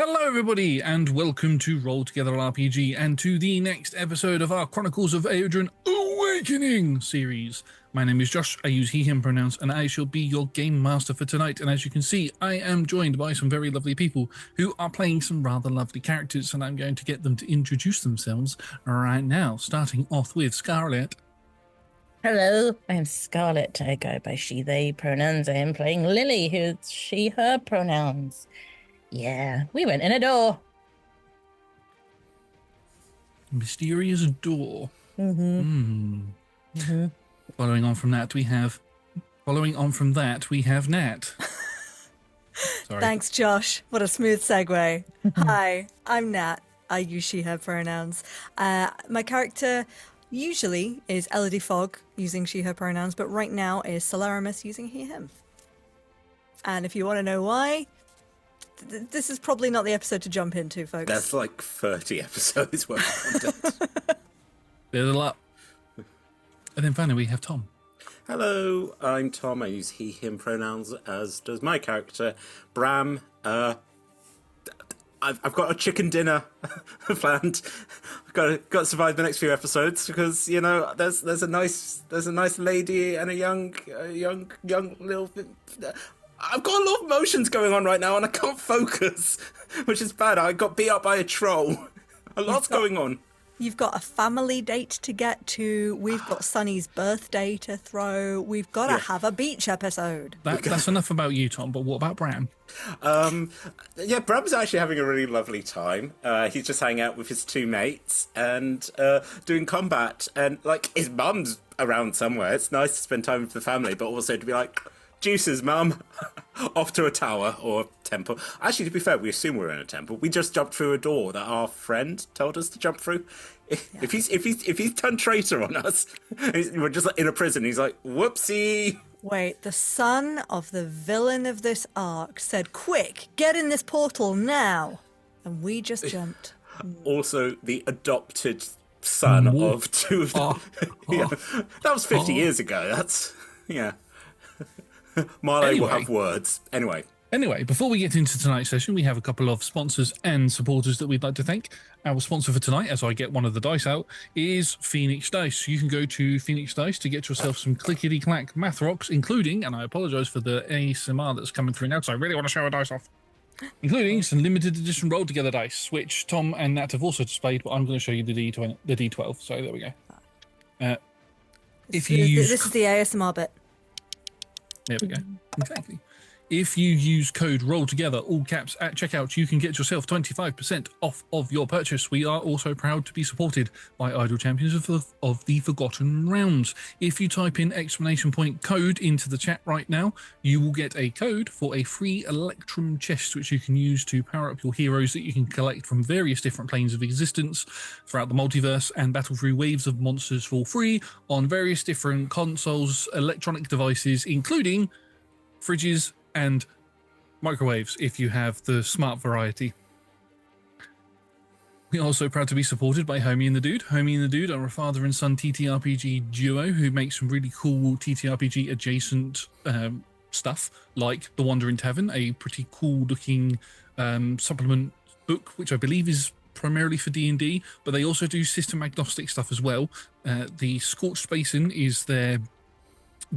Hello everybody and welcome to Roll Together RPG and to the next episode of our Chronicles of Aeodrun Awakening series. My name is Josh, I use he, him pronouns, and I shall be your game master for tonight. And as you can see, I am joined by some very lovely people who are playing some rather lovely characters, and I'm going to get them to introduce themselves right now, starting off with Scarlet. Hello, I'm Scarlet. I go by she, they pronouns. I am playing Lilly, who's she, her pronouns. Yeah, we went in a door. Mysterious door. Following on from that, we have Nat. Sorry. Thanks, Josh. What a smooth segue. Hi, I'm Nat. I use she, her pronouns. My character usually is Elodie Fogg, using she, her pronouns, but right now is Solarimus, using he, him. And if you want to know why, this is probably not the episode to jump into, folks. That's like 30 episodes worth of content. There's a lot. And then finally we have Tom. Hello, I'm Tom. I use he, him pronouns, as does my character, Bram. I've got a chicken dinner planned. I've got to survive the next few episodes because there's a nice lady and a young little. I've got a lot of emotions going on right now and I can't focus, which is bad. I got beat up by a troll. A lot's going on. You've got a family date to get to. We've got Sunny's birthday to throw. We've got to have a beach episode. That's enough about you, Tom, but what about Bram? Bram's actually having a really lovely time. He's just hanging out with his two mates and doing combat. And, his mum's around somewhere. It's nice to spend time with the family, but also to be like, juices, mum. Off to a tower or temple. Actually, to be fair, we assume we're in a temple. We just jumped through a door that our friend told us to jump through. If he's turned traitor on us, we're just in a prison. He's like, whoopsie. Wait, the son of the villain of this arc said, quick, get in this portal now. And we just jumped. Also, the adopted son of two of them. That was 50 years ago. That's, Marley will have words. Anyway, before we get into tonight's session, we have a couple of sponsors and supporters that we'd like to thank. Our sponsor for tonight, as I get one of the dice out, is Phoenix Dice. You can go to Phoenix Dice to get yourself some clickety-clack math rocks, including, and I apologise for the ASMR that's coming through now, because I really want to show a dice off, including some limited edition roll together dice, which Tom and Nat have also displayed, but I'm going to show you the D12. So there we go. This is the ASMR bit. There we go. Exactly. If you use code ROLLTOGETHER, all caps, at checkout, you can get yourself 25% off of your purchase. We are also proud to be supported by Idle Champions of the Forgotten Realms. If you type in ! code into the chat right now, you will get a code for a free Electrum chest, which you can use to power up your heroes that you can collect from various different planes of existence throughout the multiverse and battle through waves of monsters for free on various different consoles, electronic devices, including fridges and microwaves if you have the smart variety. We're also proud to be supported by Homie and the Dude. Homie and the Dude are a father and son TTRPG duo who make some really cool TTRPG adjacent stuff, like The Wandering Tavern, a pretty cool looking supplement book, which I believe is primarily for D&D, but they also do system agnostic stuff as well. The Scorched Basin is their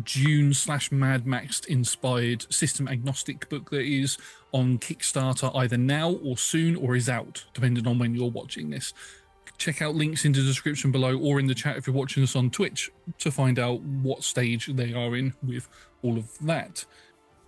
Dune/Mad Max inspired system agnostic book that is on Kickstarter either now or soon, or is out depending on when you're watching this. Check out links in the description below or in the chat if you're watching us on Twitch to find out what stage they are in with all of that.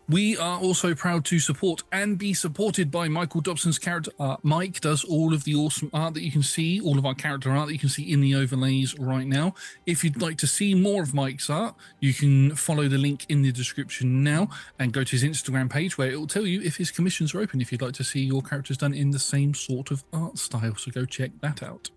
We are also proud to support and be supported by Michael Dobson's character art. Mike does all of the awesome art that you can see, all of our character art that you can see in the overlays right now. If you'd like to see more of Mike's art, you can follow the link in the description now and go to his Instagram page where it will tell you if his commissions are open, if you'd like to see your characters done in the same sort of art style. So go check that out.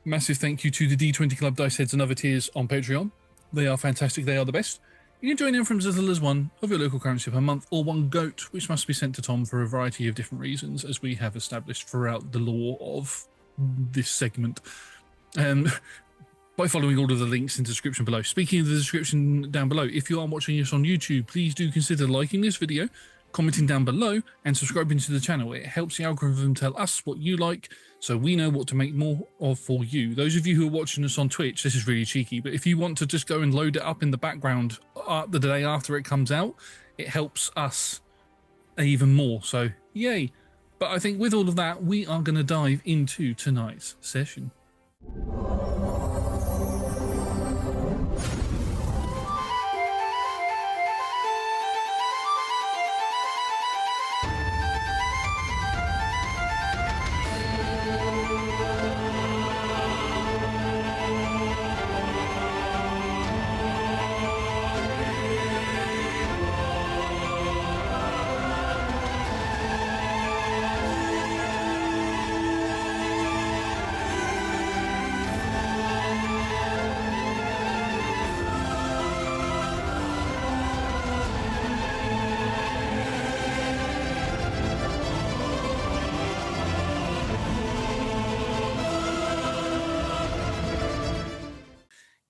Massive thank you to the D20 Club Dice Heads and other tiers on Patreon. They are fantastic. They are the best. You can join in from as little as one of your local currency per month or one goat, which must be sent to Tom for a variety of different reasons, as we have established throughout the lore of this segment. By following all of the links in the description below. Speaking of the description down below, if you are watching this on YouTube, please do consider liking this video, commenting down below, and subscribing to the channel. It helps the algorithm tell us what you like, so we know what to make more of for you. Those of you who are watching us on Twitch, this is really cheeky, but if you want to just go and load it up in the background the day after it comes out, it helps us even more, so yay. But I think with all of that, we are going to dive into tonight's session.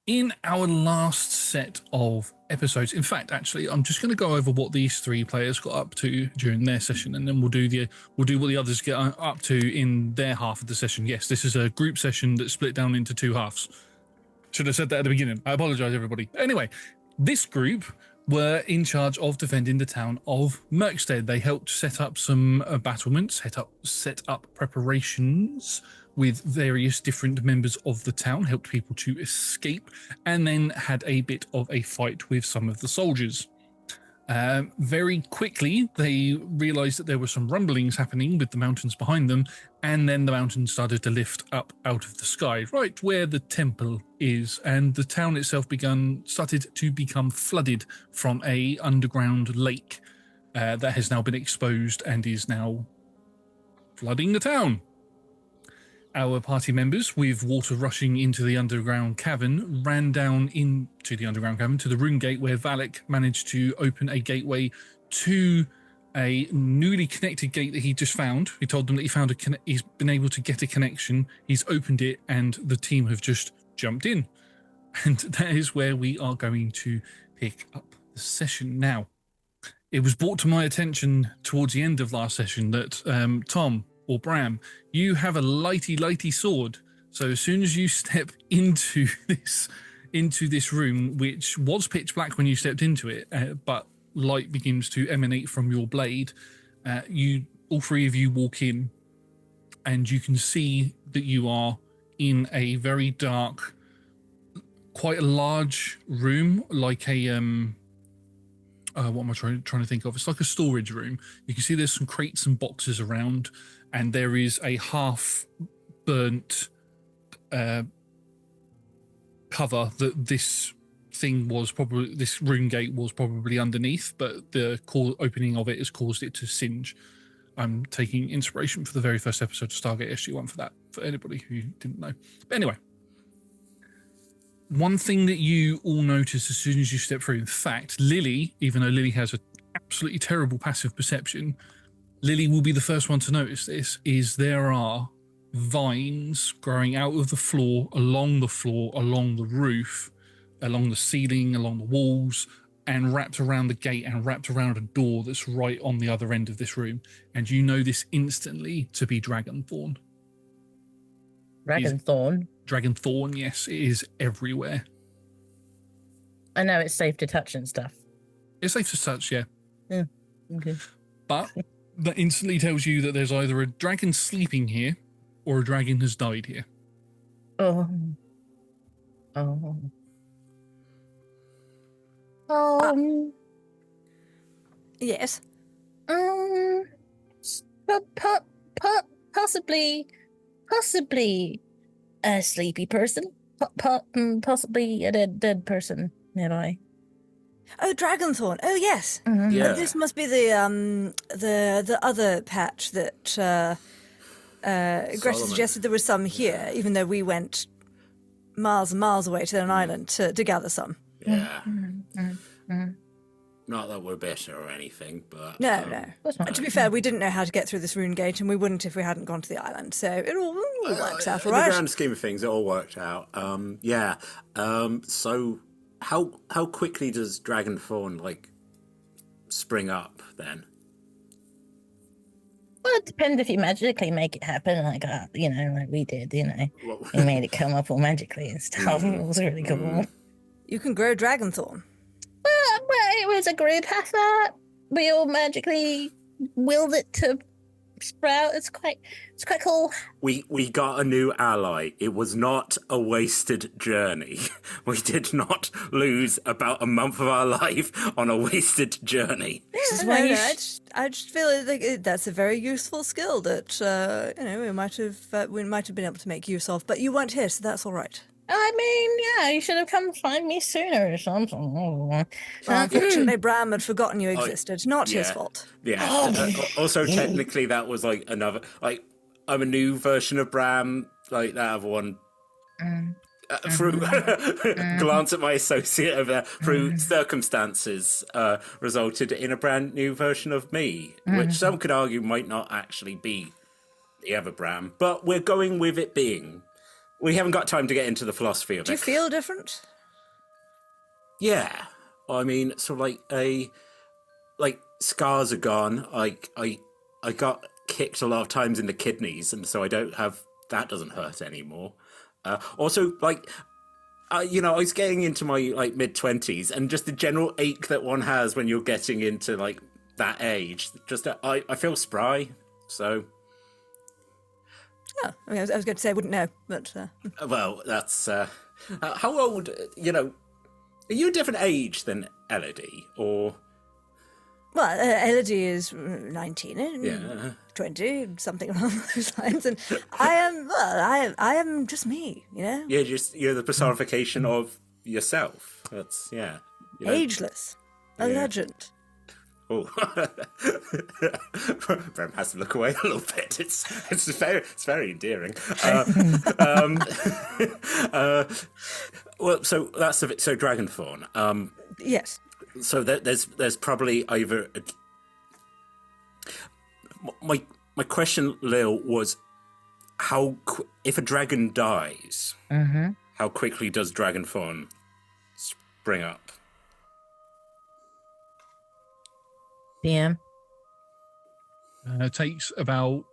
In our last set of episodes, in fact, actually, I'm just going to go over what these three players got up to during their session, and then we'll do what the others get up to in their half of the session. Yes, this is a group session that's split down into two halves. Should have said that at the beginning. I apologize, everybody. Anyway, this group were in charge of defending the town of Merkstead. They helped set up some battlements, set up preparations with various different members of the town, helped people to escape, and then had a bit of a fight with some of the soldiers. Very quickly, they realized that there were some rumblings happening with the mountains behind them, and then the mountains started to lift up out of the sky, right where the temple is, and the town itself started to become flooded from a underground lake that has now been exposed and is now flooding the town. Our party members, with water rushing into the underground cavern, ran down into the underground cavern to the rune gate, where Valak managed to open a gateway to a newly connected gate that he just found. He told them that he's been able to get a connection. He's opened it, and the team have just jumped in. And that is where we are going to pick up the session now. It was brought to my attention towards the end of last session that Tom, or Bram, you have a lighty sword. So as soon as you step into this room, which was pitch black when you stepped into it, but light begins to emanate from your blade, all three of you walk in, and you can see that you are in a very dark, quite a large room, like a what am I trying to think of? It's like a storage room. You can see there's some crates and boxes around, and there is a half-burnt cover that this rune gate was probably underneath, but the opening of it has caused it to singe. I'm taking inspiration for the very first episode of Stargate SG-1 for that, for anybody who didn't know. But anyway, one thing that you all notice as soon as you step through, in fact, Lilly, even though Lilly has an absolutely terrible passive perception, Lilly will be the first one to notice this, is there are vines growing out of the floor, along the roof, along the ceiling, along the walls, and wrapped around the gate and wrapped around a door that's right on the other end of this room. And you know this instantly to be dragonthorn. Dragonthorn, yes, it is everywhere. I know it's safe to touch and stuff. It's safe to touch, yeah. Yeah, okay. But that instantly tells you that there's either a dragon sleeping here or a dragon has died here. Oh. Yes. Possibly a sleepy person. Possibly a dead person nearby. Oh, Dragonthorn. Oh, yes. Mm-hmm. Yeah. This must be the other patch that Greta suggested there was some here, even though we went miles and miles away to an island to gather some. Yeah. Mm-hmm. Not that we're better or anything, but... No. To be fair, Mm. we didn't know how to get through this rune gate, and we wouldn't if we hadn't gone to the island. So it all works out all In the right. grand scheme of things, it all worked out. Yeah. So how quickly does Dragonthorn, spring up, then? Well, it depends if you magically make it happen, like like we did. Well- We made it come up all magically and stuff. It was really cool. You can grow dragonthorn. Well, it was a group effort. We all magically willed it to sprout. It's quite cool. We got a new ally. It was not a wasted journey. We did not lose about a month of our life on a wasted journey. This is why you I just feel like that's a very useful skill that we might have been able to make use of. But you weren't here, so that's all right. I mean, yeah, you should have come find me sooner or something. Well, unfortunately, Bram had forgotten you existed. Not his Yeah. fault. Yeah. Also, technically, that was like another. Like, I'm a new version of Bram. Like that other one. Through glance at my associate over there, through circumstances, resulted in a brand new version of me, which some could argue might not actually be the other Bram, but we're going with it being. We haven't got time to get into the philosophy of Do you it. feel different? Yeah, I mean, so like scars are gone. I got kicked a lot of times in the kidneys, and so I don't have that. Doesn't hurt anymore. Also, I was getting into my mid-20s, and just the general ache that one has when you're getting into that age. Just I feel spry. So. Oh, I was going to say I wouldn't know, but Well, that's how old? Are you a different age than Elodie, or? well, Elodie is 19 and Yeah. 20, something along those lines, and I am just me, You're the personification of yourself. That's ageless, a legend. Oh, Bram has to look away a little bit. It's very endearing. Well, so that's of it. So Dragonthorn. Yes. So there's probably either. My question, Lil, was if a dragon dies, how quickly does Dragonthorn spring up? DM. It takes about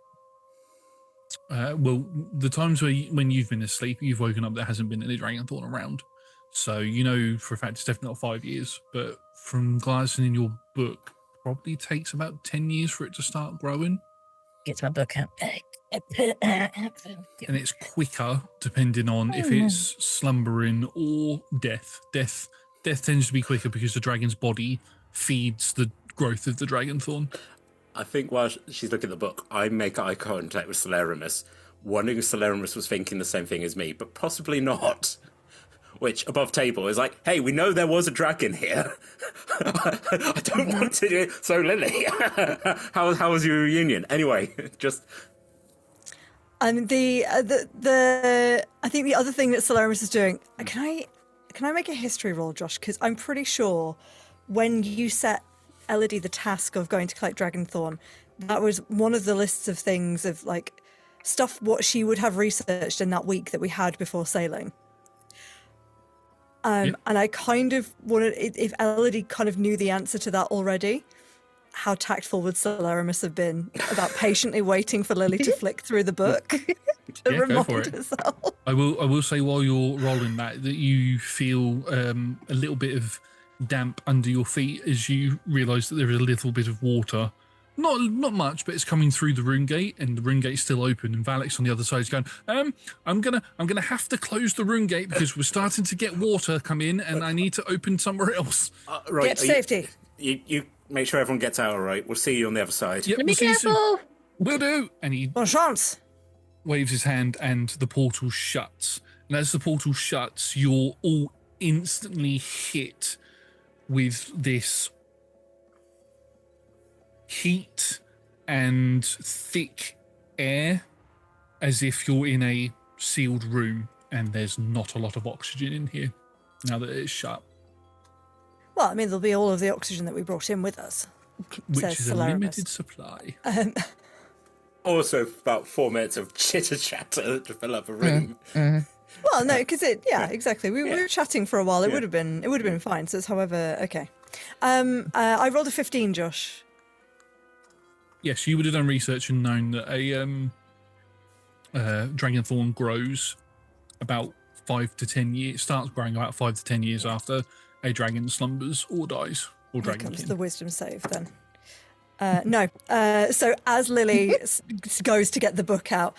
the times when you've been asleep, you've woken up, there hasn't been any Dragonthorn around, so for a fact it's definitely not 5 years. But from glancing in your book, probably takes about 10 years for it to start growing, Gets my book out. and it's quicker depending on if it's slumbering or death. Death tends to be quicker because the dragon's body feeds the growth of the Dragonthorn. I think while she's looking at the book, I make eye contact with Celerimus, wondering if Celerimus was thinking the same thing as me, but possibly not. Which, above table, is like, hey, we know there was a dragon here. I don't want to do it. So, Lily, how was your reunion? Anyway, just... I think the other thing that Celerimus is doing, can I make a history roll, Josh? Because I'm pretty sure when you set Elodie the task of going to collect Dragonthorn, that was one of the lists of things of stuff what she would have researched in that week that we had before sailing. And I kind of wanted, if Elodie kind of knew the answer to that already, how tactful would Celerimus have been about patiently waiting for Lily to flick through the book to remind herself? I will say while you're rolling that you feel a little bit of damp under your feet as you realise that there is a little bit of water. Not much, but it's coming through the rune gate, and the rune gate's still open. And Valek's on the other side is going, I'm gonna have to close the rune gate because we're starting to get water come in, and I need to open somewhere else. Right, Get to safety. You make sure everyone gets out all right. We'll see you on the other side. Yep, Be careful. Will do. And he Bon chance. waves his hand, and the portal shuts. And as the portal shuts, you're all instantly hit with this heat and thick air, as if you're in a sealed room and there's not a lot of oxygen in here now that it's shut. Well, I mean, there'll be all of the oxygen that we brought in with us. Which Says is a Celerimus. limited supply. Also, about 4 minutes of chitter-chatter to fill up a room. Well, no, because exactly. We were chatting for a while. It would have been fine. So it's however okay. I rolled a 15, Josh. Yes, you would have done research and known that a dragonthorn grows about 5 to 10 years, starts growing about 5 to 10 years after a dragon slumbers or dies, or Here dragonkin. comes the wisdom save then. No. So as Lily goes to get the book out,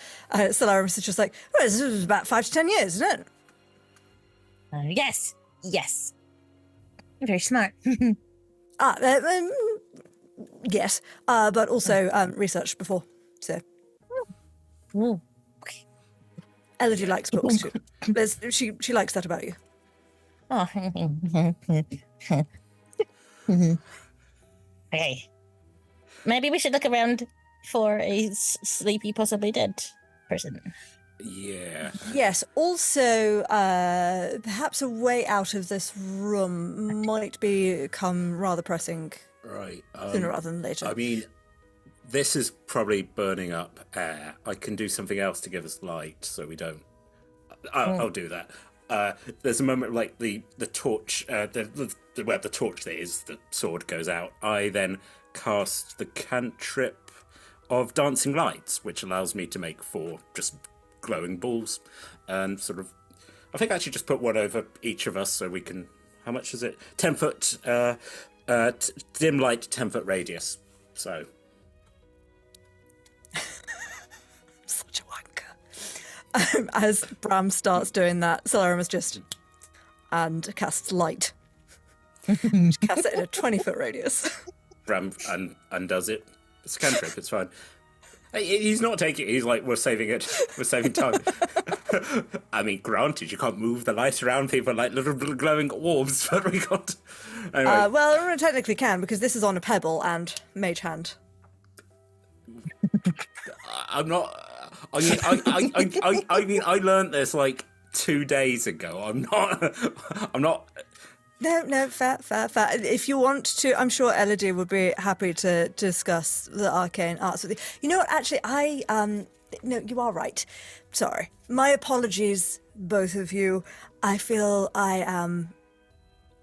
Solaris is just like, well, this was about 5 to 10 years, isn't it? Yes. Yes. You're very smart. Yes. But also researched before. So Ooh. Elodie likes books too. She likes that about you. Oh. Okay. Maybe we should look around for a sleepy, possibly dead person. Yeah. Yes. Also, perhaps a way out of this room might become rather pressing Right. sooner rather than later. I mean, this is probably burning up air. I can do something else to give us light, so we don't. I'll do that. There's a moment like the torch, the torch that is the sword goes out. I then cast the cantrip of dancing lights, which allows me to make 4 just glowing balls, and sort of. I think I should just put one over each of us so we can. How much is it? 10-foot dim light, 10-foot radius. So. Such a wanker. As Bram starts doing that, Solaris just and casts light. She casts it in a 20-foot radius. Bram undoes it. It's a cantrip, it's fine. He's not taking it, he's like, we're saving it. We're saving time. I mean, granted, you can't move the light around people like little glowing orbs, but we got... Anyway. Well, we technically can, because this is on a pebble and mage hand. I'm not... I mean, I learned this like 2 days ago. I'm not... No, fair. If you want to, I'm sure Elodie would be happy to discuss the arcane arts with you. You know what, actually, no, you are right. Sorry. My apologies, both of you. I feel I am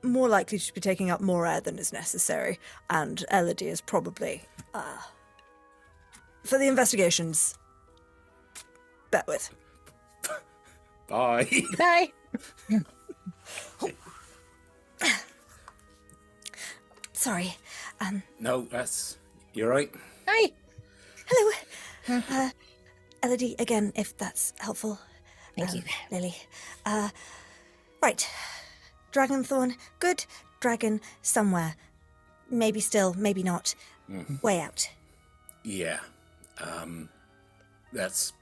more likely to be taking up more air than is necessary, and Elodie is probably, for the investigations, bet with. Bye. Bye. Sorry. No, you're right. Hi. Hello. Elodie, again, if that's helpful. Thank you. Lily. Right. Dragonthorn, good dragon somewhere. Maybe still, maybe not. Way out. Yeah. Let's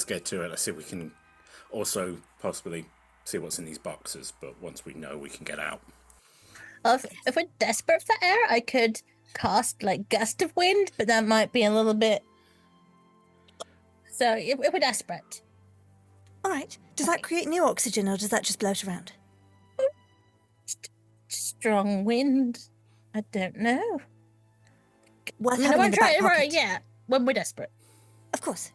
get to it. Let's see if we can also possibly see what's in these boxes, but once we know, we can get out. If we're desperate for air, I could cast like gust of wind, but that might be a little bit. So if we're desperate. All right. Does that create new oxygen, or does that just bloat around? Strong wind. I don't know. Worth I having in won't the try back it pocket. yeah, when we're desperate. Of course.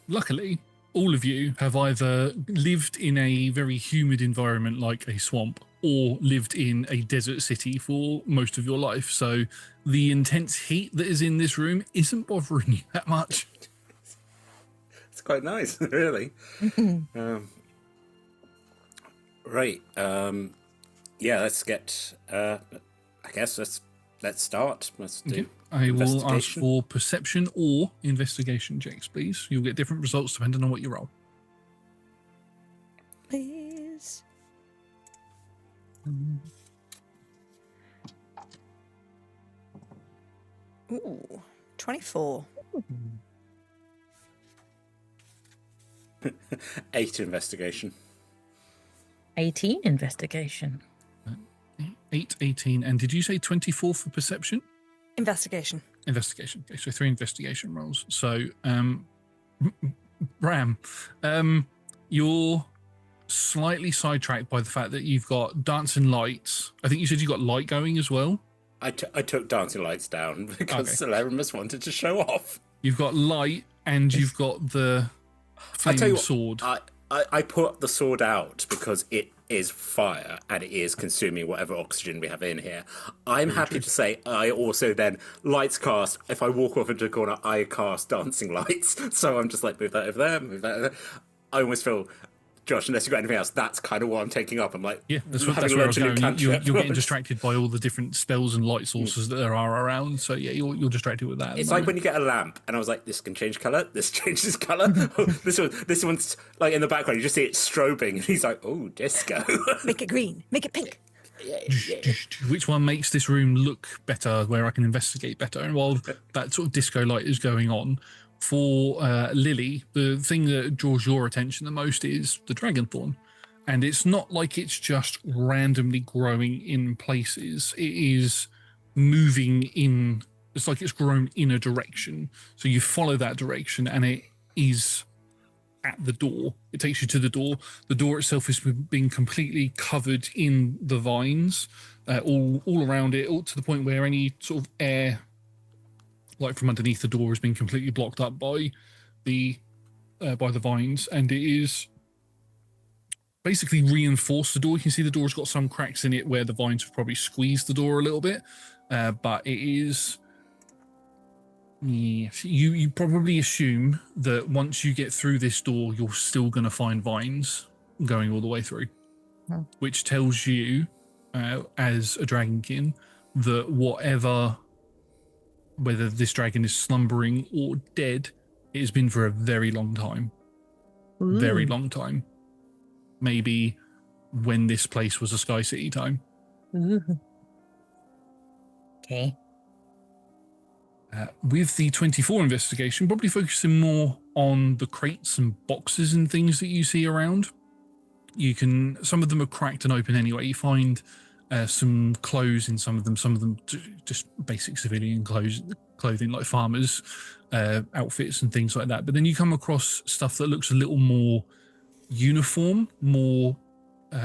Luckily, all of you have either lived in a very humid environment like a swamp or lived in a desert city for most of your life. So the intense heat that is in this room isn't bothering you that much. It's quite nice, really. Right. Yeah, let's get... I guess let's start. Let's do I will ask investigation. for perception or investigation checks, please. You'll get different results depending on what you roll. Please. Ooh, 24. 8 investigation. 18 investigation. 8, 18, and did you say 24 for perception? Investigation. Investigation. Okay, so 3 investigation rolls. So, Bram, you're slightly sidetracked by the fact that you've got dancing lights. I think you said you got light going as well. I took dancing lights down because Celerimus wanted to show off. You've got light and you've got the I tell you flaming what, sword. I put the sword out because it is fire, and it is consuming whatever oxygen we have in here. I'm happy to say I also then lights cast. If I walk off into a corner, I cast dancing lights. So I'm just like, move that over there, move that over there. I almost feel, Josh, unless you've got anything else, that's kind of what I'm taking up. I'm like, Yeah, that's where I was going. You're getting distracted by all the different spells and light sources that there are around. So yeah, you're distracted with that. It's like when you get a lamp, and I was like, this can change colour, this changes colour. this one's like in the background, you just see it strobing, and he's like, oh, disco. Make it green, make it pink. Which one makes this room look better, where I can investigate better? And while that sort of disco light is going on, for Lily, the thing that draws your attention the most is the dragonthorn. And it's not like it's just randomly growing in places. It is moving in, it's like it's grown in a direction. So you follow that direction and it is at the door. It takes you to the door. The door itself has been completely covered in the vines, all around it, all to the point where any sort of air, like from underneath the door, has been completely blocked up by the vines, and it is basically reinforced the door. You can see the door's got some cracks in it where the vines have probably squeezed the door a little bit, but it is. Yeah, you probably assume that once you get through this door, you're still going to find vines going all the way through, which tells you, as a dragonkin, that whether this dragon is slumbering or dead, it has been for a very long time. Ooh. Very long time. Maybe when this place was a Sky City time. Ooh. Okay. With the 24 investigation, probably focusing more on the crates and boxes and things that you see around. Some of them are cracked and open anyway. You find some clothes in some of them just basic civilian clothing like farmers' outfits and things like that. But then you come across stuff that looks a little more uniform, more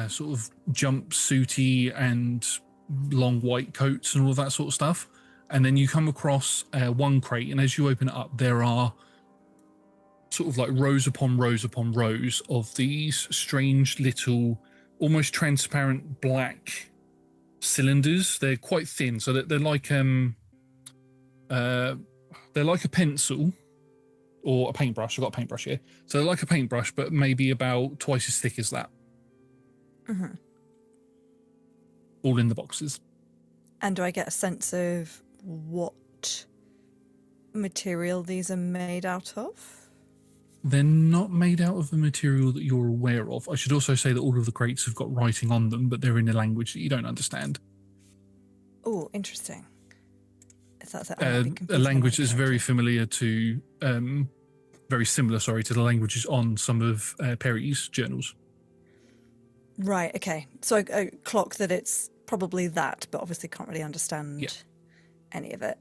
sort of jumpsuity and long white coats and all of that sort of stuff. And then you come across one crate, and as you open it up, there are sort of like rows upon rows upon rows of these strange little, almost transparent black cylinders. They're quite thin, so that they're like a pencil or a paintbrush. I've got a paintbrush here. So they're like a paintbrush, but maybe about twice as thick as that. Mm-hmm. All in the boxes. And do I get a sense of what material these are made out of? They're not made out of the material that you're aware of. I should also say that all of the crates have got writing on them, but they're in a language that you don't understand. Oh, interesting. If that's a language that's very familiar to, very similar, to the languages on some of Perry's journals. Right, okay. So I clock that it's probably that, but obviously can't really understand any of it.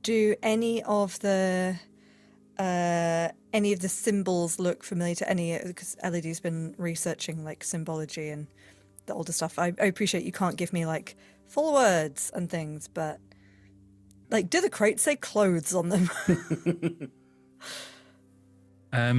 Do any of the symbols look familiar to any? Because LED's been researching like symbology and the older stuff. I appreciate you can't give me like full words and things, but like, do the crates say clothes on them? I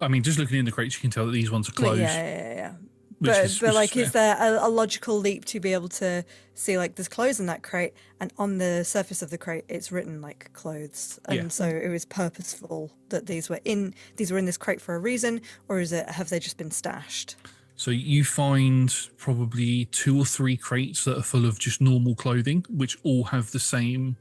mean, just looking in the crates, you can tell that these ones are closed. Yeah. But like, is there a logical leap to be able to see like there's clothes in that crate, and on the surface of the crate it's written like clothes, and so it was purposeful that these were in this crate for a reason, or have they just been stashed? So you find probably 2 or 3 crates that are full of just normal clothing, which all have the same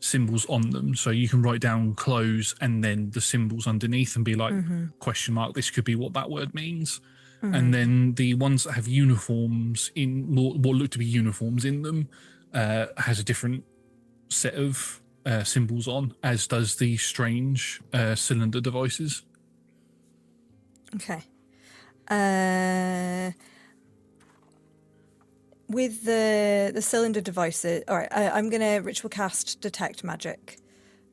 symbols on them. So you can write down clothes and then the symbols underneath and be like, question mark, this could be what that word means. Mm-hmm. And then the ones that have uniforms in, what look to be uniforms in them, has a different set of symbols on, as does the strange cylinder devices. Okay. With the cylinder devices, all right, I'm going to ritual cast Detect Magic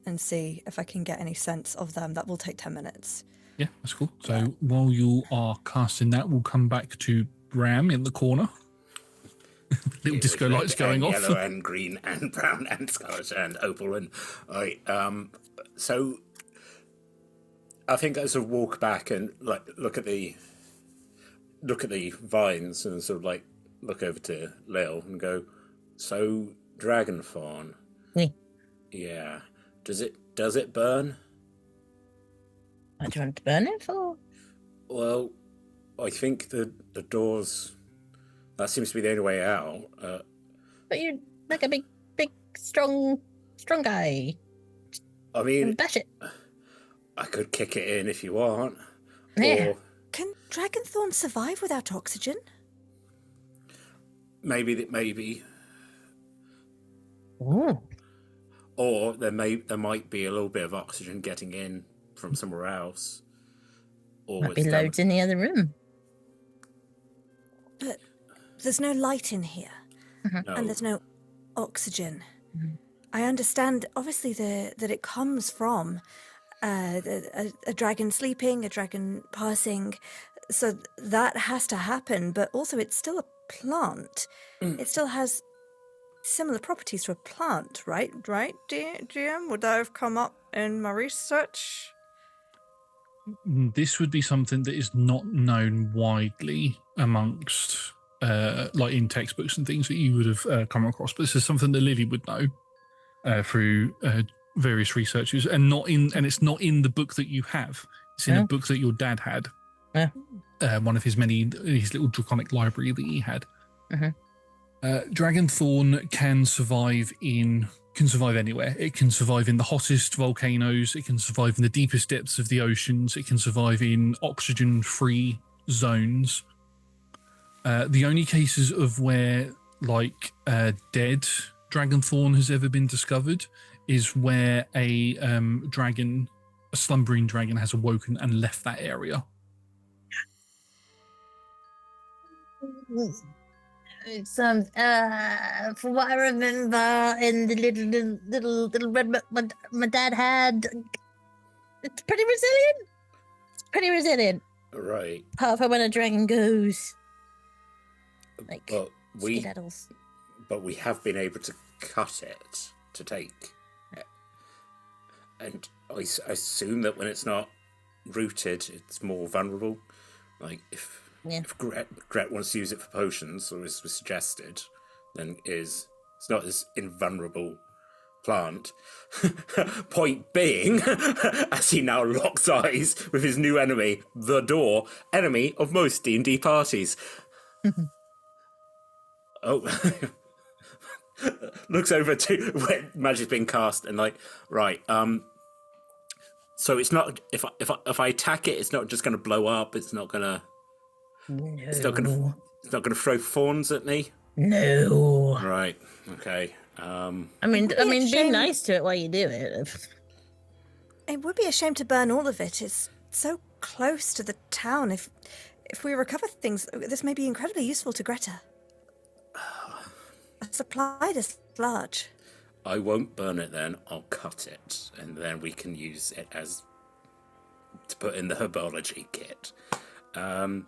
and see if I can get any sense of them. That will take 10 minutes. Yeah, that's cool. So while you are casting that, we'll come back to Bram in the corner. Little disco lights going off. Yellow and green and brown and scarlet and opal. And so I think as I walk back and like look at the look at the vines and sort of like look over to Lil and go, so dragon fawn. Yeah. Does it burn? What do you want to burn it for? Well, I think the doors, that seems to be the only way out. But you're like a big, strong guy. I mean, Bash it. I could kick it in if you want. Yeah. Or Can dragonthorns survive without oxygen? maybe. Ooh. Or there might be a little bit of oxygen getting in from somewhere else. Or Might be it's loads in the other room. But there's no light in here, No. and there's no oxygen. I understand, obviously, that it comes from a dragon sleeping, a dragon passing, so that has to happen. But also, it's still a plant. It still has similar properties to a plant, right? Right, GM? Would that have come up in my research? This would be something that is not known widely amongst, like in textbooks and things that you would have come across. But this is something that Lily would know through various researchers, and it's not in the book that you have. It's in a book that your dad had. Yeah. One of his little draconic library that he had. Dragonthorn can survive anywhere. It can survive in the hottest volcanoes. It can survive in the deepest depths of the oceans. It can survive in oxygen-free zones. The only cases of where, like, dead dragonthorn has ever been discovered is where a slumbering dragon has awoken and left that area. It's from what I remember in the little red book my dad had, it's pretty resilient. Right. Apart from when a dragon goes, like But skedaddles. we have been able to cut it to take it. And I assume that when it's not rooted, it's more vulnerable. Like if Gret wants to use it for potions, or as was suggested, then it's not as invulnerable plant. Point being, as he now locks eyes with his new enemy, the door, enemy of most D&D parties. Looks over to where magic's being cast and like, right, so it's not, if I attack it, it's not just going to blow up. It's not going to. No. It's not going to throw thorns at me. No. Right. Okay. I mean, be nice to it while you do it. It would be a shame to burn all of it. It's so close to the town. If we recover things, this may be incredibly useful to Greta. A supply this large. I won't burn it then. I'll cut it, and then we can use it as to put in the herbology kit. I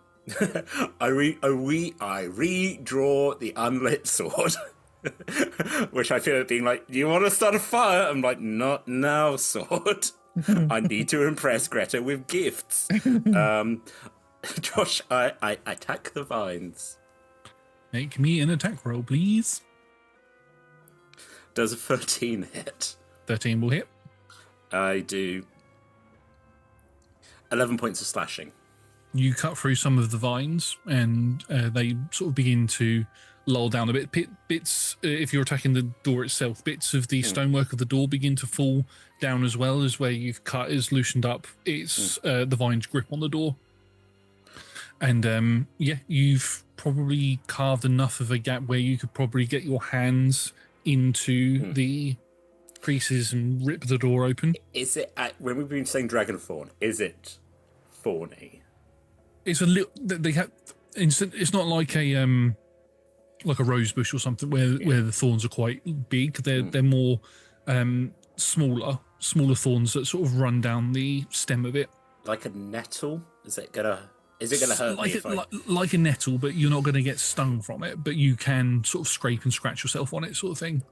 redraw the unlit sword, which I feel like being like, "Do you want to start a fire?" I'm like, "Not now, sword. I need to impress Greta with gifts." Josh, I attack the vines. Make me an attack roll, please. Does a 13 hit? 13 will hit. I do 11 points of slashing. You cut through some of the vines, and they sort of begin to lull down a bit. Bits, if you're attacking the door itself, bits of the stonework of the door begin to fall down, as well as where you've cut is loosened up. It's the vine's grip on the door. And you've probably carved enough of a gap where you could probably get your hands into the creases and rip the door open. Is it, when we've been saying dragonthorn, is it thorny? It's a little. They have. It's not like a rose bush or something where the thorns are quite big. They're more smaller thorns that sort of run down the stem of it. Like a nettle? Is it gonna hurt me? Like a nettle, but you're not gonna get stung from it. But you can sort of scrape and scratch yourself on it, sort of thing.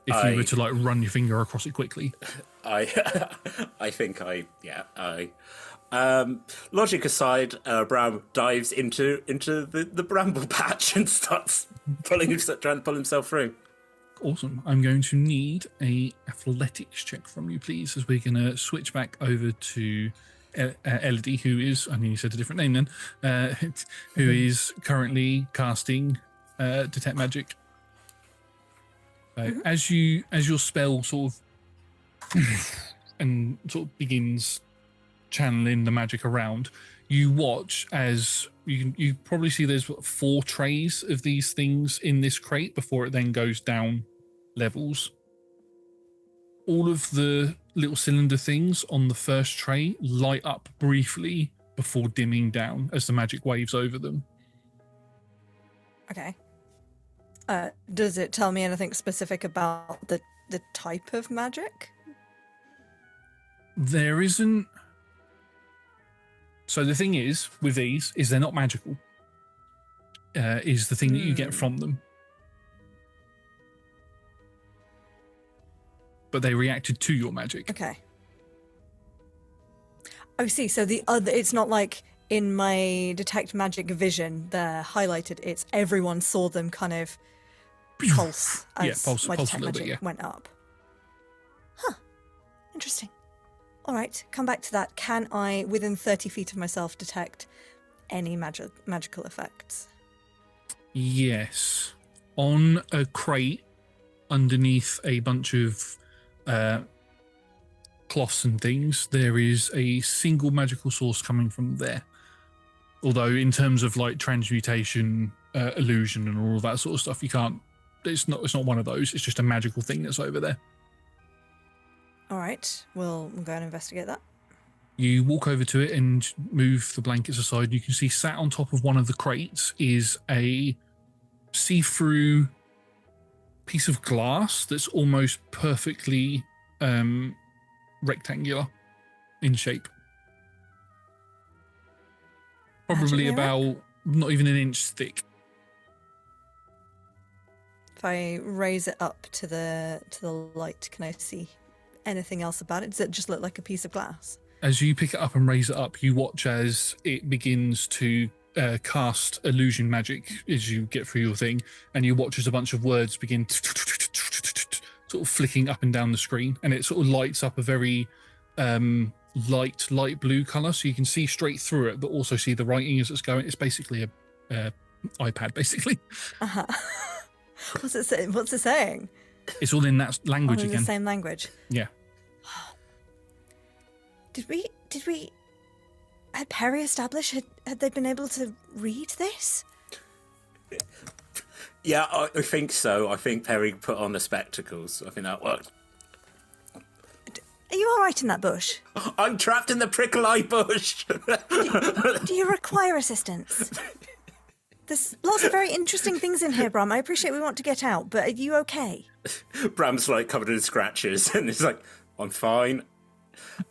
If you were to like run your finger across it quickly. I think Logic aside, Bram dives into the bramble patch and starts trying to pull himself through. Awesome. I'm going to need a athletics check from you, please, as we're going to switch back over to Elodie, who is, I mean, you said a different name then, who is currently casting Detect Magic. As your spell sort of and sort of begins channeling the magic around, you watch as you probably see there's 4 trays of these things in this crate before it then goes down levels. All of the little cylinder things on the first tray light up briefly before dimming down as the magic waves over them. Okay. Does it tell me anything specific about the type of magic? There isn't. So the thing is with these is they're not magical. Is the thing that you get from them. But they reacted to your magic. Okay. Oh, see. So the other, it's not like in my detect magic vision, they're highlighted. It's everyone saw them kind of pulse as pulse my a detect little magic bit, yeah. went up. Huh. Interesting. All right. Come back to that. Can I, within 30 feet of myself, detect any magical effects? Yes. On a crate underneath a bunch of cloths and things, there is a single magical source coming from there. Although in terms of like transmutation, illusion and all of that sort of stuff, you can't, it's not one of those. It's just a magical thing that's over there. All right. We'll go and investigate that. You walk over to it and move the blankets aside. You can see sat on top of one of the crates is a see-through piece of glass that's almost perfectly rectangular in shape. Probably about not even an inch thick. If I raise it up to the light, can I see anything else about it? Does it just look like a piece of glass? As you pick it up and raise it up, you watch as it begins to cast illusion magic as you get through your thing, and you watch as a bunch of words begin sort of flicking up and down the screen, and it sort of lights up a very light blue color, so you can see straight through it, but also see the writing as it's going. It's basically a iPad, basically. Uh-huh. What's it saying? It's all in that language all in again. The same language. Yeah. Did we had Perry established had they been able to read this? Yeah, I think so. I think Perry put on the spectacles. I think that worked. Are you all right in that bush? I'm trapped in the prickle eye bush. Do you require assistance? There's lots of very interesting things in here, Bram. I appreciate we want to get out, but are you okay? Bram's like covered in scratches, and he's like, "I'm fine."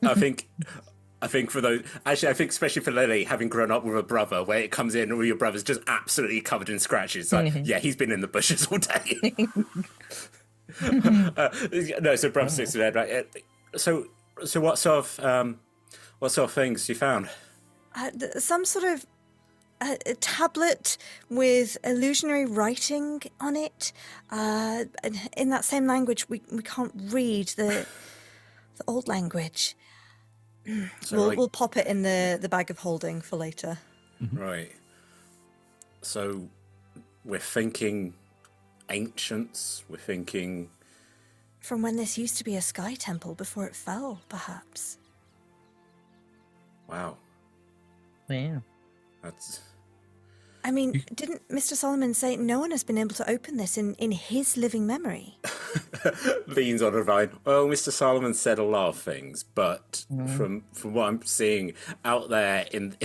I think for those, actually, I think especially for Lilly, having grown up with a brother, where it comes in, all your brother's just absolutely covered in scratches. Like, yeah, he's been in the bushes all day. No, so Bram sticks to bed. Right? So what sort of things you found? Some sort of a tablet with illusionary writing on it. In that same language, we can't read the old language. So we'll pop it in the bag of holding for later. Right. So we're thinking ancients. We're thinking from when this used to be a sky temple before it fell, perhaps. Wow. Wow. That's. I mean, didn't Mr. Solomon say no one has been able to open this in his living memory? Leans on a vine. Well, Mr. Solomon said a lot of things, but from what I'm seeing out there in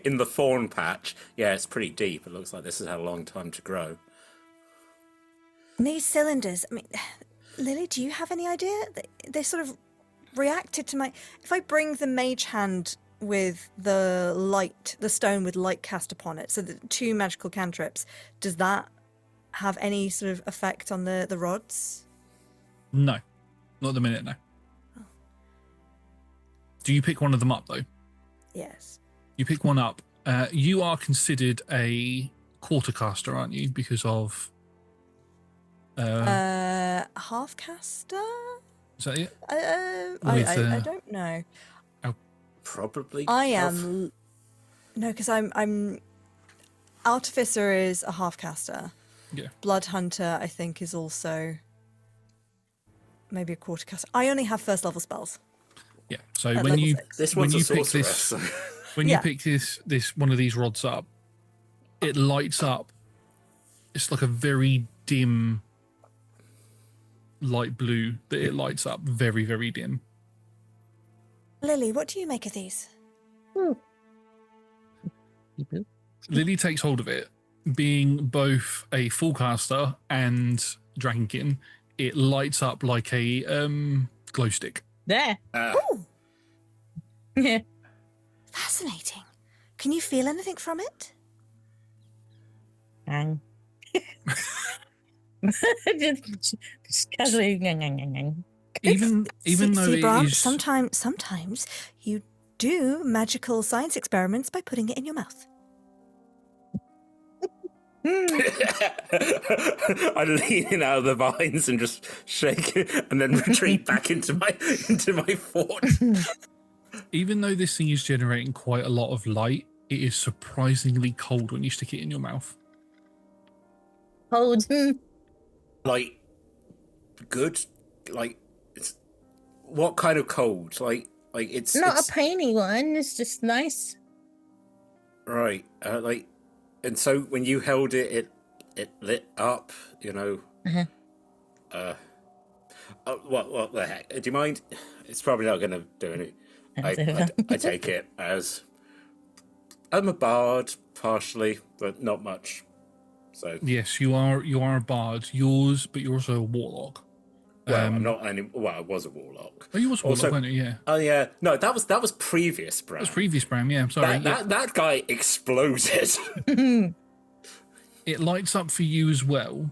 in the thorn patch, yeah, it's pretty deep. It looks like this has had a long time to grow. And these cylinders, I mean, Lily, do you have any idea? They sort of reacted to my... If I bring the mage hand with the stone with light cast upon it, so the 2 magical cantrips, does that have any sort of effect on the rods? No, not at the minute, no. Oh. Do you pick one of them up, though? Yes. You pick one up. You are considered a quartercaster, aren't you? Because of Half caster? is that it? I don't know. Probably. I half. am. No, because I'm. Artificer is a half caster. Yeah. Blood Hunter, I think, is also maybe a quarter caster. I only have first level spells. Yeah. So At when level you 6. This when one's a you pick sorcerer. this So. when Yeah. you pick this one of these rods up, it lights up. It's like a very dim light blue that it lights up, very, very dim. Lily, what do you make of these? Lily takes hold of it, being both a full caster and Dragonkin. It lights up like a glow stick. There. Oh, Yeah. fascinating. Can you feel anything from it? Bang. just casually. Even though See, it Bram, is sometimes you do magical science experiments by putting it in your mouth. I lean in out of the vines and just shake it, and then retreat back into my fort. even though this thing is generating quite a lot of light, it is surprisingly cold when you stick it in your mouth. Hold. Like, good. Like, it's what kind of cold? Like it's Not it's, a painy one. It's just nice. right. Like, and so when you held it, it lit up. You know. What the heck? Do you mind? It's probably not going to do anything. I take it as I'm a bard partially, but not much. So Yes, you are a bard. But you're also a warlock. well, I'm not any. Well, I was a warlock. Oh, you was a warlock, Also- weren't you? Yeah. Oh yeah, no, that was previous, Bram. That's previous Bram, yeah. I'm sorry. That guy exploded. It lights up for you as well,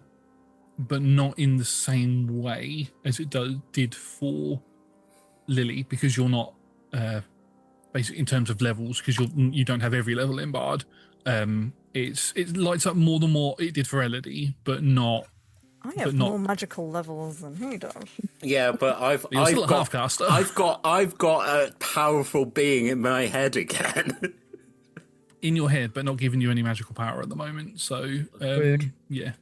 but not in the same way as it did for Lily, because you're not basically in terms of levels, because you don't have every level in Bard. It lights up more than what it did for Elodie, but not. I have not- more magical levels than he does. Yeah, but You're still a got half-caster. I've got a powerful being in my head again. In your head, but not giving you any magical power at the moment. So Rude. Yeah.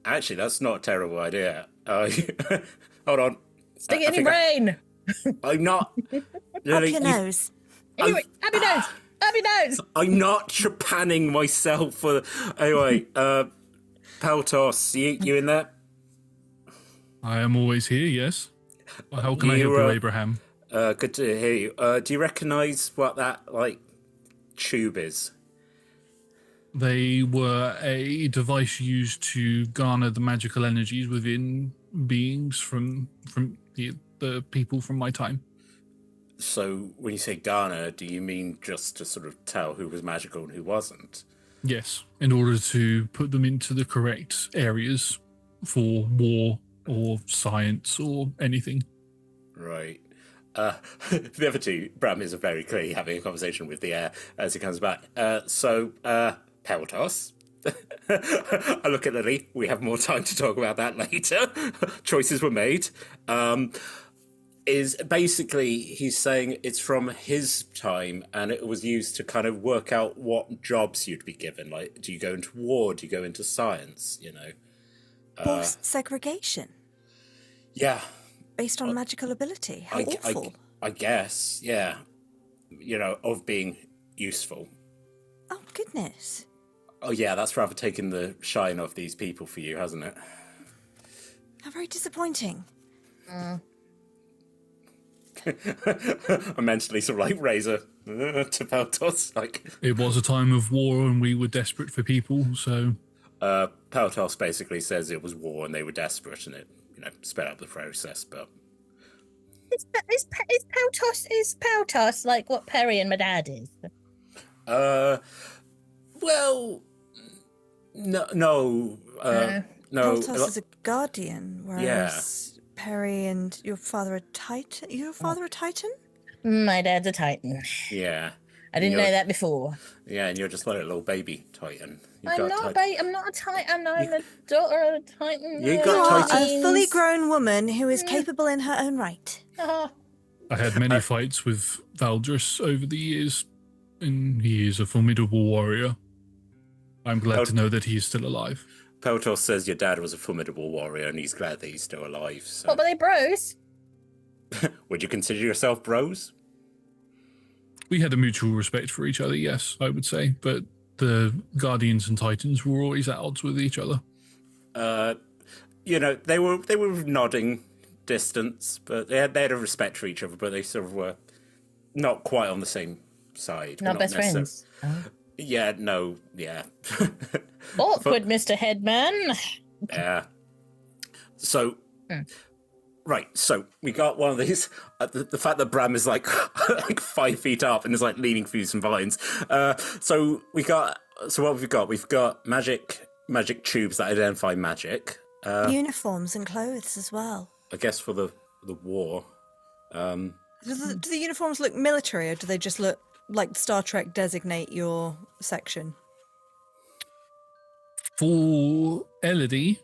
Actually, that's not a terrible idea. Hold on. Stick it I in your think brain. I'm not. Up Lily, your nose. Anyway, happy nose. Happy nose. I'm not trepanning myself for. Anyway, Peltos, you in there? I am always here, yes. Well, how can I help you, Abraham? Good to hear you. Do you recognise what that tube is? They were a device used to garner the magical energies within beings from the people from my time. So when you say garner, do you mean just to sort of tell who was magical and who wasn't? Yes, in order to put them into the correct areas for war or science or anything. Right. The other two, Bram is very clearly having a conversation with the air as he comes back. Peltos. I look at Lily. We have more time to talk about that later. Choices were made. Is basically he's saying it's from his time and it was used to kind of work out what jobs you'd be given. Like, do you go into war? Do you go into science? You know. Forced segregation Yeah. based on magical ability. How awful. I guess. Yeah. You know, of being useful. Oh, goodness. Oh yeah, that's rather taken the shine off these people for you, hasn't it? How very disappointing. I mentally sort of raise a to Peltos. It was a time of war and we were desperate for people, so Peltos basically says it was war and they were desperate and it, sped up the process, but Is Peltos like what Perry and my dad is? well, no, no. Peltos is a guardian, whereas Perry and your father a Titan. Your father a Titan? My dad's a Titan. Yeah. I didn't know that before. Yeah, and you're just like a little baby Titan. I'm not a Titan. I'm the daughter of a Titan. You You got are Titans. a fully grown woman who is capable in her own right. I had many fights with Valdris over the years, and he is a formidable warrior. I'm glad to know that he is still alive. Peltos says your dad was a formidable warrior, and he's glad that he's still alive. So. What were they, bros? Would you consider yourself bros? We had a mutual respect for each other, yes, I would say, but the Guardians and Titans were always at odds with each other. You know, they were nodding distance, but they had a respect for each other, but they sort of were not quite on the same side. Not best friends. Oh. Yeah, no, yeah. Awkward, Mr. Headman. Yeah. So, right, so we got one of these. The fact that Bram is like 5 feet up and is like leaning through some vines. So what have we got? We've got magic tubes that identify magic. Uniforms and clothes as well. I guess for the war. Do the uniforms look military, or do they just look like Star Trek designate your section? For Elodie,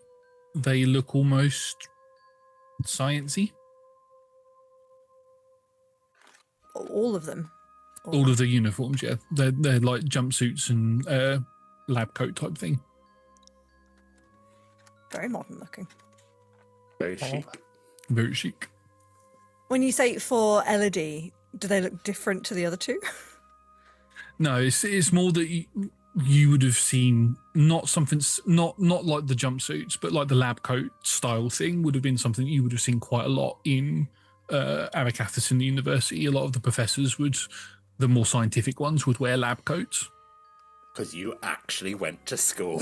they look almost sciencey. All of them? All of the uniforms, yeah. They're like jumpsuits and lab coat type thing. Very modern looking. Very chic. Very chic. When you say for Elodie, do they look different to the other two? No, it's more that you would have seen not like the jumpsuits, but like the lab coat style thing would have been something you would have seen quite a lot in Arakathas in the university. A lot of the professors the more scientific ones would wear lab coats. Because you actually went to school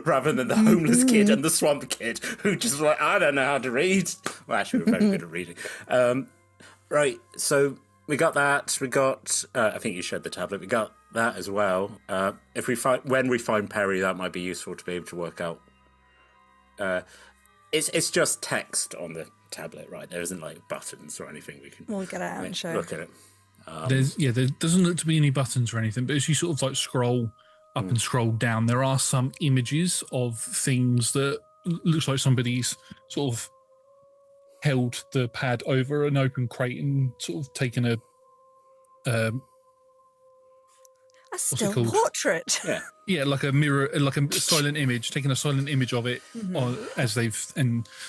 rather than the homeless kid and the swamp kid who just like, I don't know how to read. Well, actually, we're very good at reading. Right, so we got that. We got, I think you showed the tablet. We got that as well. When we find Perry, that might be useful to be able to work out. It's just text on the tablet, right? There isn't like buttons or anything we can. We'll get it out and show. Look at it. There doesn't look to be any buttons or anything, but as you sort of like scroll up and scroll down, there are some images of things that looks like somebody's sort of held the pad over an open crate and sort of taken a still called? portrait. Yeah, like a mirror, like a silent image, taking a silent image of it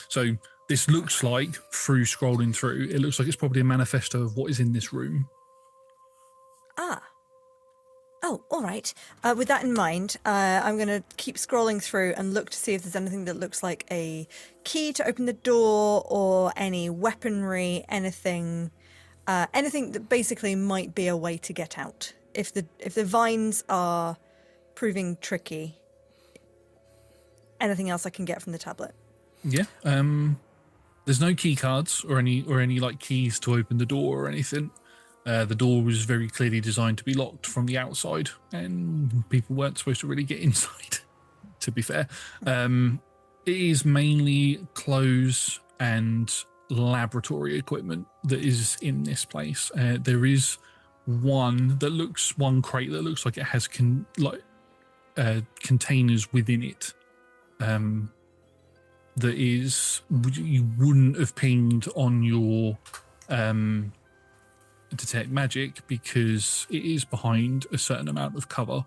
so this looks like, through scrolling through, it looks like it's probably a manifesto of what is in this room. Oh, all right. With that in mind, I'm going to keep scrolling through and look to see if there's anything that looks like a key to open the door or any weaponry, anything that basically might be a way to get out. If the vines are proving tricky, anything else I can get from the tablet? Yeah. There's no key cards or any like keys to open the door or anything. The door was very clearly designed to be locked from the outside, and people weren't supposed to really get inside, to be fair. It is mainly clothes and laboratory equipment that is in this place. There is one crate that looks like it has containers within it. That you wouldn't have pinged on your detect magic because it is behind a certain amount of cover.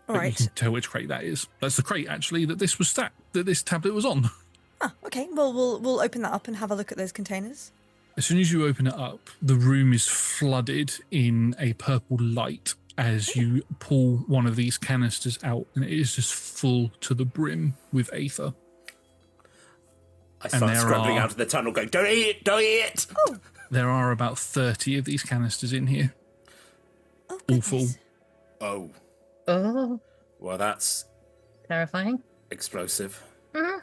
All right. You can tell which crate that is. That's the crate actually that this tablet was on. Ah, okay. Well, we'll open that up and have a look at those containers. As soon as you open it up, the room is flooded in a purple light as you pull one of these canisters out, and it is just full to the brim with aether. I start scrambling out of the tunnel going, don't eat it, don't eat it! Oh. There are about 30 of these canisters in here. Oh, all full. Oh. Oh. Well, that's Terrifying. explosive. Mm-hmm.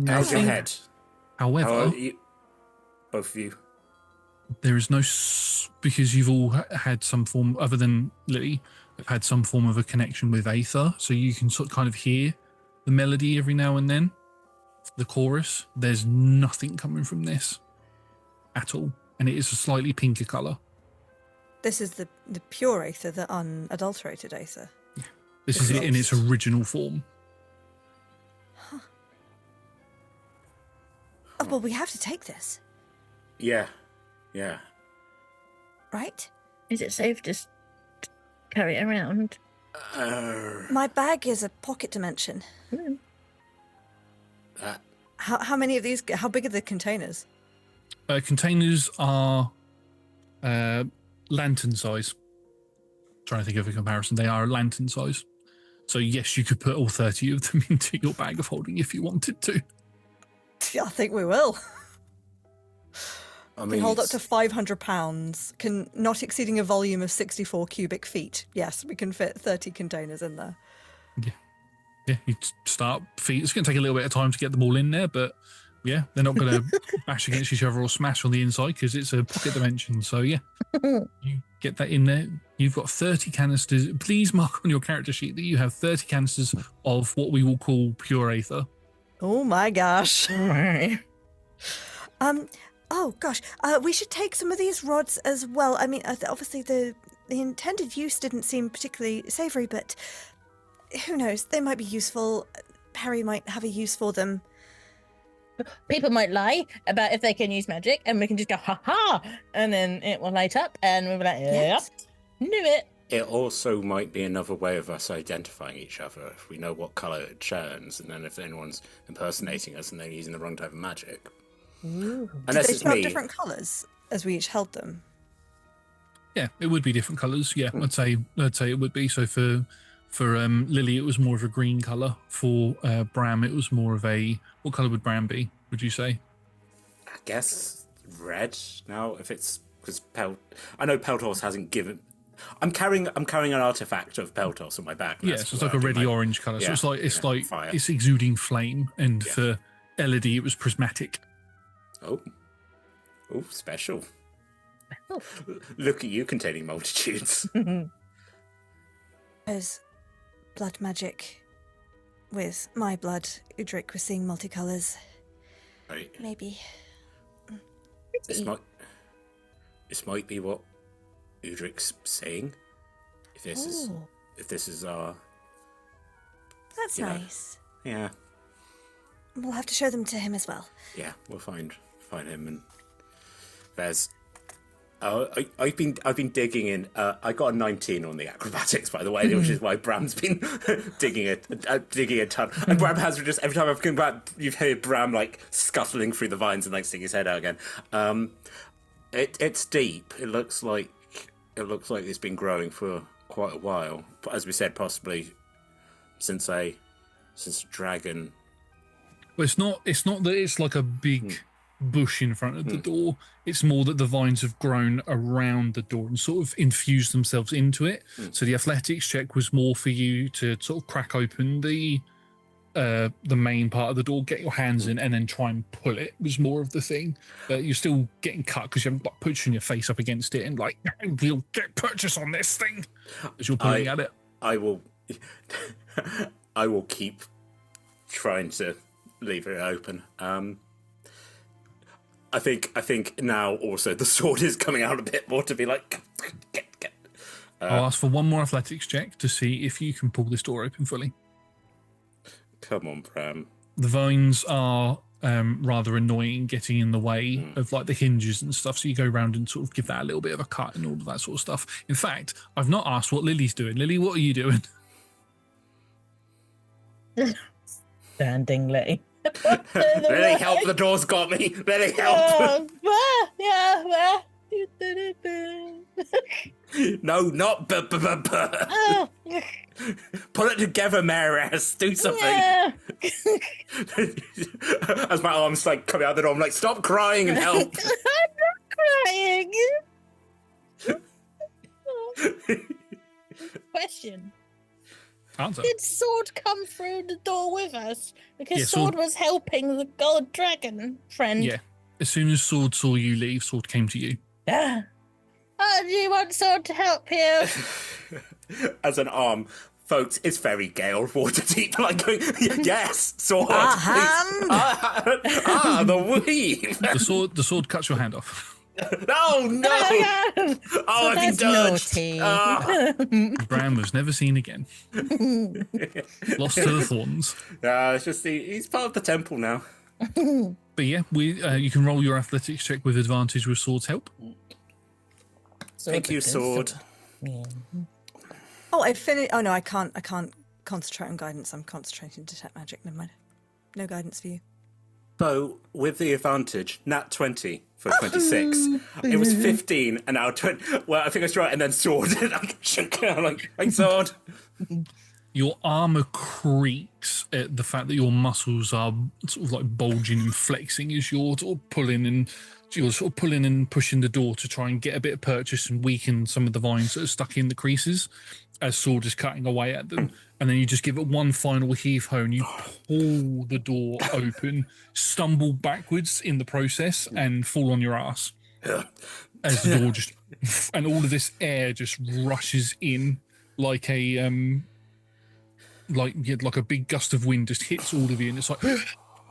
How's your head? However, both of you. there is no... because you've all had some form, other than Lilly, have had some form of a connection with aether, so you can sort of kind of hear the melody every now and then the chorus, there's nothing coming from this at all. And it is a slightly pinker colour. This is the pure Aether, the unadulterated Aether. This is it in its original form. Oh, well, we have to take this, Yeah. right? Is it safe to carry it around? My bag is a pocket dimension. How many of these? How big are the containers? Containers are lantern size. Trying to think of a comparison. They are lantern size. So yes, you could put all 30 of them into your bag of holding if you wanted to. I think we will. I Can mean, hold up to 500 pounds, not exceeding a volume of 64 cubic feet. Yes, we can fit 30 containers in there. Yeah, you start feet. It's going to take a little bit of time to get them all in there, but yeah, they're not going to bash against each other or smash on the inside because it's a pocket dimension. So yeah, you get that in there. You've got 30 canisters. Please mark on your character sheet that you have 30 canisters of what we will call pure Aether. Oh my gosh. Right. Oh gosh. We should take some of these rods as well. I mean, obviously the intended use didn't seem particularly savoury, but who knows? They might be useful. Harry might have a use for them. People might lie about if they can use magic, and we can just go, ha ha, and then it will light up, and we'll be like, yep, Yes. knew it. it also might be another way of us identifying each other if we know what colour it churns, and then if anyone's impersonating us and they're using the wrong type of magic. Did Unless they it's show up me. different colours as we each held them? Yeah, it would be different colours. Yeah, I'd say it would be. So for Lily, it was more of a green colour. For Bram, it was more of a, what colour would Bram be? Would you say? I guess red now, if it's because I know Peltos hasn't given. I'm carrying an artifact of Peltos on my back. Yeah, so it's like a reddy orange colour. Yeah, So it's like fire. it's exuding flame. And for Elodie, it was prismatic. Oh, special. Look at you containing multitudes. As blood magic with my blood, Udric was seeing multicolours. Right. Maybe. This might be what Udric's saying. If this is our That's you know. nice. yeah. We'll have to show them to him as well. Yeah, we'll find him, and there's. I've been digging in. I got a 19 on the acrobatics, by the way, which is why Bram's been digging a ton. And Bram has just every time I've come back, you've heard Bram like scuttling through the vines and like sticking his head out again. It's deep. It looks like it's been growing for quite a while. But as we said, possibly since a dragon. But it's not that it's like a big bush in front of the door. It's more that the vines have grown around the door and sort of infused themselves into it. So the athletics check was more for you to sort of crack open the main part of the door, get your hands in, and then try and pull it. Was more of the thing. But you're still getting cut because you haven't like pushing your face up against it and like we'll get purchase on this thing as you're pulling at it. I will keep trying to leave it open. I think now also the sword is coming out a bit more to be like get. I'll ask for one more athletics check to see if you can pull this door open fully. Come on, Bram. The vines are rather annoying, getting in the way of like the hinges and stuff. So you go around and sort of give that a little bit of a cut and all of that sort of stuff. In fact, I've not asked what Lily's doing. Lily, what are you doing? Standing Lily. Lily, help! The door's got me. Lily, help! No, not Pull it together, Maris. Do something. As my arms like coming out the door, I'm like, stop crying and help. I'm not crying. Question. Answer. Did Sword come through the door with us? Because Yeah, Sword Sword- was helping the god dragon friend. Yeah. As soon as Sword saw you leave, Sword came to you. Ah. Oh, do you want Sword to help you? As an arm folks, it's very Gale Waterdeep. Like going, yes, sword. hand. The weave. The sword cuts your hand off. Oh no! Oh, I've been that's dodged. naughty. Bran was never seen again. Lost to the thorns. It's just he's part of the temple now. But yeah, you can roll your athletics check with advantage with sword's help. Thank you, sword. Yeah. Oh, I finished. Oh no, I can't concentrate on guidance. I'm concentrating on detect magic. Never mind. No guidance for you. So, with the advantage, nat 20 for 26. It was 15, and now 20. Well, I think I was right, and then sword. I'm like, hey, sword. Your armor creaks at the fact that your muscles are sort of like bulging and flexing as you're sort of pulling and pushing the door to try and get a bit of purchase and weaken some of the vines that are stuck in the creases as sword is cutting away at them. And then you just give it one final heave-ho and you pull the door open, stumble backwards in the process and fall on your ass. As the door just... And all of this air just rushes in like a... like a big gust of wind just hits all of you and it's like,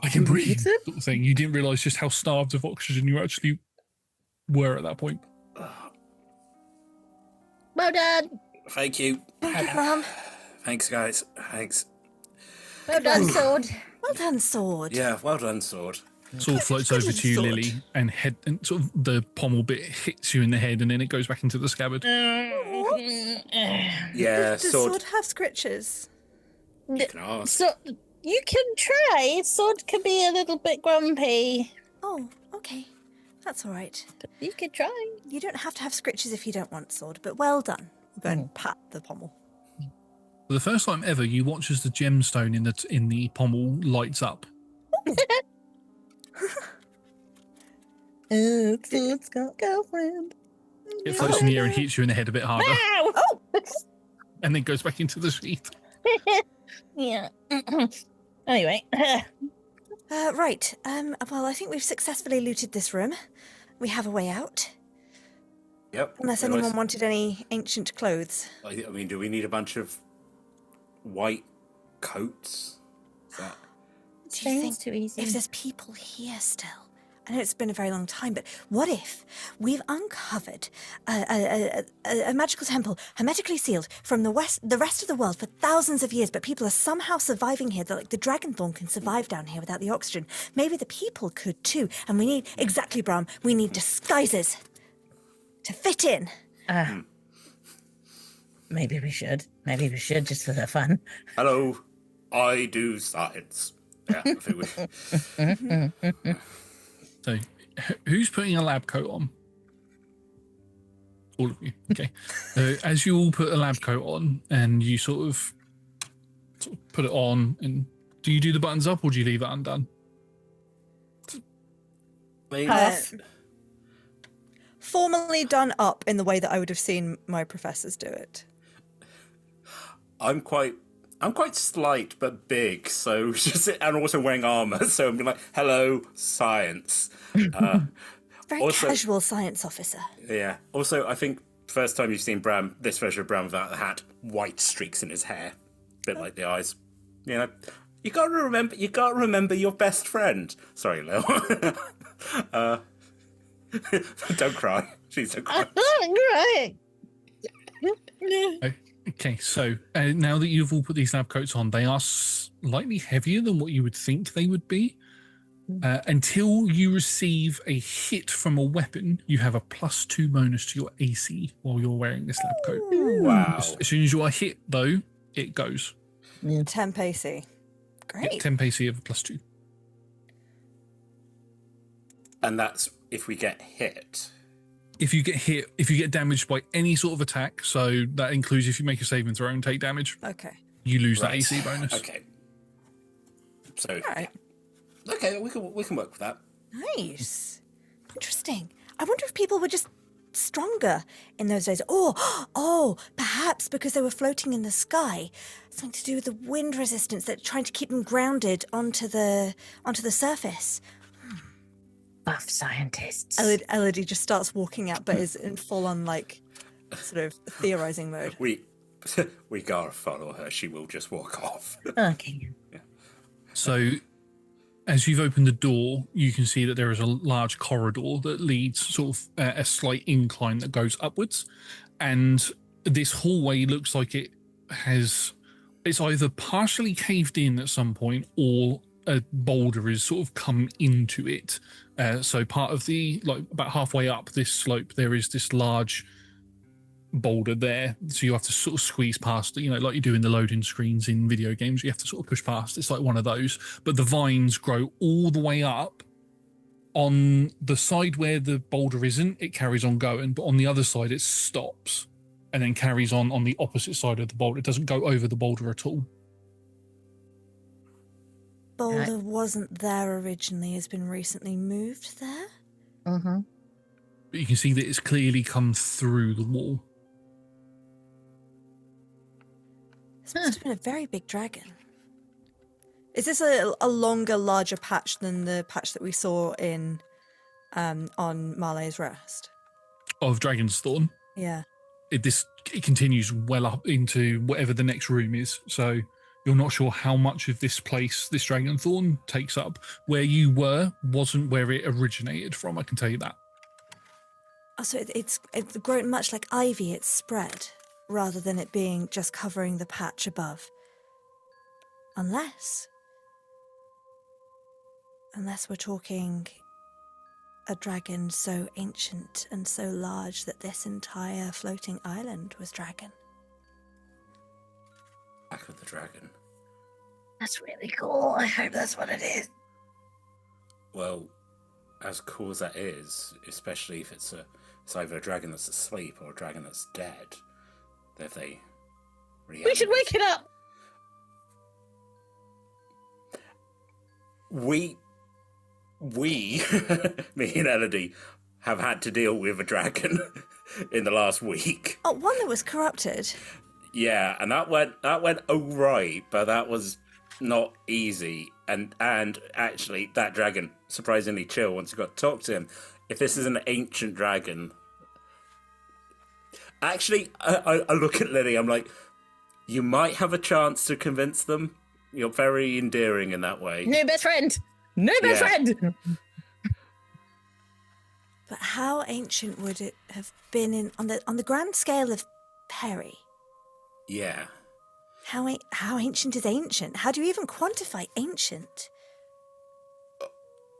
I can breathe, sort of thing. You didn't realise just how starved of oxygen you actually were at that point. Well done. Thank you. Mom. Thanks, guys. Thanks. Well done, sword. Well done, sword. Yeah, well done, sword. Sort of floats Good over to you, sword. Lily, and sort of the pommel bit hits you in the head and then it goes back into the scabbard. Yeah, Does sword. sword have scritches? You can ask. So you can try. Sword can be a little bit grumpy. Oh, okay. That's all right. You could try. You don't have to have scritches if you don't want, sword, but well done. We'll go and pat the pommel. For the first time ever, you watch as the gemstone in the pommel lights up. Sword's got girlfriend. It floats in the air and hits you in the head a bit harder, Ow! and then goes back into the sheath. Yeah. Anyway. Right. Well, I think we've successfully looted this room. We have a way out. Yep. Unless anyone wanted any ancient clothes. I mean, do we need a bunch of white coats? Is that... Do you Sounds think too easy. if there's people here still? I know it's been a very long time, but what if we've uncovered a magical temple hermetically sealed from the rest of the world for thousands of years, but people are somehow surviving here? That like the dragonthorn can survive down here without the oxygen. Maybe the people could too. And we need exactly, Bram. We need disguises to fit in. Maybe we should. Maybe we should just for the fun. Hello, I do science. Yeah, I think we... So, who's putting a lab coat on? All of you. Okay. As you all put a lab coat on, and you sort of put it on, and do you do the buttons up or do you leave it undone? Formally done up in the way that I would have seen my professors do it. I'm quite slight but big, so just and also wearing armor. So I'm like, hello, science. Very also- casual science officer. Yeah. Also, I think first time you've seen Bram, this version of Bram without the hat, white streaks in his hair, bit like the eyes. You know, you gotta remember your best friend. Sorry, Lil. Don't cry. Please don't cry. Right. Okay, so now that you've all put these lab coats on, they are slightly heavier than what you would think they would be. Until you receive a hit from a weapon, you have a +2 bonus to your AC while you're wearing this lab coat. Wow. As soon as you are hit, though, it goes. 10 pacey. Great. 10 AC of a +2. And that's if we get hit. If you get hit, if you get damaged by any sort of attack, so that includes if you make a saving throw and take damage, Okay. you lose that Right. AC bonus. Okay. So All right. okay, we can work with that. Nice. Interesting. I wonder if people were just stronger in those days. Oh, perhaps because they were floating in the sky. Something to do with the wind resistance that trying to keep them grounded onto the surface. Buff scientists. Elodie just starts walking out, but is in full on like sort of theorizing mode. We We gotta follow her. She will just walk off. Okay. So, as you've opened the door, you can see that there is a large corridor that leads sort of a slight incline that goes upwards. And this hallway looks like it's either partially caved in at some point or a boulder has sort of come into it. So part of about halfway up this slope, there is this large boulder there. So you have to sort of squeeze past, like you do in the loading screens in video games. You have to sort of push past. It's like one of those. But the vines grow all the way up. On the side where the boulder isn't, it carries on going. But on the other side, it stops and then carries on the opposite side of the boulder. It doesn't go over the boulder at all. Boulder wasn't there originally, has been recently moved there. Mm-hmm. But you can see that it's clearly come through the wall. This must have been a very big dragon. Is this a longer, larger patch than the patch that we saw in on Marley's Rest? Of Dragon's Thorn. Yeah. It continues well up into whatever the next room is. So you're not sure how much of this place this Dragonthorn takes up. Where you were wasn't where it originated from, I can tell you that. Oh, so it's grown much like ivy, it's spread, rather than it being just covering the patch above. Unless we're talking a dragon so ancient and so large that this entire floating island was dragon. Back with the dragon. That's really cool. I hope that's what it is. Well, as cool as that is, especially if it's either a dragon that's asleep or a dragon that's dead, if they We should wake it up. We, me and Elodie, have had to deal with a dragon in the last week. Oh, one that was corrupted. Yeah, and that went all right, but that was not easy. And actually, that dragon surprisingly chill once you got to talk to him. If this is an ancient dragon, actually, I look at Lily. I'm like, you might have a chance to convince them. You're very endearing in that way. No best friend. No best friend. But how ancient would it have been on the grand scale of Perry? Yeah. How ancient is ancient? How do you even quantify ancient?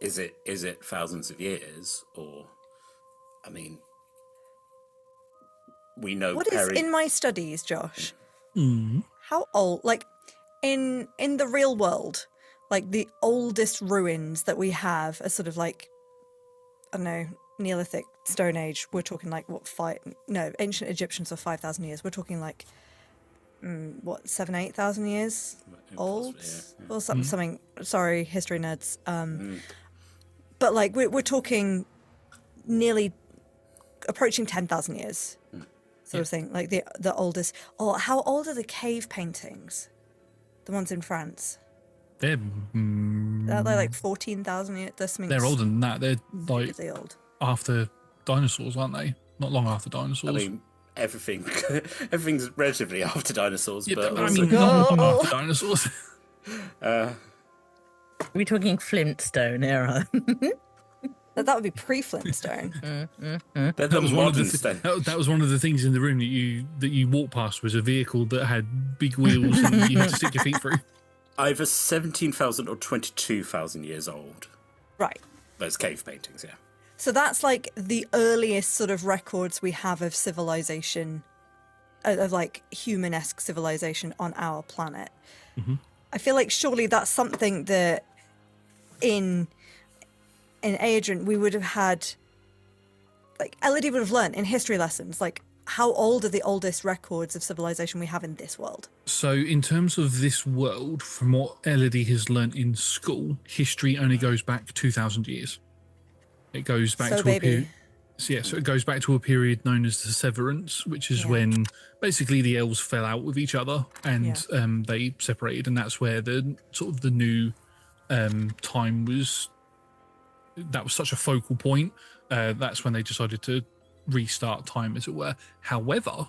Is it thousands of years, or, I mean, we know What Perry... is in my studies, Josh? Mm. How old? Like in the real world, like the oldest ruins that we have are sort of like, I don't know, Neolithic, Stone Age. We're talking like ancient Egyptians are 5,000 years. We're talking like 7,000-8,000 years old, yeah. or something. Sorry, history nerds. But like we're talking nearly approaching 10,000 years, sort of thing. Like the oldest. Or how old are the cave paintings? The ones in France. They're Like 14,000 years. They're older than that. They're like really old. after dinosaurs, aren't they? Not long after dinosaurs. I mean, everything's relatively after dinosaurs, yeah, but I also... mean, not long after dinosaurs. Are we talking Flintstone era? That would be pre-Flintstone. They're the That was one of modern the stone. that was one of the things in the room that you walked past was a vehicle that had big wheels and you had to stick your feet through. Either 17,000 or 22,000 years old. Right. Those cave paintings, yeah. So that's like the earliest sort of records we have of civilization, of like human-esque civilization on our planet. Mm-hmm. I feel like surely that's something that in Aeodrun we would have had, like Elodie would have learned in history lessons, like how old are the oldest records of civilization we have in this world? So in terms of this world, from what Elodie has learnt in school, history only goes back 2,000 years. It goes back to a period. So it goes back to a period known as the Severance, which is when basically the elves fell out with each other and they separated, and that's where the sort of the new time was. That was such a focal point. That's when they decided to restart time, as it were. However,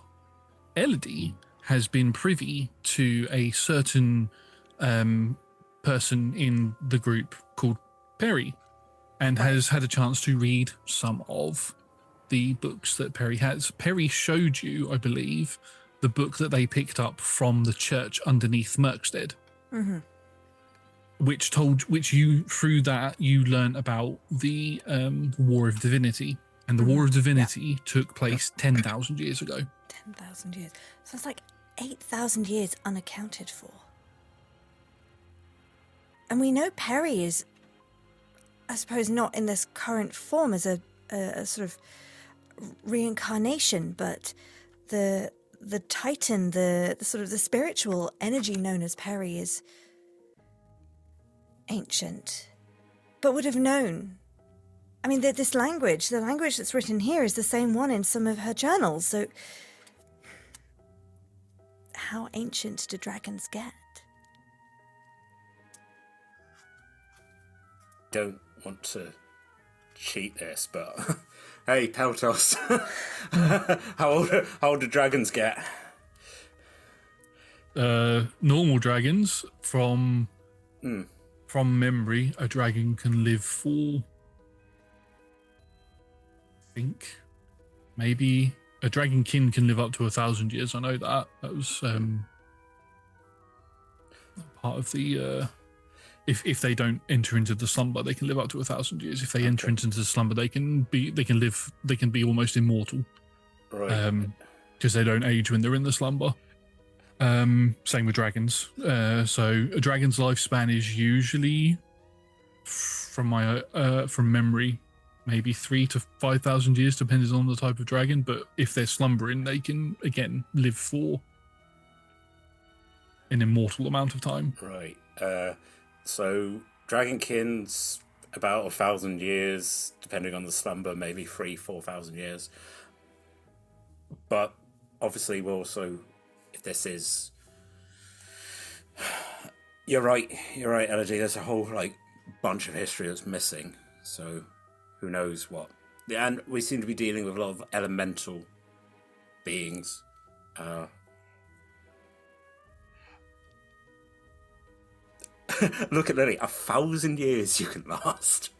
Elodie has been privy to a certain person in the group called Perry, and has had a chance to read some of the books that Perry has. Perry showed you, I believe, the book that they picked up from the church underneath Merkstead, which you, through that, you learn about the War of Divinity, and the War of Divinity took place 10,000 years ago. 10,000 years. So it's like 8,000 years unaccounted for. And we know Perry is, I suppose, not in this current form as a sort of reincarnation, but the Titan, the sort of the spiritual energy known as Perry is ancient, but would have known. I mean, the language that's written here is the same one in some of her journals, so how ancient do dragons get? Don't want to cheat this, but hey, Peltos, how old do dragons get? Normal dragons, from memory, a dragon can live for, I think, maybe a dragonkin can live up to 1,000 years. I know that was part of the. If they don't enter into the slumber, they can live up to 1,000 years. If they enter into the slumber, they can be almost immortal, Right. because they don't age when they're in the slumber. Same with dragons. So a dragon's lifespan is usually, from memory, maybe 3,000 to 5,000 years, depending on the type of dragon. But if they're slumbering, they can again live for an immortal amount of time. Right. So dragonkins about 1,000 years, depending on the slumber, maybe 4,000 years. But obviously, we're also, if this is, you're right, Elodie. There's a whole bunch of history that's missing. So who knows what? And we seem to be dealing with a lot of elemental beings. Look at Lily. 1,000 years you can last.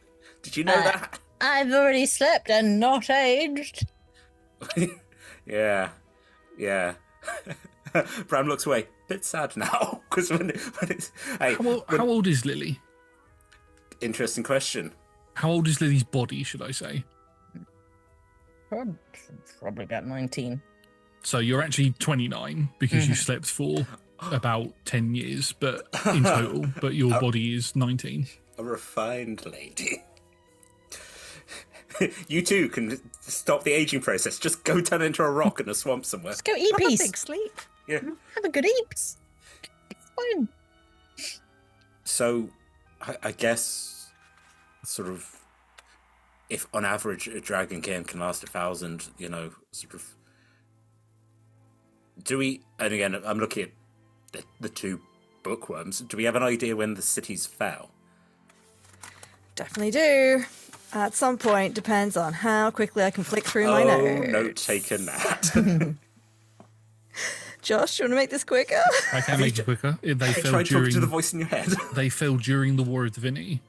Did you know that? I've already slept and not aged. Yeah. Bram looks away. Bit sad now, because when it's... Hey, How old is Lily? interesting question. How old is Lily's body, should I say? Probably about 19. So you're actually 29 because you slept for about 10 years, but in total, but your body is 19. A refined lady. You too can stop the aging process. Just go turn into a rock in a swamp somewhere. Let's go eat Have a peace. big sleep. Yeah. Have a good eeps. It's fine. So, I guess, sort of, if on average a dragonkin can last 1,000, sort of. Do we? And again, I'm looking at the two bookworms. Do we have an idea when the cities fell? Definitely do. At some point, depends on how quickly I can flick through my notes. Note taken that. Josh, do you want to make this quicker? I can make it quicker. They fell Try talking to the during. voice in your head. They fell during the War of Divinity.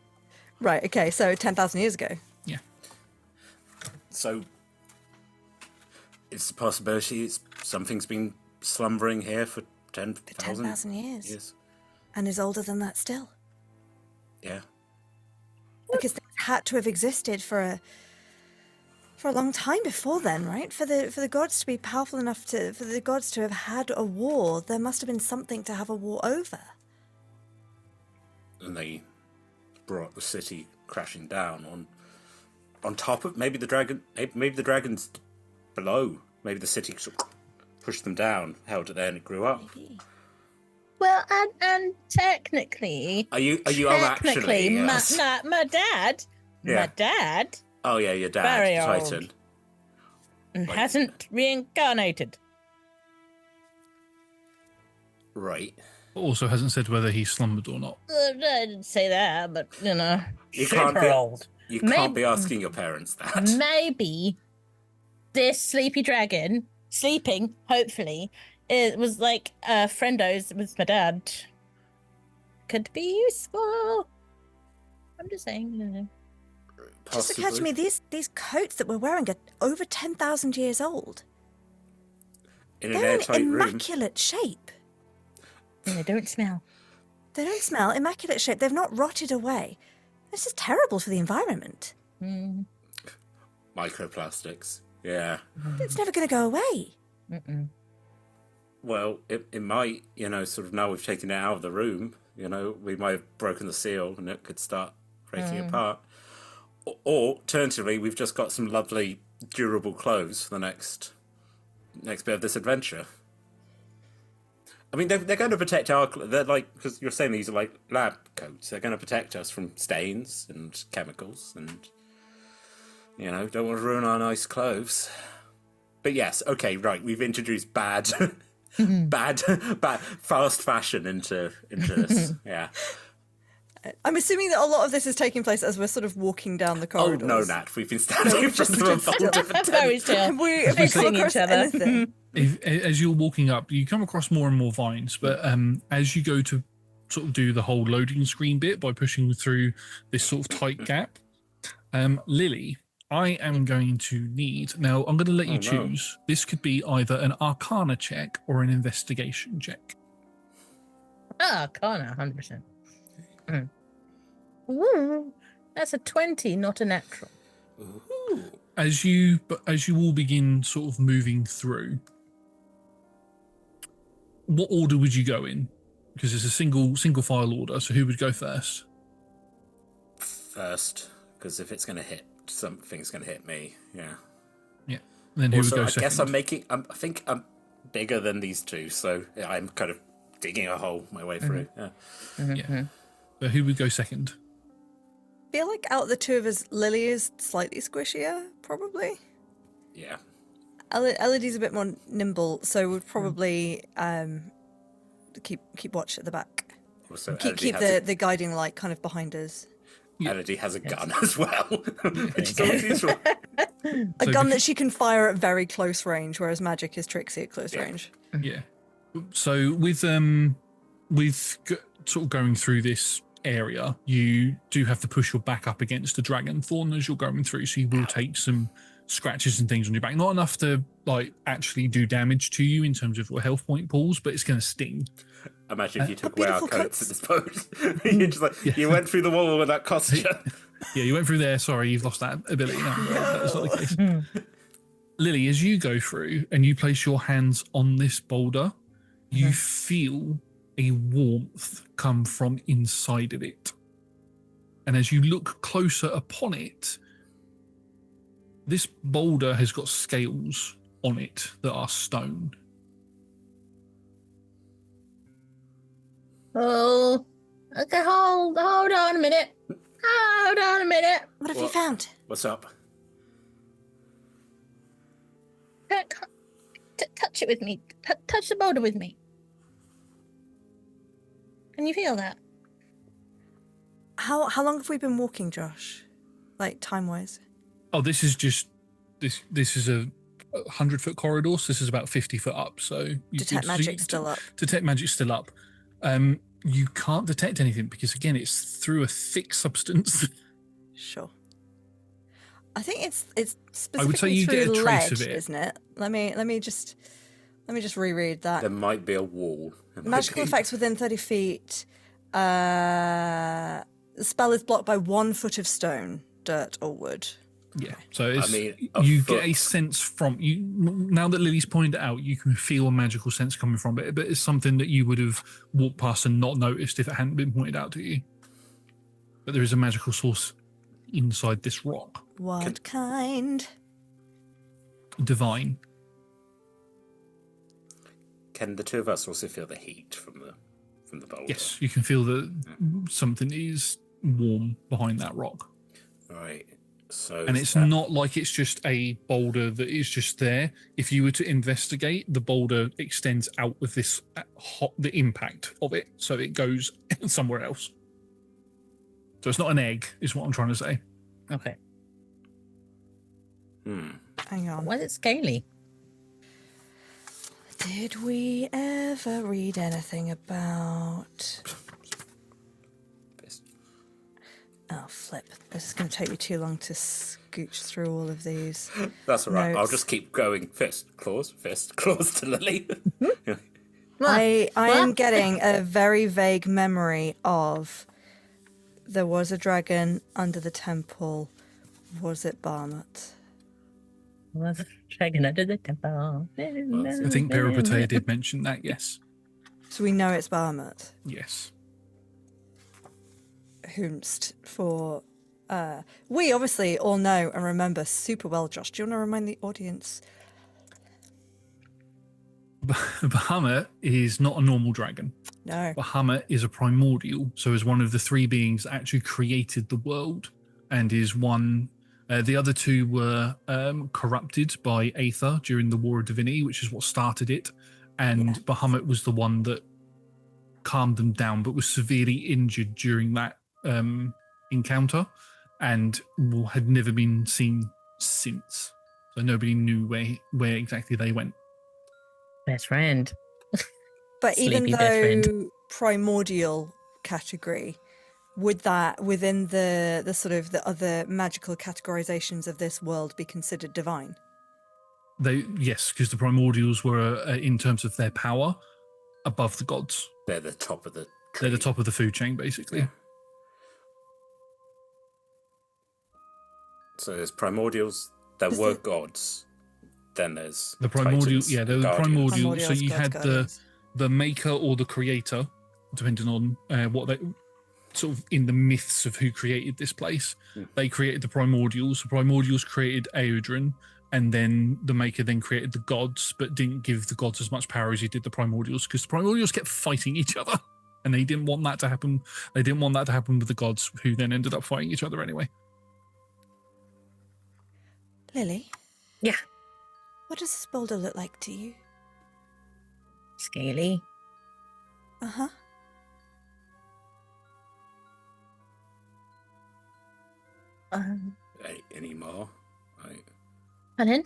Right, okay, so 10,000 years ago. Yeah. So, it's a possibility something's been slumbering here for 10,000 10,000 years. And is older than that still. Yeah. Because they had to have existed for a long time before then, right? For the gods to be powerful enough for the gods to have had a war, there must have been something to have a war over. And they brought the city crashing down on top of maybe the dragons below. Maybe the city sort of pushed them down, held it there, and it grew up. Maybe. Well, and technically... Are you actually? Yes. my dad... Yeah. My dad Oh yeah, your dad, Very Titan. old. Hasn't reincarnated. Right. Also hasn't said whether he slumbered or not. I didn't say that, but, You super can't be- old. You can't be asking your parents that. Maybe this sleepy dragon, sleeping, hopefully, it was like friendos with my dad. Could be useful. I'm just saying, you know. Just occurred to me, these coats that we're wearing are over 10,000 years old. In an They're airtight in room. immaculate shape. And they don't smell. They don't smell. Immaculate shape. They've not rotted away. This is terrible for the environment. Mm. Microplastics. Yeah. It's never going to go away. Mm-mm. Well, it might, sort of now we've taken it out of the room, we might have broken the seal and it could start breaking apart. Or alternatively, we've just got some lovely, durable clothes for the next bit of this adventure. I mean, they're going to protect they're like, because you're saying these are like lab coats, they're going to protect us from stains and chemicals and, don't want to ruin our nice clothes. But yes, okay, right, we've introduced bad fast fashion into this. Yeah. I'm assuming that a lot of this is taking place as we're sort of walking down the corridors. Oh, no, Nat. We've been standing in front of a folder for 10 Very still. Have we come Facing across each other. anything? As you're walking up, you come across more and more vines, but as you go to sort of do the whole loading screen bit by pushing through this sort of tight gap, Lily, I am going to need... Now, I'm going to let you choose. This could be either an Arcana check or an Investigation check. Arcana, 100%. Ooh, that's a 20, not a natural. Ooh. As you all begin sort of moving through, what order would you go in? Because it's a single file order, so who would go first? First, because if it's going to hit, something's going to hit me. Yeah. Yeah. Then who Also, would go I second? guess I think I'm bigger than these two, so I'm kind of digging a hole my way through. Yeah. Yeah. So who would go second? I feel like out of the two of us, Lily is slightly squishier, probably. Yeah. Elodie's a bit more nimble, so would probably keep watch at the back. Also, Keep the guiding light kind of behind us. Elodie has a gun as well, which is always useful. A gun that she can fire at very close range, whereas magic is tricksy at close range. Yeah. So with sort of going through this area, you do have to push your back up against the dragon thorn as you're going through, so you will take some scratches and things on your back. Not enough to like actually do damage to you in terms of your health point pools, but it's going to sting. Imagine if you took away our beautiful coats at this point. You're just like, you went through the wall with that costume. Yeah, you went through there. Sorry, you've lost that ability now. That's not the case. Lily, as you go through and you place your hands on this boulder, you feel a warmth come from inside of it. And as you look closer upon it, this boulder has got scales on it that are stone. Oh, okay, hold on a minute. Hold on a minute. What have you found? What's up? Touch it with me. Touch the boulder with me. Can you feel that? How long have we been walking, Josh? Like time-wise? Oh, this is just this is a 100-foot corridor, so this is about 50 foot up. So Detect magic's still up. Detect magic's still up. You can't detect anything because again, it's through a thick substance. Sure. I think it's I would say specifically you get through a trace lead, of it. isn't it? Let me just reread that. There might be a wall. Magical effects within 30 feet. The spell is blocked by 1 foot of stone, dirt, or wood. Yeah, so it's, a you foot. get a sense from you. Now that Lily's pointed it out, you can feel a magical sense coming from it, but it's something that you would have walked past and not noticed if it hadn't been pointed out to you. But there is a magical source inside this rock. What kind? Divine. Can the two of us also feel the heat from the boulder? Yes, you can feel that something is warm behind that rock. Right. So And it's not like it's just a boulder that is just there. If you were to investigate, the boulder extends out with this the impact of it, so it goes somewhere else. So it's not an egg, is what I'm trying to say. Okay. Hang on. Why is it scaly? Did we ever read anything about... Oh, flip. This is going to take me too long to scooch through all of these. That's all right. I'll notes. just keep going. Fist, claws to Lily. I am getting a very vague memory of there was a dragon under the temple. Was it Bahamut? Was a dragon under the temple. I think Peripatea did mention that, yes. So we know it's Bahamut. Yes. Whomst for... we obviously all know and remember super well, Josh. Do you want to remind the audience? Bahamut is not a normal dragon. No. Bahamut is a primordial, so is one of the three beings that actually created the world, and is one. The other two were corrupted by Aether during the War of Divinity, which is what started it, and Bahamut was the one that calmed them down, but was severely injured during that encounter, and had never been seen since. So nobody knew where exactly they went. Best friend. But even Sleepy best friend. though primordial category, would that within the sort of the other magical categorizations of this world be considered divine? Yes, because the primordials were, in terms of their power, above the gods. They're the top of the tree. They're the top of the food chain, basically. Yeah. So there's primordials. There were gods. Then there's The primordials. titans, Yeah, there were the guardians. primordials. So Primordials, you gods, had guardians. the maker or the creator, depending on what they sort of in the myths of who created this place. They created the primordials. The primordials created Aeodrun, and then the maker then created the gods, but didn't give the gods as much power as he did the primordials, because the primordials kept fighting each other, and they didn't want that to happen. They didn't want that to happen with the gods, who then ended up fighting each other anyway. Lily, Yeah. what does this boulder look like to you? Scaly. Uh-huh. Any more? Like, Pardon?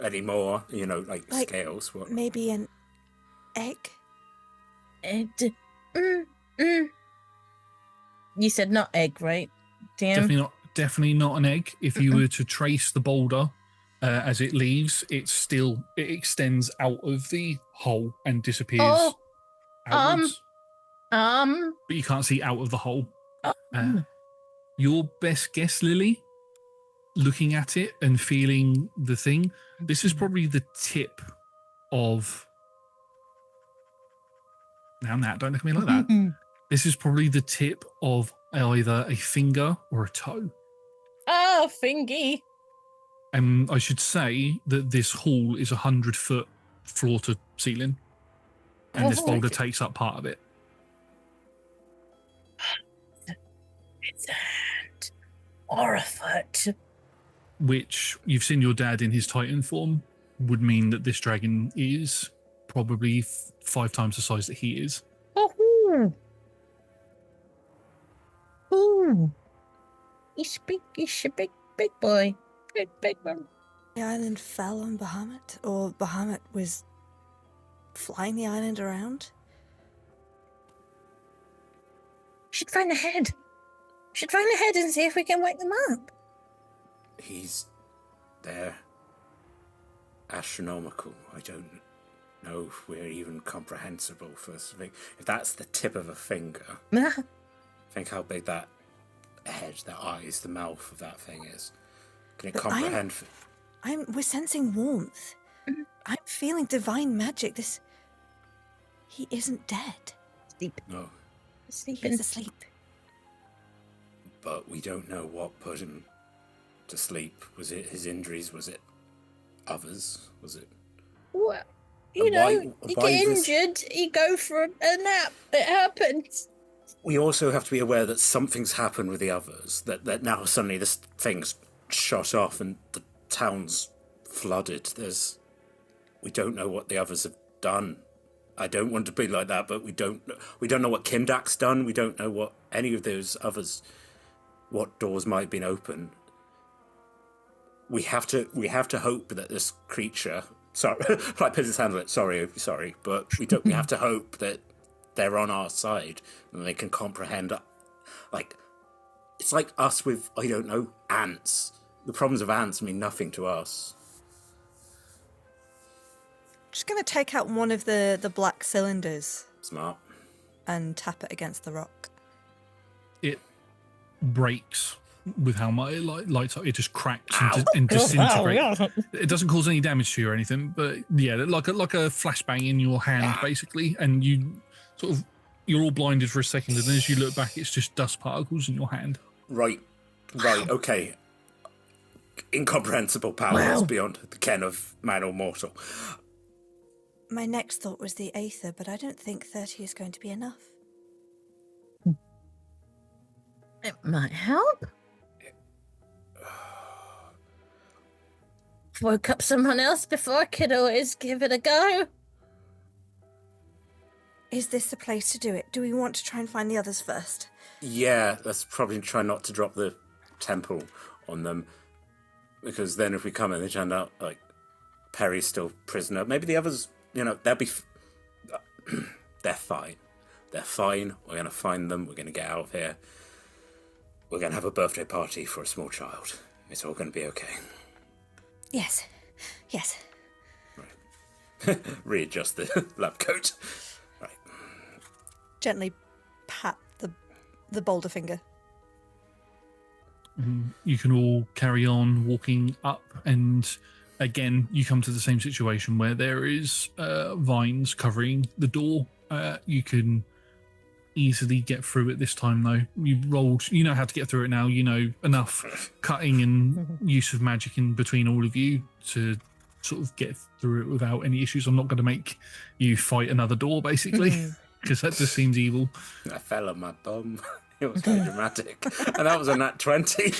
any more? You know, like scales. What? Maybe an egg? You said not egg, right? Damn. Definitely not an egg. If you were to trace the boulder as it leaves, it extends out of the hole and disappears Oh, outwards. Um. But you can't see out of the hole. Oh. Your best guess, Lily, looking at it and feeling the thing, this is probably the tip of... Now, Nat, don't look at me like that. This is probably the tip of either a finger or a toe. Oh, fingy. And I should say that this hall is 100-foot floor to ceiling, and this boulder takes up part of it. It's a hand or a foot. Which you've seen your dad in his Titan form would mean that this dragon is probably 5 times the size that he is. Oh. Ooh. He's a big boy. Big one. The island fell on Bahamut? Or Bahamut was flying the island around? Should find the head. Should find the head and see if we can wake them up. He's there. Astronomical. I don't know if we're even comprehensible for something. If that's the tip of a finger, think how big that head, the eyes, the mouth of that thing is. Can it But comprehend? We're sensing warmth. I'm feeling divine magic. He isn't dead. Sleep. No, Sleeping. He's asleep. but we don't know what put him to sleep. Was it his injuries? Was it others? Was it? Well, you And know, why you get this- injured, you go for a nap. It happens. We also have to be aware that something's happened with the others. That now suddenly this thing's shot off and the town's flooded. We don't know what the others have done. I don't want to be like that, but we don't know what Kimdak's done. We don't know what any of those others, what doors might have been open. We have to hope that this creature sorry, like business handler. Sorry, but we have to hope that they're on our side and they can comprehend. Like, it's like us with, I don't know, ants. The problems of ants mean nothing to us. Just going to take out one of the black cylinders Smart. and tap it against the rock. It breaks with how much it lights up. It just cracks Ow. and disintegrates. Oh, It doesn't cause any damage to you or anything, but yeah, like a flashbang in your hand, basically, and you sort of you're all blinded for a second, and then as you look back, it's just dust particles in your hand. Right, okay. Incomprehensible powers beyond the ken of man or mortal. My next thought was the Aether, but I don't think 30 is going to be enough. It might help. Woke up someone else before, could always give it a go. Is this the place to do it? Do we want to try and find the others first? Yeah, let's probably try not to drop the temple on them, because then if we come and they turn out like Perry's still prisoner, maybe the others, they'll be. They're fine. They're fine. We're going to find them. We're going to get out of here. We're going to have a birthday party for a small child. It's all going to be okay. Yes. Right. Readjust the lab coat. Right. Gently pat the boulder finger. You can all carry on walking up, and again, you come to the same situation where there is vines covering the door. You can easily get through it this time, though. You know how to get through it now. You know enough cutting and use of magic in between all of you to sort of get through it without any issues. I'm not going to make you fight another door, basically, because that just seems evil. I fell on my bum. It was very dramatic. And that was a nat 20.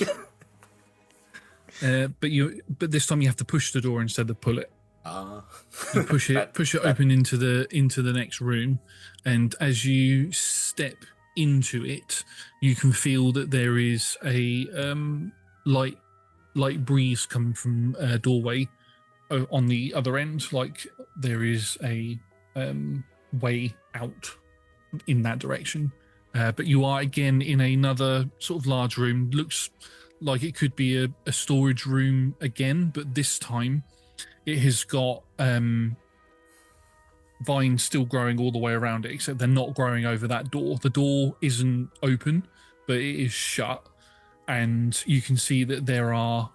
But this time you have to push the door instead of pull it. You push it open into the next room, and as you step into it, you can feel that there is a light breeze coming from a doorway on the other end. Like there is a way out in that direction. But you are again in another sort of large room. Looks like it could be a storage room again, but this time it has got vines still growing all the way around it, except they're not growing over that door. The door isn't open, but it is shut, and you can see that there are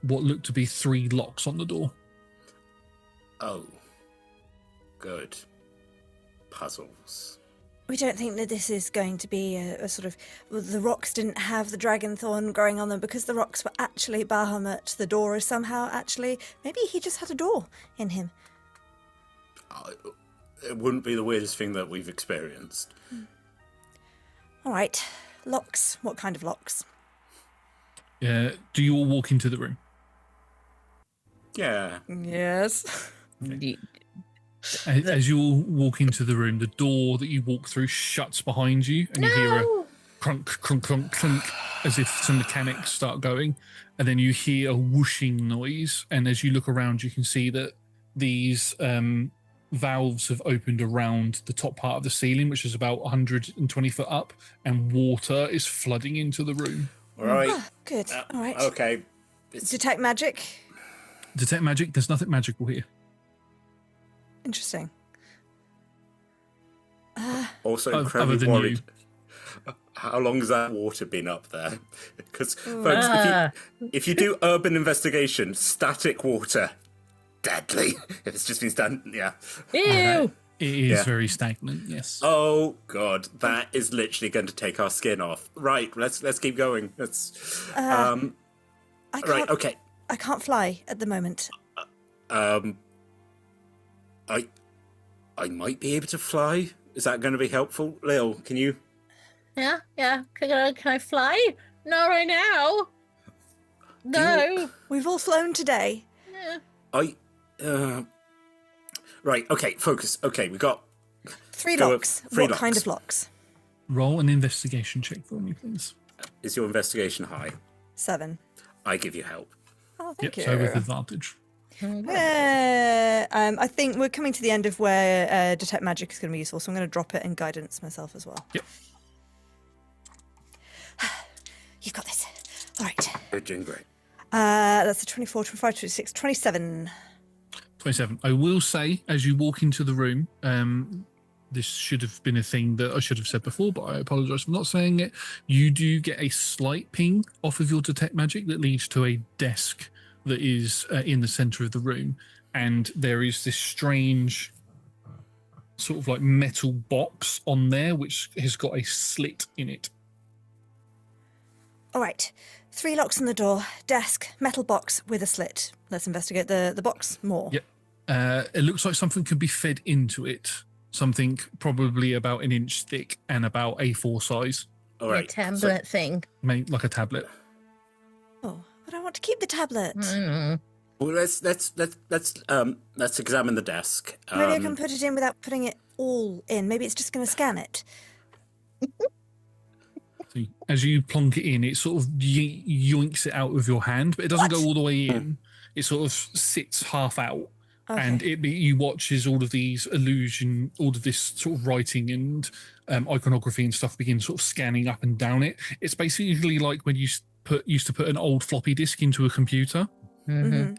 what look to be 3 locks on the door. Oh. Good. Puzzles. We don't think that this is going to be a sort of... Well, the rocks didn't have the dragon thorn growing on them because the rocks were actually Bahamut. The door is somehow actually... Maybe he just had a door in him. It wouldn't be the weirdest thing that we've experienced. All right. Locks. What kind of locks? Do you all walk into the room? Yeah. Yes. As you all walk into the room, the door that you walk through shuts behind you, and you hear a crunk, crunk, crunk, clunk, as if some mechanics start going, and then you hear a whooshing noise, and as you look around, you can see that these valves have opened around the top part of the ceiling, which is about 120 foot up, and water is flooding into the room. All right. Oh, good. All right. Okay. Detect magic. Detect magic? There's nothing magical here. Interesting. Also Other incredibly than worried. How long has that water been up there? Because, folks, if you do urban investigation, static water, deadly. If it's just been done, yeah. Ew! It is very stagnant, yes. Oh God, that is literally going to take our skin off. Right, let's keep going. Let's. I can't, Right, okay. I can't fly at the moment. I might be able to fly. Is that going to be helpful, Lil? Can you? Yeah. Can I fly? Not right now. No. We've all flown today. Yeah. Right. Okay. Focus. Okay, we got 3 Go locks. up, 3 What kind locks. of locks? Roll an investigation check for me, please. Is your investigation high? 7. I give you help. Oh, thank Yep, you. so with advantage. I think we're coming to the end of where detect magic is going to be useful, so I'm going to drop it in guidance myself as well. Yep. You've got this. All right. You're doing great. That's a 24, 25, 26, 27. 27. I will say, as you walk into the room, this should have been a thing that I should have said before, but I apologise for not saying it. You do get a slight ping off of your detect magic that leads to a desk that is in the centre of the room, and there is this strange sort of like metal box on there which has got a slit in it. All right. 3 locks on the door, desk, metal box with a slit. Let's investigate the box more. Yep. It looks like something could be fed into it. Something probably about an inch thick and about A4 size. All The right. tablet thing. Like a tablet. Oh, but I want to keep the tablet. Well, let's examine the desk. Maybe I can put it in without putting it all in. Maybe it's just going to scan it. So as you plonk it in, it sort of yoinks it out of your hand, but it doesn't go all the way in. It sort of sits half out. Okay. And you watch as all of these all of this sort of writing and iconography and stuff begin sort of scanning up and down it. It's basically like when you used to put an old floppy disk into a computer. Mm-hmm.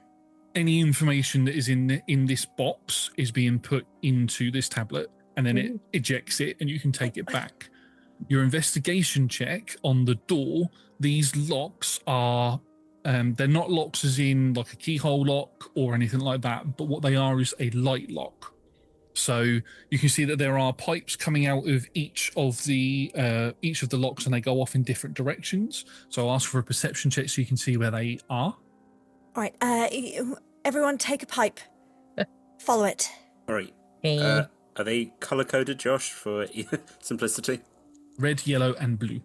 Any information that is in this box is being put into this tablet, and then it ejects it, and you can take it back. Your investigation check on the door, these locks are, they're not locks as in like a keyhole lock or anything like that, but what they are is a light lock. So you can see that there are pipes coming out of each of the locks, and they go off in different directions. So I'll ask for a perception check so you can see where they are. All right. Everyone take a pipe. Follow it. All right. Okay. Are they color coded, Josh, for simplicity? Red, yellow, and blue.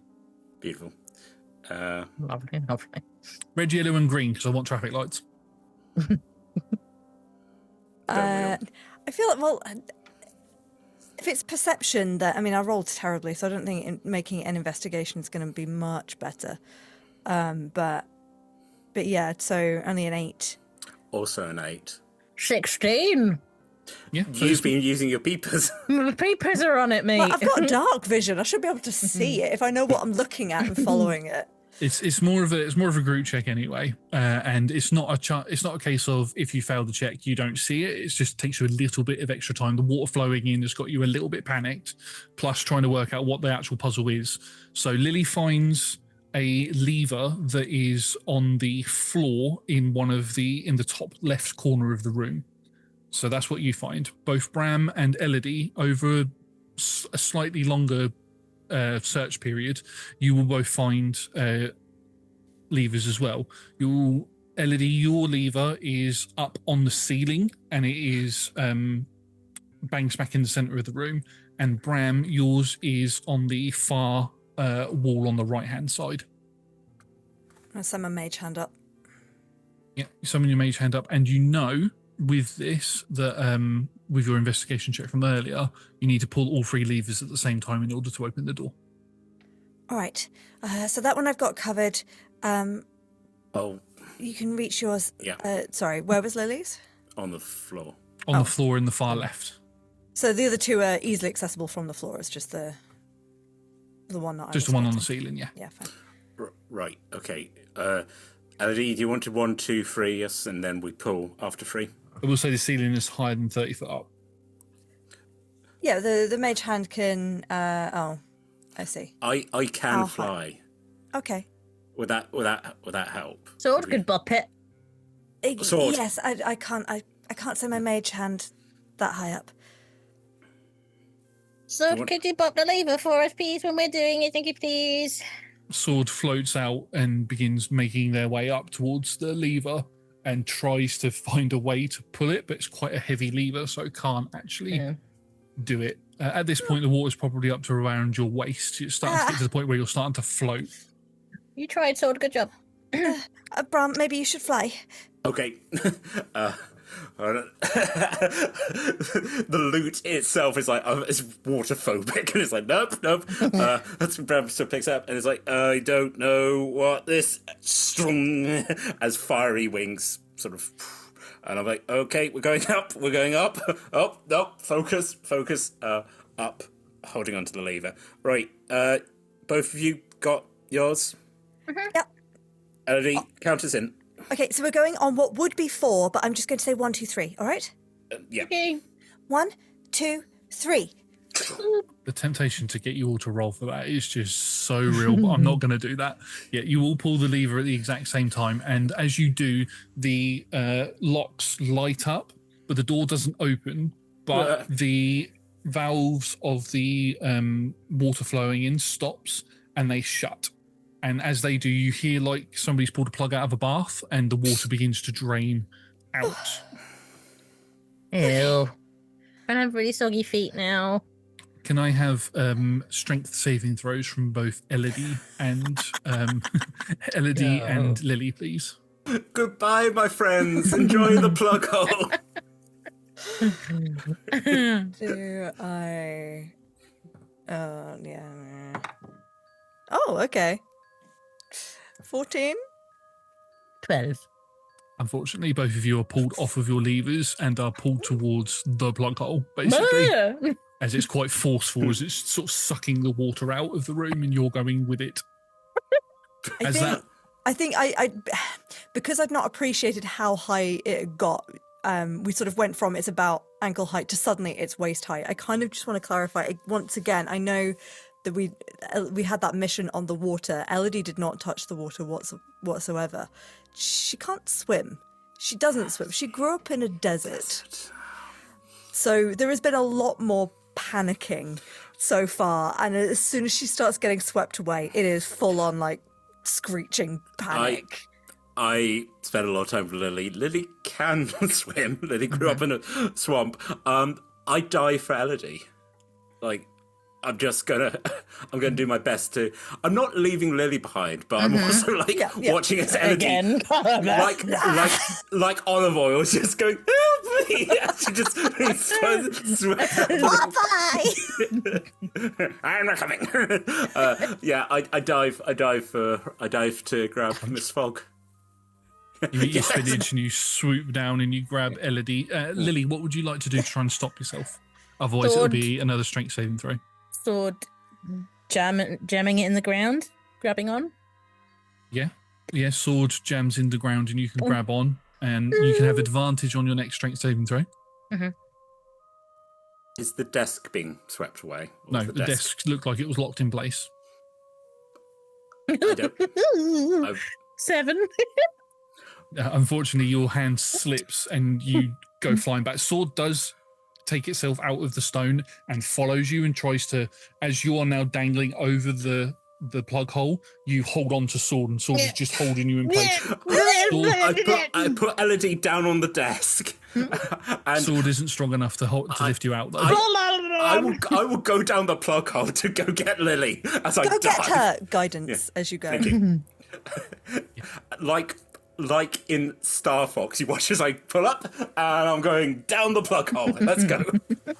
Beautiful. Lovely, lovely. Red, yellow, and green, because I want traffic lights. I feel like, well, if it's perception, that I rolled terribly, so I don't think making an investigation is going to be much better. But yeah, so only an 8. Also an 8. 16. Yeah. So You've been using your peepers. The peepers are on it, mate. Well, I've got dark vision. I should be able to see it if I know what I'm looking at and following it. it's more of a group check anyway, and it's not a case of if you fail the check you don't see it. It just takes you a little bit of extra time. The water flowing in has got you a little bit panicked, plus trying to work out what the actual puzzle is. So Lily finds a lever that is on the floor in the top left corner of the room. So that's what you find. Both Bram and Elodie, over a slightly longer search period, you will both find levers as well. Elodie, your lever is up on the ceiling, and it is bang smack in the center of the room. And Bram, yours is on the far wall on the right-hand side. I'll send my mage hand up. Yeah, summon your mage hand up, and with this that with your investigation check from earlier, you need to pull all 3 levers at the same time in order to open the door. All right. So that one I've got covered. Oh, You can reach yours. Yeah. Sorry, where was Lily's? on the floor. On the floor in the far left. So the other 2 are easily accessible from the floor. It's just the one that I Just was the one on the getting. ceiling, yeah. Yeah, fine. Right. Okay. Elodie, do you want to 1, 2, 3, yes, and then we pull after 3? I will say the ceiling is higher than 30 foot up. Yeah, the mage hand can. I see. I can How high? fly. Okay. Would that help? Sword could bop it. Sword. Yes, I can't. I can't send my mage hand that high up. Sword, could you bop the lever for us, please, when we're doing it? Thank you, please. Sword floats out and begins making their way up towards the lever and tries to find a way to pull it, but it's quite a heavy lever, so it can't actually do it. At this point, the water's probably up to around your waist. It's starting to get to the point where you're starting to float. You tried, Sword. Good job. Bram, maybe you should fly. Okay. The loot itself is like it's waterphobic, and it's like nope. That's when Bram still picks up, and it's like I don't know what this strong as fiery wings sort of And I'm like, okay, we're going up. Oh, no, focus, up, holding onto the lever. Right, both of you got yours? Yep. Elodie, count us in. Okay, so we're going on what would be 4, but I'm just going to say 1, 2, 3. All right? Yeah. Okay. 1, 2, 3. The temptation to get you all to roll for that is just so real, but I'm not going to do that. Yeah, you all pull the lever at the exact same time, and as you do, the locks light up, but the door doesn't open, but the valves of the water flowing in stops, and they shut. And as they do, you hear like somebody's pulled a plug out of a bath, and the water begins to drain out. Ew. I have really soggy feet now. Can I have strength saving throws from both Elodie and and Lily, please? Goodbye, my friends. Enjoy the plug hole. Do I... yeah. Oh, okay. 14? 12. Unfortunately, both of you are pulled off of your levers and are pulled towards the plug hole, basically, as it's quite forceful, as it's sort of sucking the water out of the room and you're going with it. I think because I've not appreciated how high it got, we sort of went from it's about ankle height to suddenly it's waist height. I kind of just want to clarify once again. I know that we had that mission on the water. Elodie did not touch the water whatsoever. She can't swim. She doesn't swim. She grew up in a desert. So there has been a lot more panicking so far. And as soon as she starts getting swept away, it is full on like screeching panic. I spent a lot of time with Lily. Lily can swim. Lily grew up in a swamp. I die for Elodie. Like, I'm gonna do my best to. I'm not leaving Lily behind, but I'm also like watching as Elodie, like olive oil, just going help me. She just I'm recoving. I dive to grab Miss Fogg. You eat your spinach and you swoop down and you grab Elodie. Lily, what would you like to do to try and stop yourself? Otherwise, it'll be another strength saving throw. Sword jamming it in the ground, grabbing on. Yeah, sword jams in the ground and you can grab on, and you can have advantage on your next strength saving throw. Mm-hmm. Is the desk being swept away? No, the desk looked like it was locked in place. I don't. 7. Unfortunately, your hand slips and you go flying back. Sword does take itself out of the stone and follows you and tries to, as you are now dangling over the plug hole, you hold on to Sword and Sword is just holding you in place. I put Elodie down on the desk. And Sword isn't strong enough to lift you out, though. I will go down the plug hole to go get Lily as I dive. Get her guidance as you go. Thank you. Like in Star Fox, you watch as I pull up and I'm going down the plug hole. Let's go.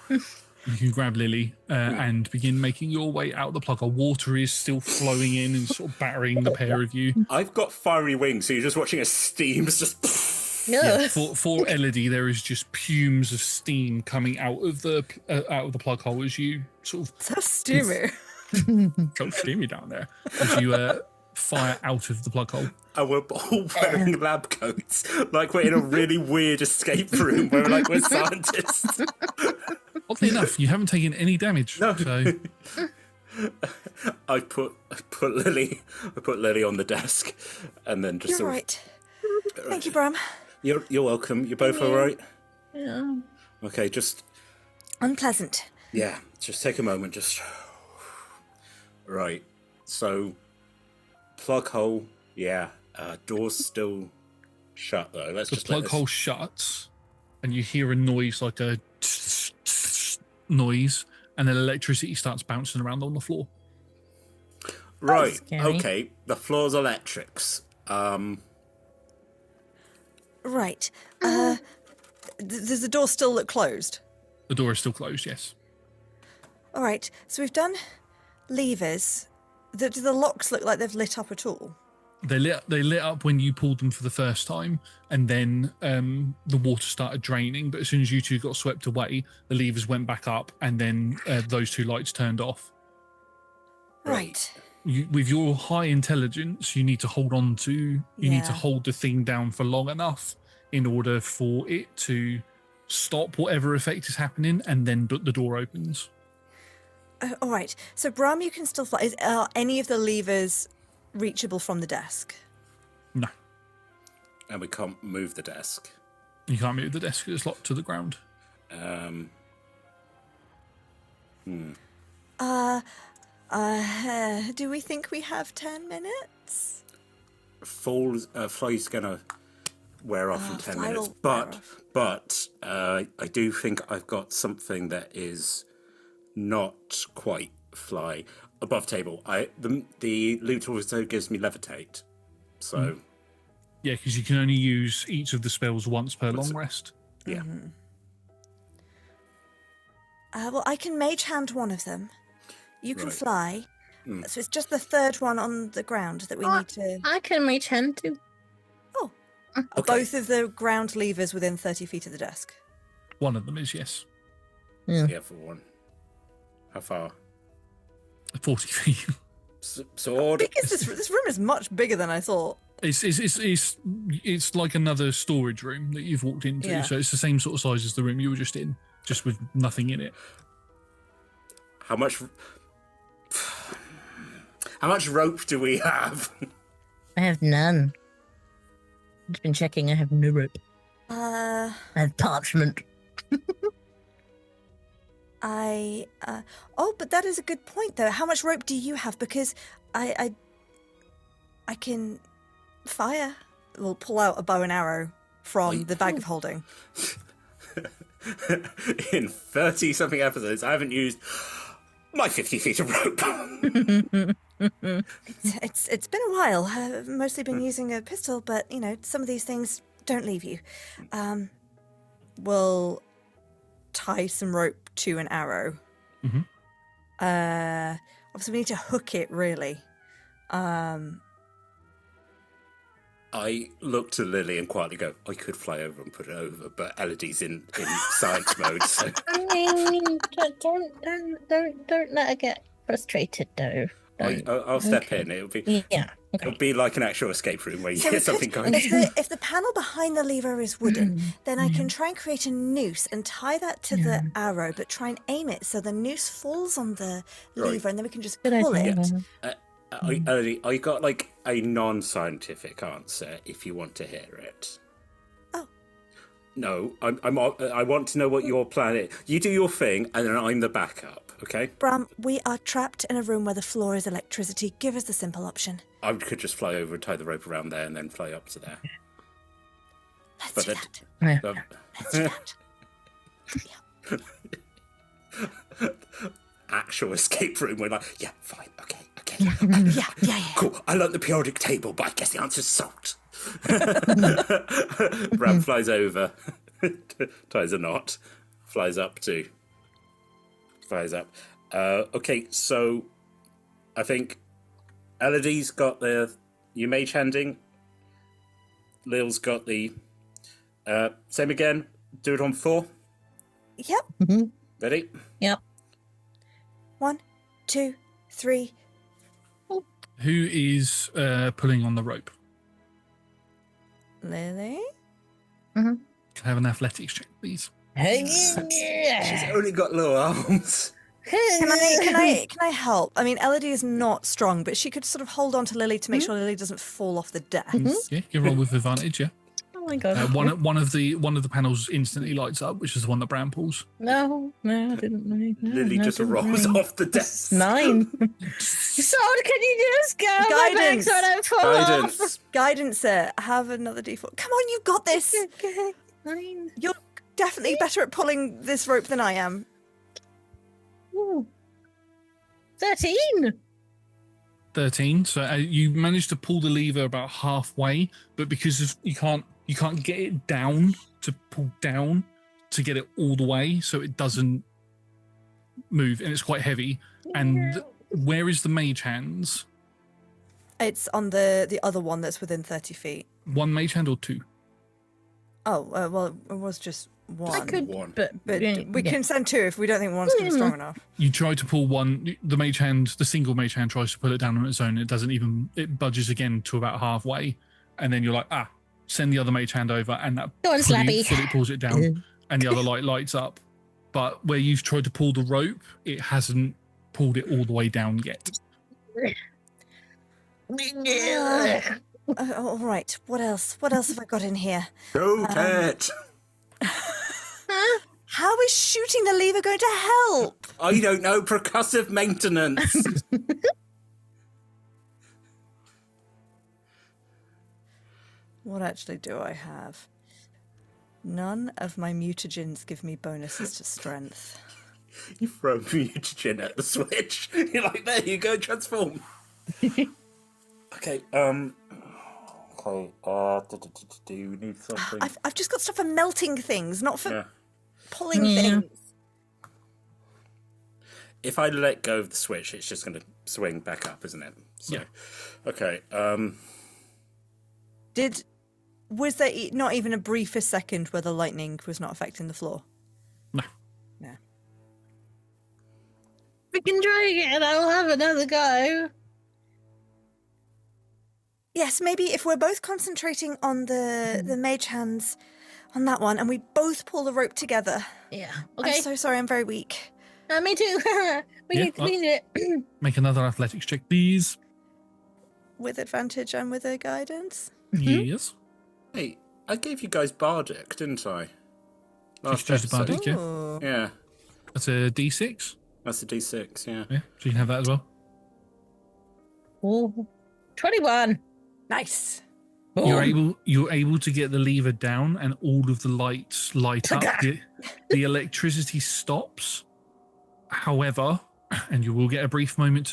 You can grab Lily and begin making your way out the plug hole. Water is still flowing in and sort of battering the pair of you. I've got fiery wings, so you're just watching as steam is just... Yeah, for Elodie, there is just fumes of steam coming out of the plug hole as you sort of... So steamy. So steamy down there. As you fire out of the plug hole. And we're all wearing lab coats, like we're in a really weird escape room where we're scientists. Oddly enough, you haven't taken any damage. No. So I put Lily on the desk, and then just. You're right. Thank you, Bram. You're welcome. You're both all right. Yeah. Okay, just. Unpleasant. Yeah, just take a moment. Just. Right. So. Plug hole. Yeah. Door's still shut though. The plug hole shuts, and you hear a noise like a noise, and then electricity starts bouncing around on the floor. Right. Okay. The floor's electrics. Right. Does the door still look closed? The door is still closed. Yes. All right. So we've done levers. Do the locks look like they've lit up at all? They lit up when you pulled them for the first time, and then the water started draining. But as soon as you two got swept away, the levers went back up, and then those two lights turned off. Right. With your high intelligence, you need to hold on to. You need to Yeah. hold the thing down for long enough in order for it to stop whatever effect is happening, and then the door opens. All right. So, Bram, you can still fly. Are any of the levers reachable from the desk? No, And we can't move the desk. you can't move the desk; it's locked to the ground. Do we think we have 10 minutes? Fly's gonna wear off in 10 Fly minutes, will wear but I do think I've got something that is not quite fly above table. The loot also gives me levitate, so Yeah, because you can only use each of the spells once per long rest. yeah. Well, I can mage hand one of them. You can Right. fly. So it's just the third one on the ground that we need to. I can reach hand too. Oh, Okay. both of the ground levers within 30 feet of the desk. One of them is yes, Yeah, for one. How far? 40 feet. Sword. Because this room is much bigger than I thought. It's like another storage room that you've walked into, Yeah. so it's the same sort of size as the room you were just in, just with nothing in it. How much? How much rope do we have? I have none. I've been checking. I have no rope. Uh, I have parchment. Oh, but that is a good point, though. How much rope do you have? Because I can fire. We'll pull out a bow and arrow from the bag of holding. In 30-something episodes, I haven't used my 50 feet of rope. It's been a while. I've mostly been using a pistol, but you know, some of these things don't leave you. We'll tie some rope to an arrow. Obviously, we need to hook it. Really. I look to Lily and quietly go, I could fly over and put it over, but Elodie's in science mode, so I mean, don't let her get frustrated, though. I'll step in. It'll be Yeah. it'll be like an actual escape room where you So hear we something could- going. if the panel behind the lever is wooden, then I can try and create a noose and tie that to the arrow, but try and aim it so the noose falls on the lever, and then we can just Good pull idea. it. Elodie, I got like a non-scientific answer if you want to hear it. Oh. No, I want to know what your plan is. You do your thing, and then I'm the backup. Okay? Bram, we are trapped in a room where the floor is electricity. Give us the simple option. I could just fly over and tie the rope around there, and then fly up to there. Let's But do that- that. Yeah. Let's do that. Actual escape room. We're like, yeah, fine, okay. Yeah. Cool. I learned the periodic table, but I guess the answer's salt. Bram flies over, ties a knot, flies up. Okay, so I think Elodie's got you mage handing. Lil's got the same again. Do it on 4. Yep. Ready? Yep. 1, 2, 3. Who is pulling on the rope? Lily? Can I have an athletics check, please? She's only got little arms. Can I help? I mean, Elodie is not strong, but she could sort of hold on to Lily to make sure Lily doesn't fall off the desk. Yeah, you roll with advantage. Yeah. Oh my god. One of the panels instantly lights up, which is the one that Bram pulls. No, I didn't know. Lily no, just didn't rolls know. off the desk. 9. So can you just go? My Guidance. back so I don't fall off. Guidance. Guidance, sir. Have another d4. Come on, you've got this. Okay. 9. You're definitely better at pulling this rope than I am. Ooh. 13. 13. So you managed to pull the lever about halfway, but because you can't get it down to pull down to get it all the way, so it doesn't move, and it's quite heavy. And where is the mage hands? It's on the other one that's within 30 feet. One mage hand or two? Oh, well, it was just one. I could, One. but We can send two if we don't think one's going to be strong enough. You try to pull one, the mage hand, the single mage hand tries to pull it down on its own. It doesn't even, it budges again to about halfway. And then you're like, send the other mage hand over, and that Go on, Slappy. fully pulls it down, and the other light lights up. But where you've tried to pull the rope, it hasn't pulled it all the way down yet. All right. What else? What else have I got in here? Go, Pet! How is shooting the lever going to help? I don't know, percussive maintenance. What actually do I have? None of my mutagens give me bonuses to strength. You throw mutagen at the switch. You're like, there you go, transform. Okay, do you need something? I've just got stuff for melting things, not for Yeah. pulling things. If I let go of the switch, it's just going to swing back up, isn't it? So, Yeah. Okay, Was there not even a briefest second where the lightning was not affecting the floor? No. No. We can try again. I'll have another go. Yes, maybe if we're both concentrating on the mage hands on that one, and we both pull the rope together. Yeah. Okay. I'm so sorry, I'm very weak. Me too. we Yeah, need to clean it. Make another athletics check, please. With advantage and with a guidance. Yes. hey, I gave you guys Bardic, didn't I? Last Just use the episode. Bardic, yeah. Ooh. Yeah, That's a D6. that's a D6, yeah. Yeah, so you can have that as well. Ooh. 21. Nice. You're able to get the lever down, and all of the lights light up. The electricity stops. However, and you will get a brief moment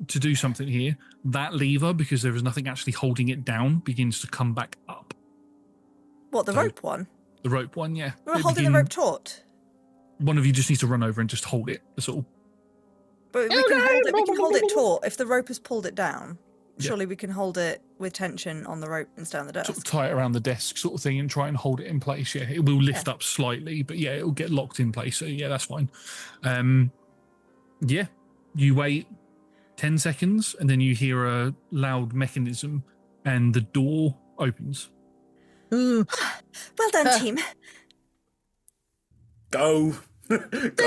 to do something here. That lever, because there is nothing actually holding it down, begins to come back up. What, the So- rope one? The rope one, yeah. We were It holding the begin- rope taut. One of you just needs to run over and just hold it. That's all. But we can hold it taut. If the rope has pulled it down, Yeah. surely we can hold it with tension on the rope and stay on the desk. Sort of tie it around the desk, sort of thing, and try and hold it in place. Yeah, it will lift up slightly, but yeah, it will get locked in place. So yeah, that's fine. Yeah, you wait 10 seconds, and then you hear a loud mechanism, and the door opens. Ooh. Well done, team. Go! So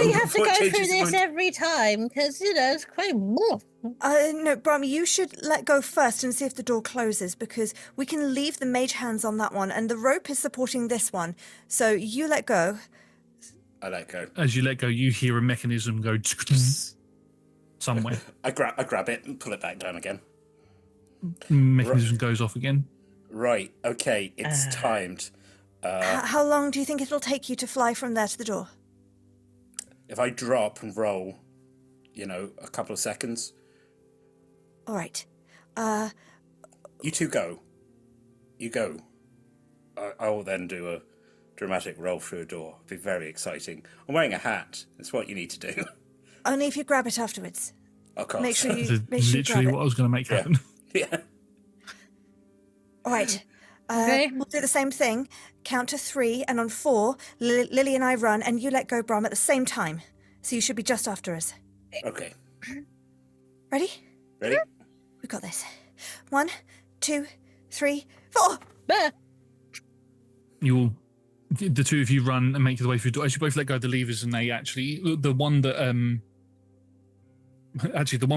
you have to before it go through changes this mind. every time because, it's quite rough. No, Bram, you should let go first and see if the door closes, because we can leave the mage hands on that one, and the rope is supporting this one. So you let go. I let go. As you let go, you hear a mechanism go somewhere. I grab it and pull it back down again. Mechanism goes off again. Right, okay, it's timed. How long do you think it'll take you to fly from there to the door? If I drop and roll, a couple of seconds. All right. You two go. You go. I will then do a dramatic roll through a door. It'll be very exciting. I'm wearing a hat. That's what you need to do. Only if you grab it afterwards. Of course. Make sure That's you literally grab what it. I was going to make happen. Yeah. All right. Okay. We'll do the same thing. Count to 3, and on 4, Lily and I run, and you let go, Bram, at the same time. So you should be just after us. Okay. Ready? Ready? We got this. 1, 2, 3, 4. Ah. The two of you run and make your way through the door. As you both let go of the levers, and they actually, the one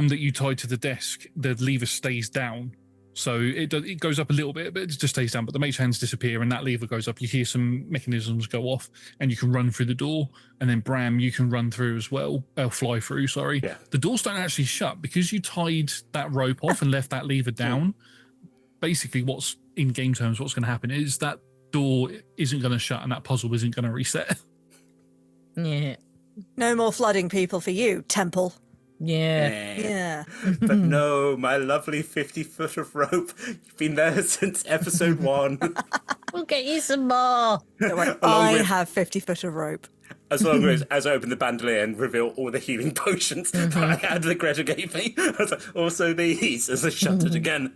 that you tied to the desk, the lever stays down. So it goes up a little bit, but it just stays down. But the mage hands disappear, and that lever goes up. You hear some mechanisms go off, and you can run through the door. And then Bram, you can run through as well. Fly through, sorry. Yeah. The doors don't actually shut because you tied that rope off and left that lever down. Basically, what's in game terms, what's going to happen is that door isn't going to shut, and that puzzle isn't going to reset. Yeah. No more flooding people for you, Temple. Yeah. Yeah. But no, my lovely 50-foot of rope. You've been there since episode 1. We'll get you some more. Don't worry, Along I with- have 50 foot of rope. As long as I open the bandolier and reveal all the healing potions that I had that Greta gave me. I was like, also these, as I shut it again.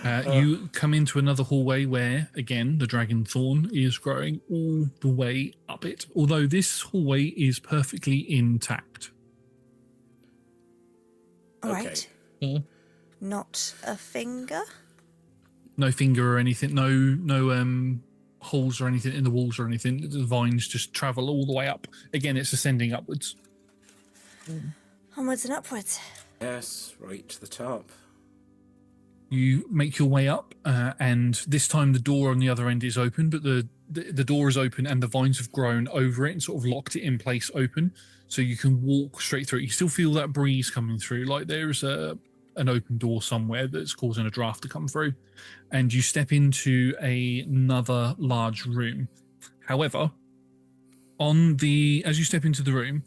You come into another hallway where, again, the dragon thorn is growing all the way up it. Although this hallway is perfectly intact. All Okay. right. Not a finger? No finger or anything. No holes or anything in the walls or anything. The vines just travel all the way up. Again, it's ascending upwards. Onwards and upwards. Yes, right to the top. You make your way up, and this time the door on the other end is open, but the door is open and the vines have grown over it and sort of locked it in place open, so you can walk straight through it. You still feel that breeze coming through, like there's an open door somewhere that's causing a draft to come through, and you step into another large room. However, as you step into the room,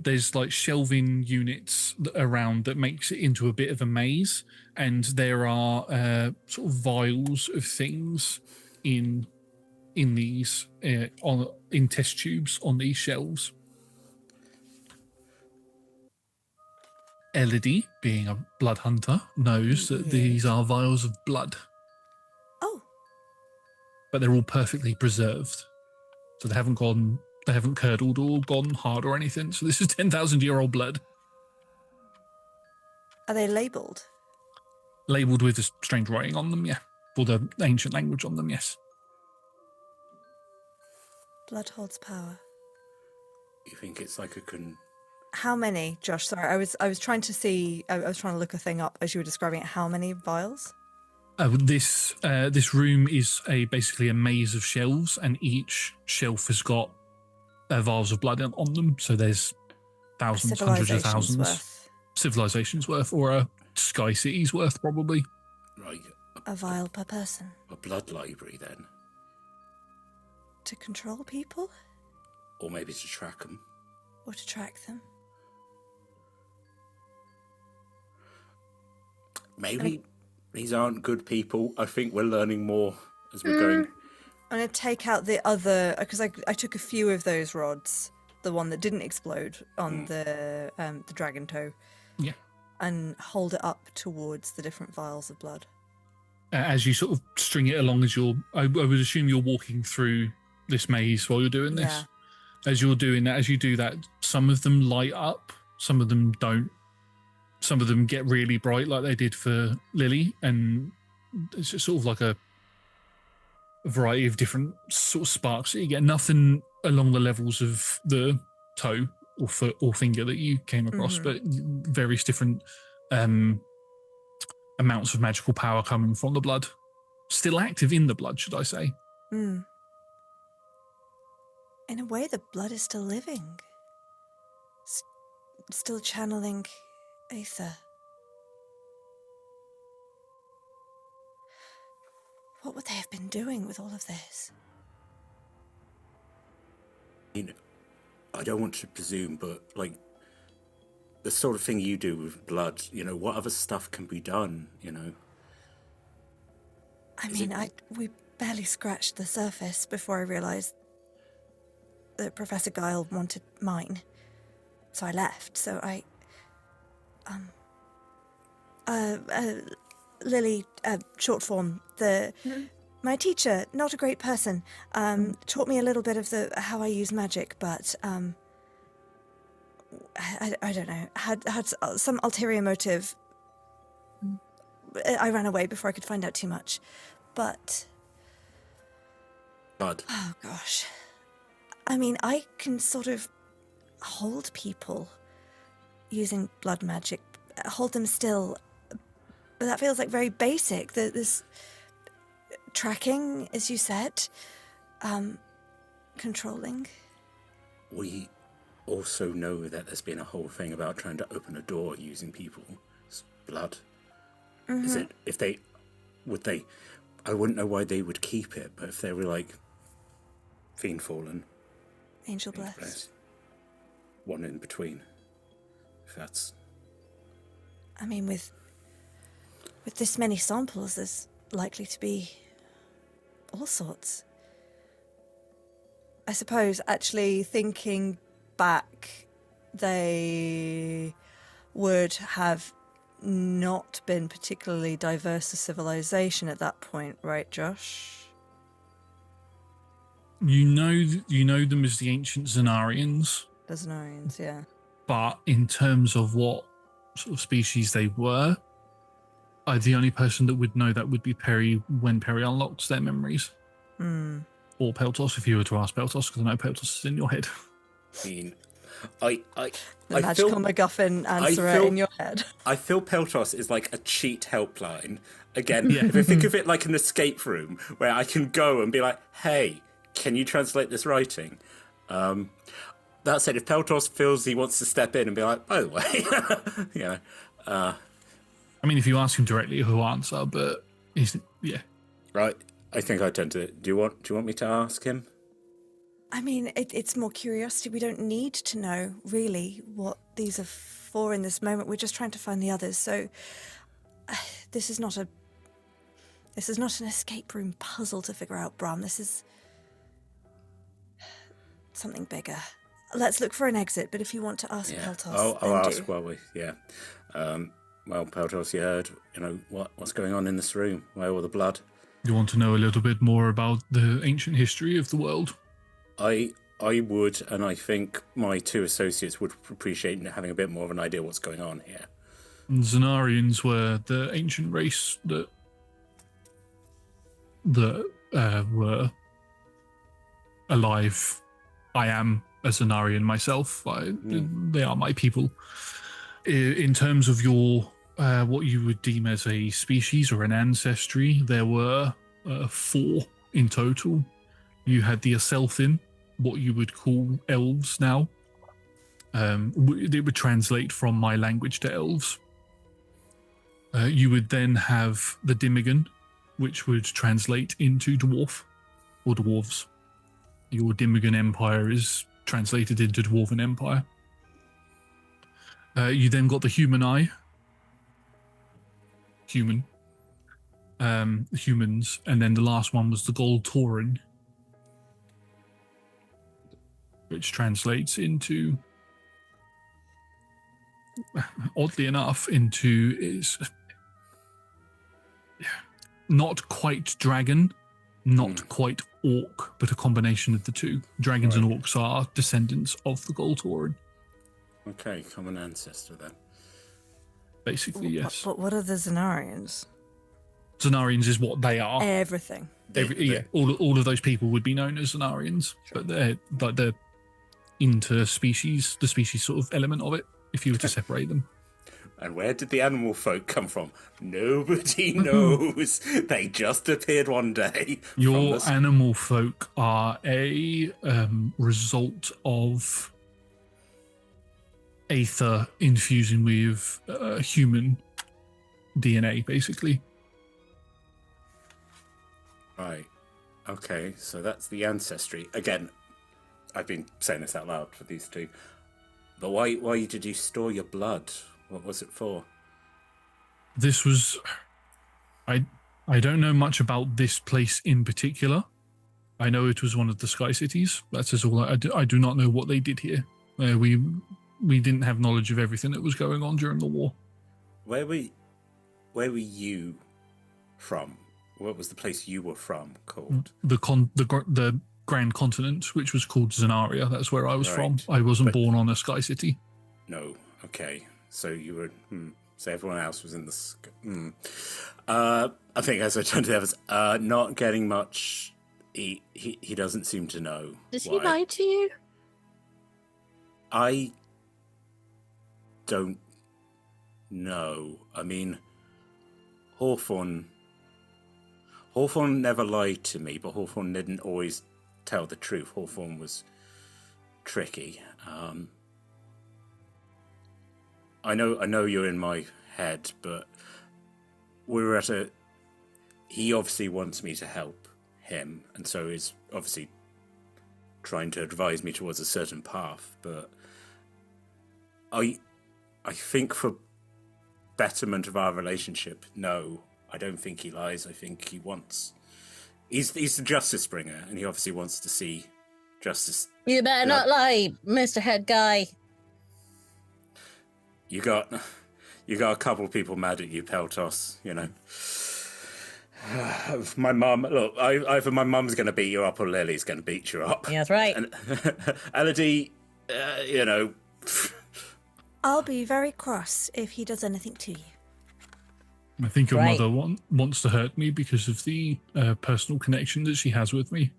there's like shelving units around that makes it into a bit of a maze, and there are sort of vials of things in these in test tubes on these shelves. Elodie, being a blood hunter, knows that these are vials of blood, Oh, but they're all perfectly preserved, so they haven't curdled or gone hard or anything. So this is 10,000-year-old blood. are they labelled? Labelled with a strange writing on them, yeah. Or the ancient language on them, yes. Blood holds power. You think it's like How many, Josh? Sorry, I was trying to see. I was trying to look a thing up as you were describing it. How many vials? This room is basically a maze of shelves, and each shelf has got vials of blood on them. So there's thousands, hundreds of thousands, worth. civilizations worth, or a sky city's worth, probably. right A vial per person a blood library then, to control people or maybe to track them. or to track them. Maybe these aren't good people. I think we're learning more as we're going. I'm gonna take out the other because I took a few of those rods, the one that didn't explode on the dragon toe, Yeah. and hold it up towards the different vials of blood. As you sort of string it along, I would assume you're walking through this maze while you're doing this. Yeah. As you're doing that, as you do that, some of them light up, some of them don't. Some of them get really bright, like they did for Lilly, and it's just sort of like a variety of different sort of sparks that you get. Nothing along the levels of the toe or foot or finger that you came across, but various different amounts of magical power coming from the blood. Still active in the blood, should I say. In a way, the blood is still living. Still channeling Aether. What would they have been doing with all of this? I don't want to presume, but like the sort of thing you do with blood, what other stuff can be done, I mean, we barely scratched the surface before I realised that Professor Guile wanted mine. So I left. So Lilly, short form, my teacher, not a great person, taught me a little bit of how I use magic, but I don't know, had some ulterior motive. I ran away before I could find out too much, but blood. oh gosh, I mean, I can sort of hold people using blood magic, hold them still, but that feels like very basic. This tracking, as you said, controlling. We also know that there's been a whole thing about trying to open a door using people's blood. Is it, I wouldn't know why they would keep it, but if they were like Fiend Fallen, Angel Bless. one in between, if that's... I mean, with this many samples, there's likely to be all sorts. I suppose actually thinking back, they would have not been particularly diverse a civilization at that point, right, Josh? You know them as the ancient Zanarians, The Zanarians, yeah. but in terms of what sort of species they were, the only person that would know that would be Perry when Perry unlocks their memories. Or Peltos, if you were to ask Peltos, because I know Peltos is in your head. I mean, The magical MacGuffin answerer in your head. I feel Peltos is like a cheat helpline. Again, if I think of it like an escape room where I can go and be like, hey, can you translate this writing? That said, if Peltos feels he wants to step in and be like, by the way, you know. I mean, if you ask him directly, he'll answer, but Right, I think I tend to. Do you want me to ask him? I mean, it's more curiosity. We don't need to know, really, what these are for in this moment. We're just trying to find the others. So, this is not an escape room puzzle to figure out, Bram. This is something bigger. Let's look for an exit, but if you want to ask Peltos, I'll ask while we, well, Peltos, you heard, what's going on in this room? Where all the blood? You want to know a little bit more about the ancient history of the world? I would, and I think my two associates would appreciate having a bit more of an idea what's going on here. Zanarians were the ancient race that were alive. I am a Zanarian myself. They are my people. In terms of your what you would deem as a species or an ancestry, there were 4 in total. You had the Aselthin, what you would call elves now. It would translate from my language to elves. You would then have the Dimigan, which would translate into dwarf or dwarves. Your Dimigan Empire is translated into Dwarven Empire. You then got the human eye. Humans. And then the last one was the Gold Tauren, which translates into, oddly enough, into is not quite dragon, not quite orc, but a combination of the two. Dragons and orcs are descendants of the Gold Tauren. Okay, common ancestor then. Basically, yes. But what are the Zanarians? Zanarians is what they are. Everything. All of those people would be known as Zanarians, but they're like the interspecies, the species sort of element of it, if you were to separate them. And where did the animal folk come from? Nobody knows. They just appeared one day. Your animal folk are a result of aether infusing with human DNA, basically. Right. Okay, so that's the ancestry. Again, I've been saying this out loud for these two. But why did you store your blood? What was it for? This was... I don't know much about this place in particular. I know it was one of the Sky Cities. That's all. I do not know what they did here. We didn't have knowledge of everything that was going on during the war. Where were you from? What was the place you were from called? The Grand Continent, which was called Zanaria. That's where I was from. I wasn't born on a Sky City. No. Okay. So you were... So everyone else was in the... I think as I turned to the others, not getting much... He doesn't seem to know. Does he lie to you? I don't know. I mean, Hawthorne never lied to me, but Hawthorne didn't always tell the truth. Hawthorne was tricky. I know you're in my head, but we were at a... He obviously wants me to help him, and so is obviously trying to advise me towards a certain path, but I think for betterment of our relationship, no, I don't think he lies. I think he wants... He's the justice bringer, and he obviously wants to see Justice. You better not lie, Mr. Head Guy. You got a couple of people mad at you, Peltos, you know. My mum, look, either my mum's going to beat you up or Lily's going to beat you up. Yeah, that's right. And Elodie, you know... I'll be very cross if he does anything to you. I think your mother wants to hurt me because of the personal connection that she has with me.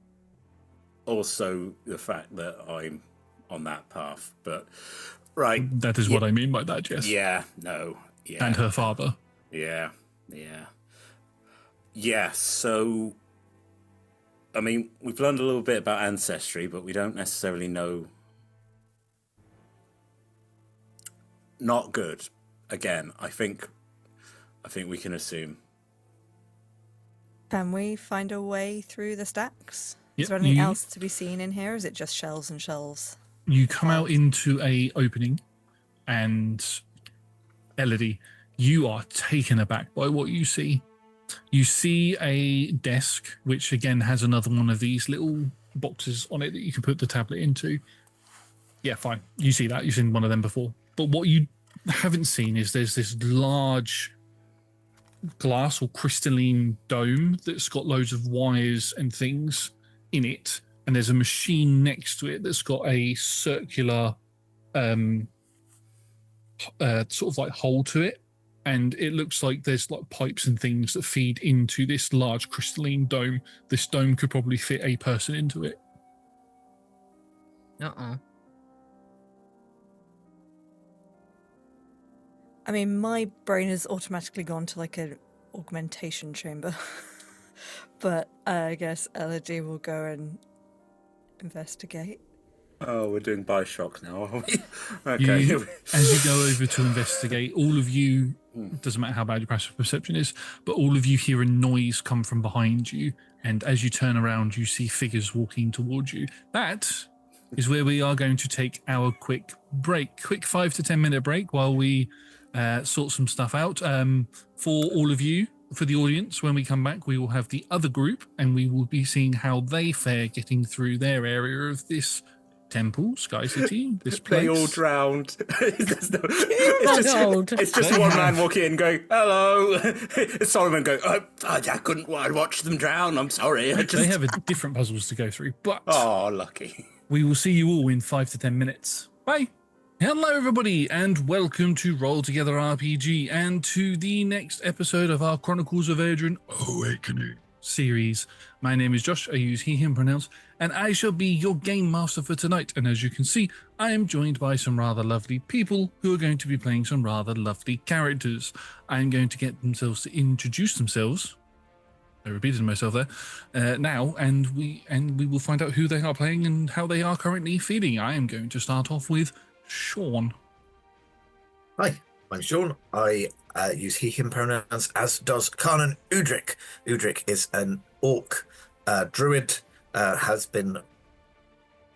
Also, the fact that I'm on that path, but... Right. That is what I mean by that, yes. Yeah, no, yeah. And her father. Yeah. Yeah, so... I mean, we've learned a little bit about ancestry, but we don't necessarily know... Not good. Again, I think we can assume. Can we find a way through the stacks? Yep, Is there anything else to be seen in here? Or is it just shelves and shelves? You come out into a opening, and Elodie, you are taken aback by what you see. You see a desk, which again has another one of these little boxes on it that you can put the tablet into. Yeah, fine. You see that. You've seen one of them before. But what you haven't seen is there's this large glass or crystalline dome that's got loads of wires and things in it. And there's a machine next to it that's got a circular sort of like hole to it. And it looks like there's like pipes and things that feed into this large crystalline dome. This dome could probably fit a person into it. Uh-uh. I mean, my brain has automatically gone to like an augmentation chamber. But I guess Elodie will go and investigate. Oh, we're doing Bioshock now, are we? Okay. As you go over to investigate, all of you, doesn't matter how bad your passive perception is, but all of you hear a noise come from behind you. And as you turn around, you see figures walking towards you. That is where we are going to take our quick break. Quick 5 to 10 minute break while we sort some stuff out. For all of you, for the audience, when we come back, we will have the other group and we will be seeing how they fare getting through their area of this temple, Sky City, this place. They all drowned. It's just one man walking in going, hello. It's Solomon going, I couldn't watch them drown. I'm sorry. They have different puzzles to go through, but oh, lucky. We will see you all in 5 to 10 minutes. Bye. Hello, everybody, and welcome to Roll Together RPG and to the next episode of our Chronicles of Aeodrun Awakening series. My name is Josh. I use he, him pronouns, and I shall be your game master for tonight. And as you can see, I am joined by some rather lovely people who are going to be playing some rather lovely characters. I'm going to get themselves to introduce themselves. I repeated myself there now, and we will find out who they are playing and how they are currently feeling. I am going to start off with Sean. Hi, I'm Sean. I use he, him pronouns, as does Karnan Udric. Udric is an orc druid, has been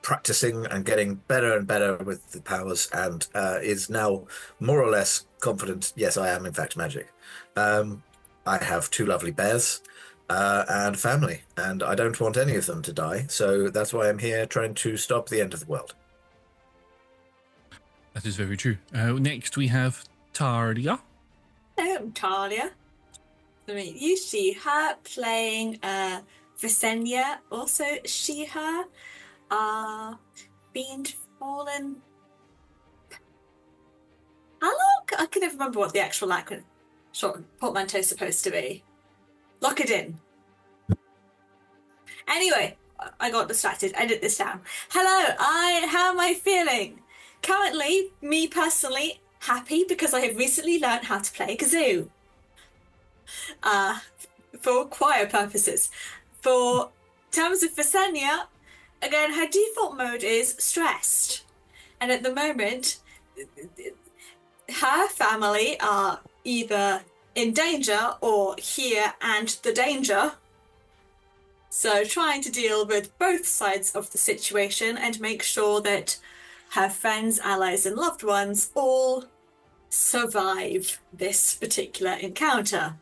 practicing and getting better and better with the powers, and is now more or less confident. Yes, I am in fact magic. I have 2 lovely bears and family, and I don't want any of them to die, so that's why I'm here trying to stop the end of the world. That is very true. Next we have Talia. Hello, I'm Talia. You, she, her, playing Visenya, also she, her, Fiend Fallen. How long? I can never remember what the actual short portmanteau is supposed to be. Lock it in. Anyway, I got distracted. Edit this down. Hello, how am I feeling? Currently, me personally, happy because I have recently learned how to play kazoo. For choir purposes. For terms of Visenya, again, her default mode is stressed. And at the moment, her family are either in danger or here and the danger. So trying to deal with both sides of the situation and make sure that her friends, allies, and loved ones all survive this particular encounter.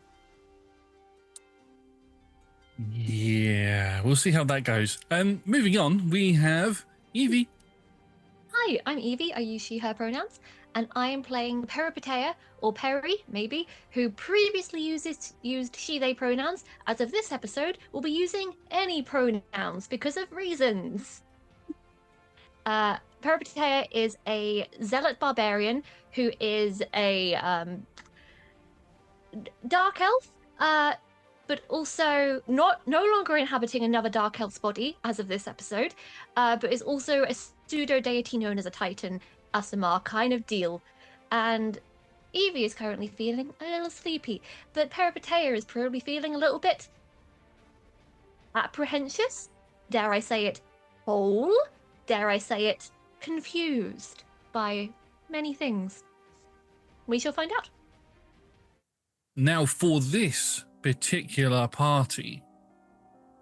Yeah, we'll see how that goes. Moving on, we have Evie. Hi, I'm Evie. I use she, her pronouns, and I am playing Peripatea, or Peri, maybe, who previously used she, they pronouns. As of this episode, will be using any pronouns because of reasons. Peripatea is a zealot barbarian who is a dark elf, but also no longer inhabiting another dark elf's body as of this episode, but is also a pseudo deity known as a titan, Asimar kind of deal. And Evie is currently feeling a little sleepy, but Peripatea is probably feeling a little bit apprehensive, dare I say it, whole, dare I say it, confused by many things. We shall find out. Now, for this particular party,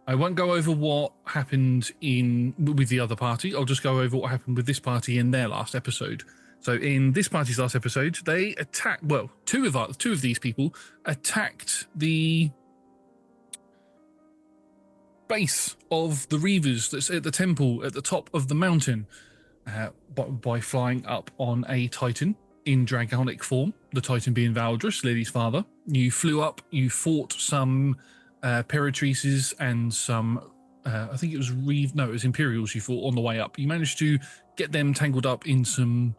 I won't go over what happened with the other party. I'll just go over what happened with this party in their last episode. So in this party's last episode, they attacked, well, two of these people attacked the base of the Reavers that's at the temple at the top of the mountain by flying up on a Titan in dragonic form, the Titan being Valdris, Lilly's father. You flew up, you fought some Peritrices and some, I think it was it was Imperials you fought on the way up. You managed to get them tangled up in some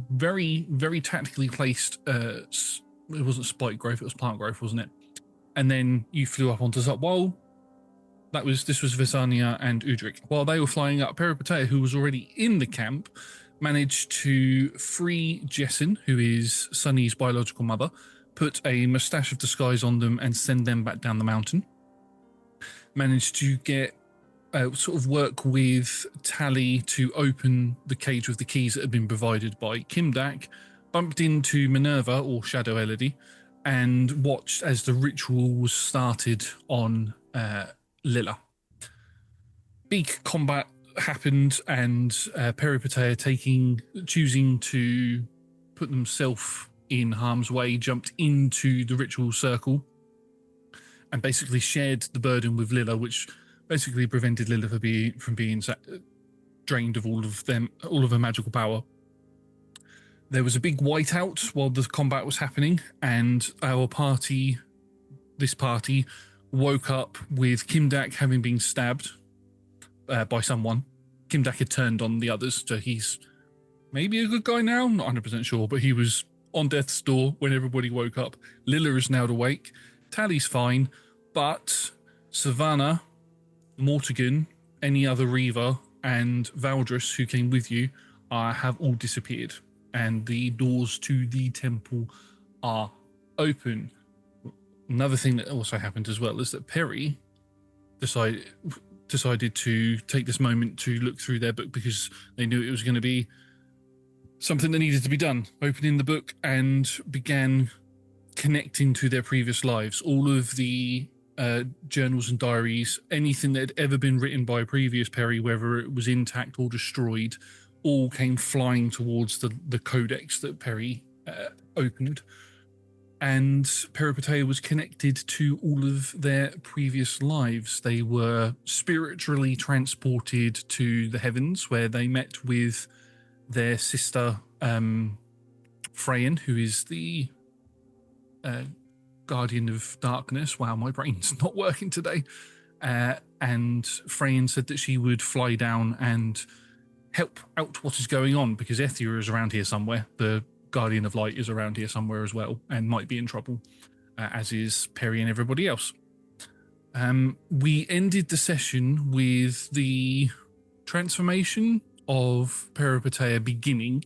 very, very tactically placed, it wasn't spike growth, it was plant growth, wasn't it? And then you flew up onto Zupwal. This was Visania and Udric. While they were flying up, Peripatea, who was already in the camp, managed to free Jessin, who is Sunny's biological mother, put a mustache of disguise on them and send them back down the mountain. Managed to get sort of work with Tally to open the cage with the keys that had been provided by Kimdak, bumped into Minerva, or Shadow Elodie, and watched as the ritual was started on Lilla. Big combat happened, and Peripatea choosing to put themselves in harm's way, jumped into the ritual circle and basically shared the burden with Lilla, which basically prevented Lilla from being drained of all of her magical power. There was a big whiteout while the combat was happening, and this party woke up with Kimdak having been stabbed by someone. Kimdak had turned on the others, so he's maybe a good guy now, not 100% sure, but he was on death's door when everybody woke up. Lilla is now awake. Tally's fine, but Savannah, Mortigan, any other Reaver, and Valdris, who came with you, have all disappeared, and the doors to the temple are open. Another thing that also happened as well is that Perry decided to take this moment to look through their book, because they knew it was going to be something that needed to be done. Opening the book and began connecting to their previous lives. All of the journals and diaries, anything that had ever been written by a previous Perry, whether it was intact or destroyed, all came flying towards the codex that Perry opened. And Peripatea was connected to all of their previous lives. They were spiritually transported to the heavens, where they met with their sister, Freyan, who is the guardian of darkness. Wow, my brain's not working today. And Freyan said that she would fly down and help out what is going on, because Ethia is around here somewhere. The Guardian of Light is around here somewhere as well, and might be in trouble, as is Perry and everybody else. We ended the session with the transformation of Peripatea beginning,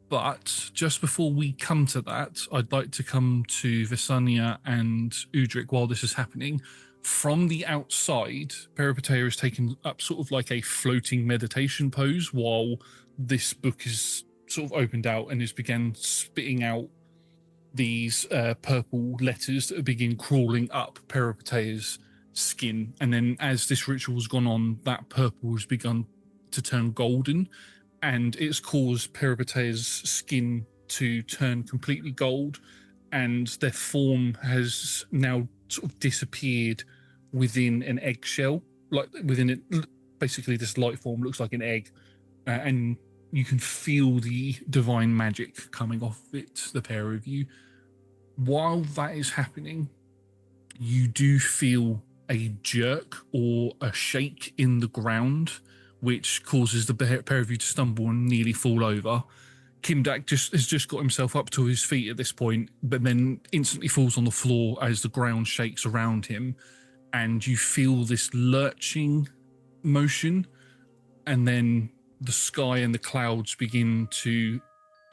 but just before we come to that, I'd like to come to Visania and Udric while this is happening. From the outside, Peripatea is taken up sort of like a floating meditation pose while this book is sort of opened out and has began spitting out these purple letters that begin crawling up Peripatea's skin. And then as this ritual's gone on, that purple has begun to turn golden, and it's caused Peripatea's skin to turn completely gold, and their form has now sort of disappeared within an eggshell, like within it. Basically, this light form looks like an egg, and you can feel the divine magic coming off it, the pair of you. While that is happening, you do feel a jerk or a shake in the ground, which causes the pair of you to stumble and nearly fall over. Kimdak has just got himself up to his feet at this point, but then instantly falls on the floor as the ground shakes around him, and you feel this lurching motion, and then the sky and the clouds begin to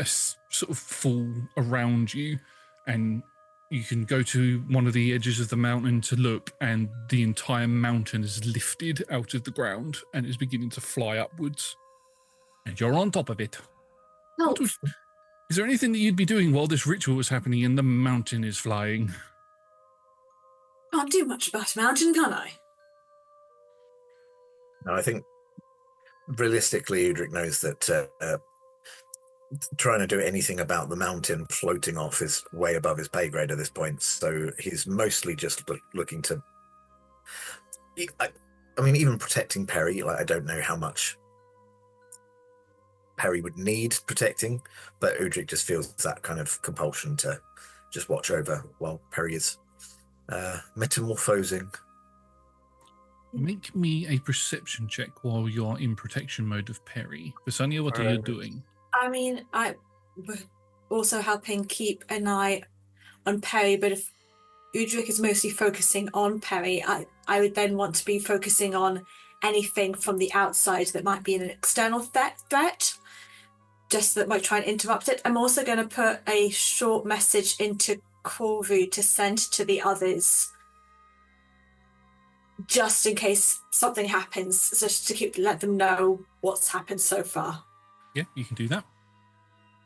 sort of fall around you, and you can go to one of the edges of the mountain to look, and the entire mountain is lifted out of the ground and is beginning to fly upwards, and you're on top of it. Oh, Is there anything that you'd be doing while this ritual is happening and the mountain is flying? can't do much about a mountain, can I? No, I think realistically, Udric knows that trying to do anything about the mountain floating off is way above his pay grade at this point. So he's mostly just looking to. I mean, even protecting Perry. Like, I don't know how much Perry would need protecting, but Udric just feels that kind of compulsion to just watch over while Perry is metamorphosing. Make me a perception check while you're in protection mode of Perry. Visanya, what are you doing? I mean, I would also helping keep an eye on Perry, but if Udric is mostly focusing on Perry, I would then want to be focusing on anything from the outside that might be an external threat, just that might try and interrupt it. I'm also going to put a short message into Corvu to send to the others, just in case something happens, just to let them know what's happened so far. Yeah, you can do that.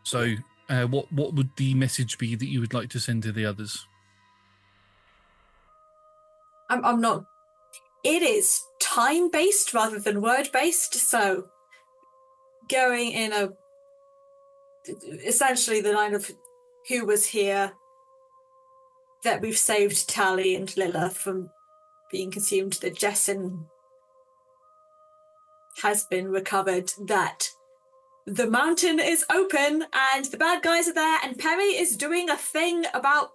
So, what would the message be that you would like to send to the others? I'm not. It is time-based rather than word-based, so going in essentially the line of who was here, that we've saved Tally and Lilla from being consumed, that Jessin has been recovered, that the mountain is open and the bad guys are there, and Perry is doing a thing about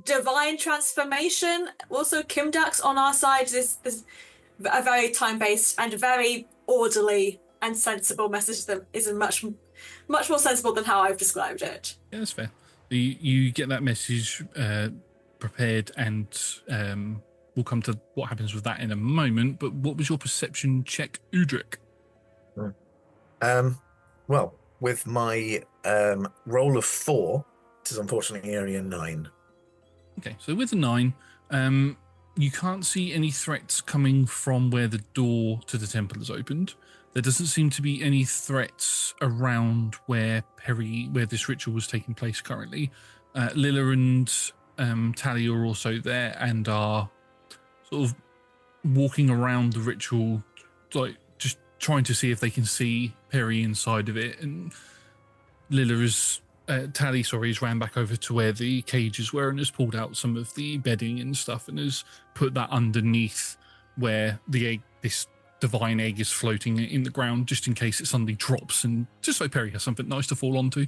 divine transformation. Also, Kimdak's on our side. This is a very time-based and very orderly and sensible message that is much more sensible than how I've described it. Yeah, that's fair. You get that message prepared, and we'll come to what happens with that in a moment. But what was your perception check, Udric? Well, with my roll of 4, it is unfortunately only a 9. Okay, so with a 9, you can't see any threats coming from where the door to the temple is opened. There doesn't seem to be any threats around where this ritual was taking place currently. Lilla and Tally are also there and are sort of walking around the ritual, like just trying to see if they can see Perry inside of it. And Tally has ran back over to where the cages were and has pulled out some of the bedding and stuff and has put that underneath where the egg, this divine egg, is floating in the ground, just in case it suddenly drops, and just so Perry has something nice to fall onto.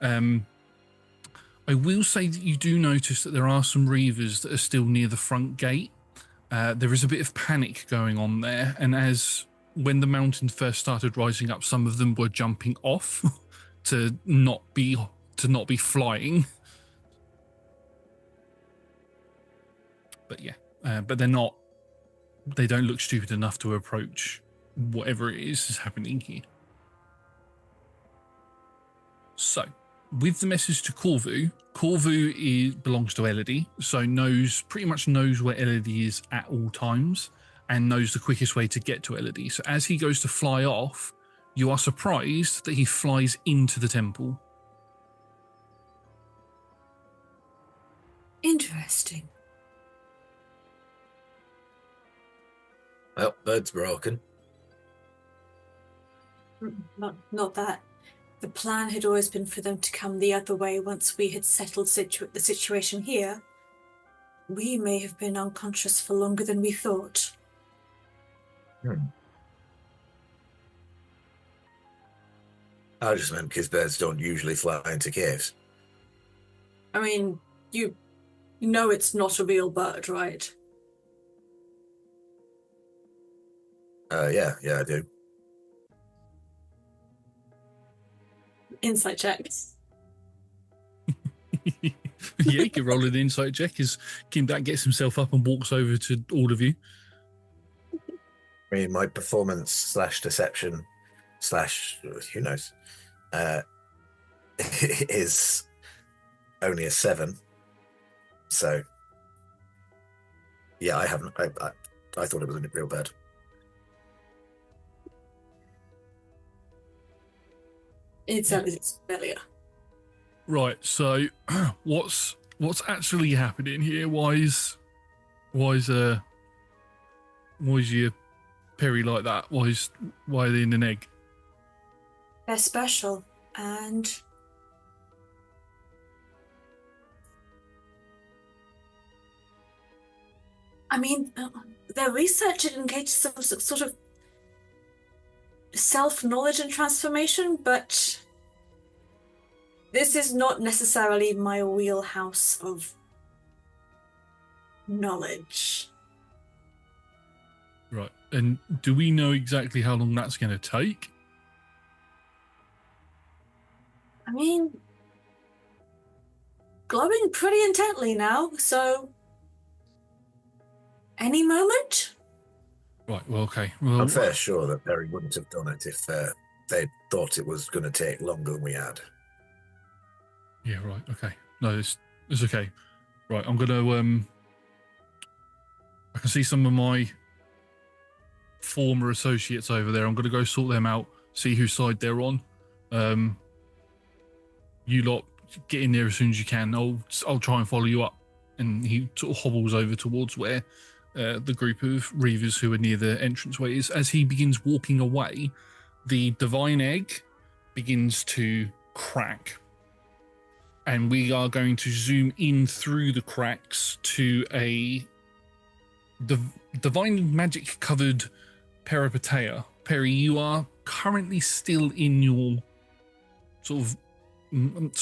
I will say that you do notice that there are some Reavers that are still near the front gate. There is a bit of panic going on there, and when the mountain first started rising up, some of them were jumping off to not be flying. But yeah, but they don't look stupid enough to approach whatever it is happening here. So, with the message to Corvu belongs to Elodie, so pretty much knows where Elodie is at all times and knows the quickest way to get to Elodie. So as he goes to fly off, you are surprised that he flies into the temple. Interesting. Well, bird's broken. Not that. The plan had always been for them to come the other way once we had settled the situation here. we may have been unconscious for longer than we thought. I just meant because birds don't usually fly into caves. I mean, you know it's not a real bird, right? Yeah, I do. Insight checks. Yeah, you can roll an insight check as Kimbat gets himself up and walks over to all of you. I mean, my performance / deception / who knows, is only a 7. So, yeah, I haven't. I thought it was a real bird. It's familiar. Right, so what's actually happening here? Why is your Perry like that? Why are they in an egg? They're special, and I mean, their research engages some sort of self-knowledge and transformation, but this is not necessarily my wheelhouse of knowledge. Right, and do we know exactly how long that's going to take? I mean, glowing pretty intently now, so any moment? Right, well, okay. Well, I'm fair sure that Perry wouldn't have done it if they thought it was going to take longer than we had. yeah, right, okay. No, it's okay. Right, I'm going to... I can see some of my former associates over there. I'm going to go sort them out, see whose side they're on. You lot get in there as soon as you can. I'll try and follow you up. And he sort of hobbles over towards where the group of Reavers who are near the entranceway is. As he begins walking away, the divine egg begins to crack. And we are going to zoom in through the cracks to a divine magic covered peripateia. Perry, you are currently still in your sort of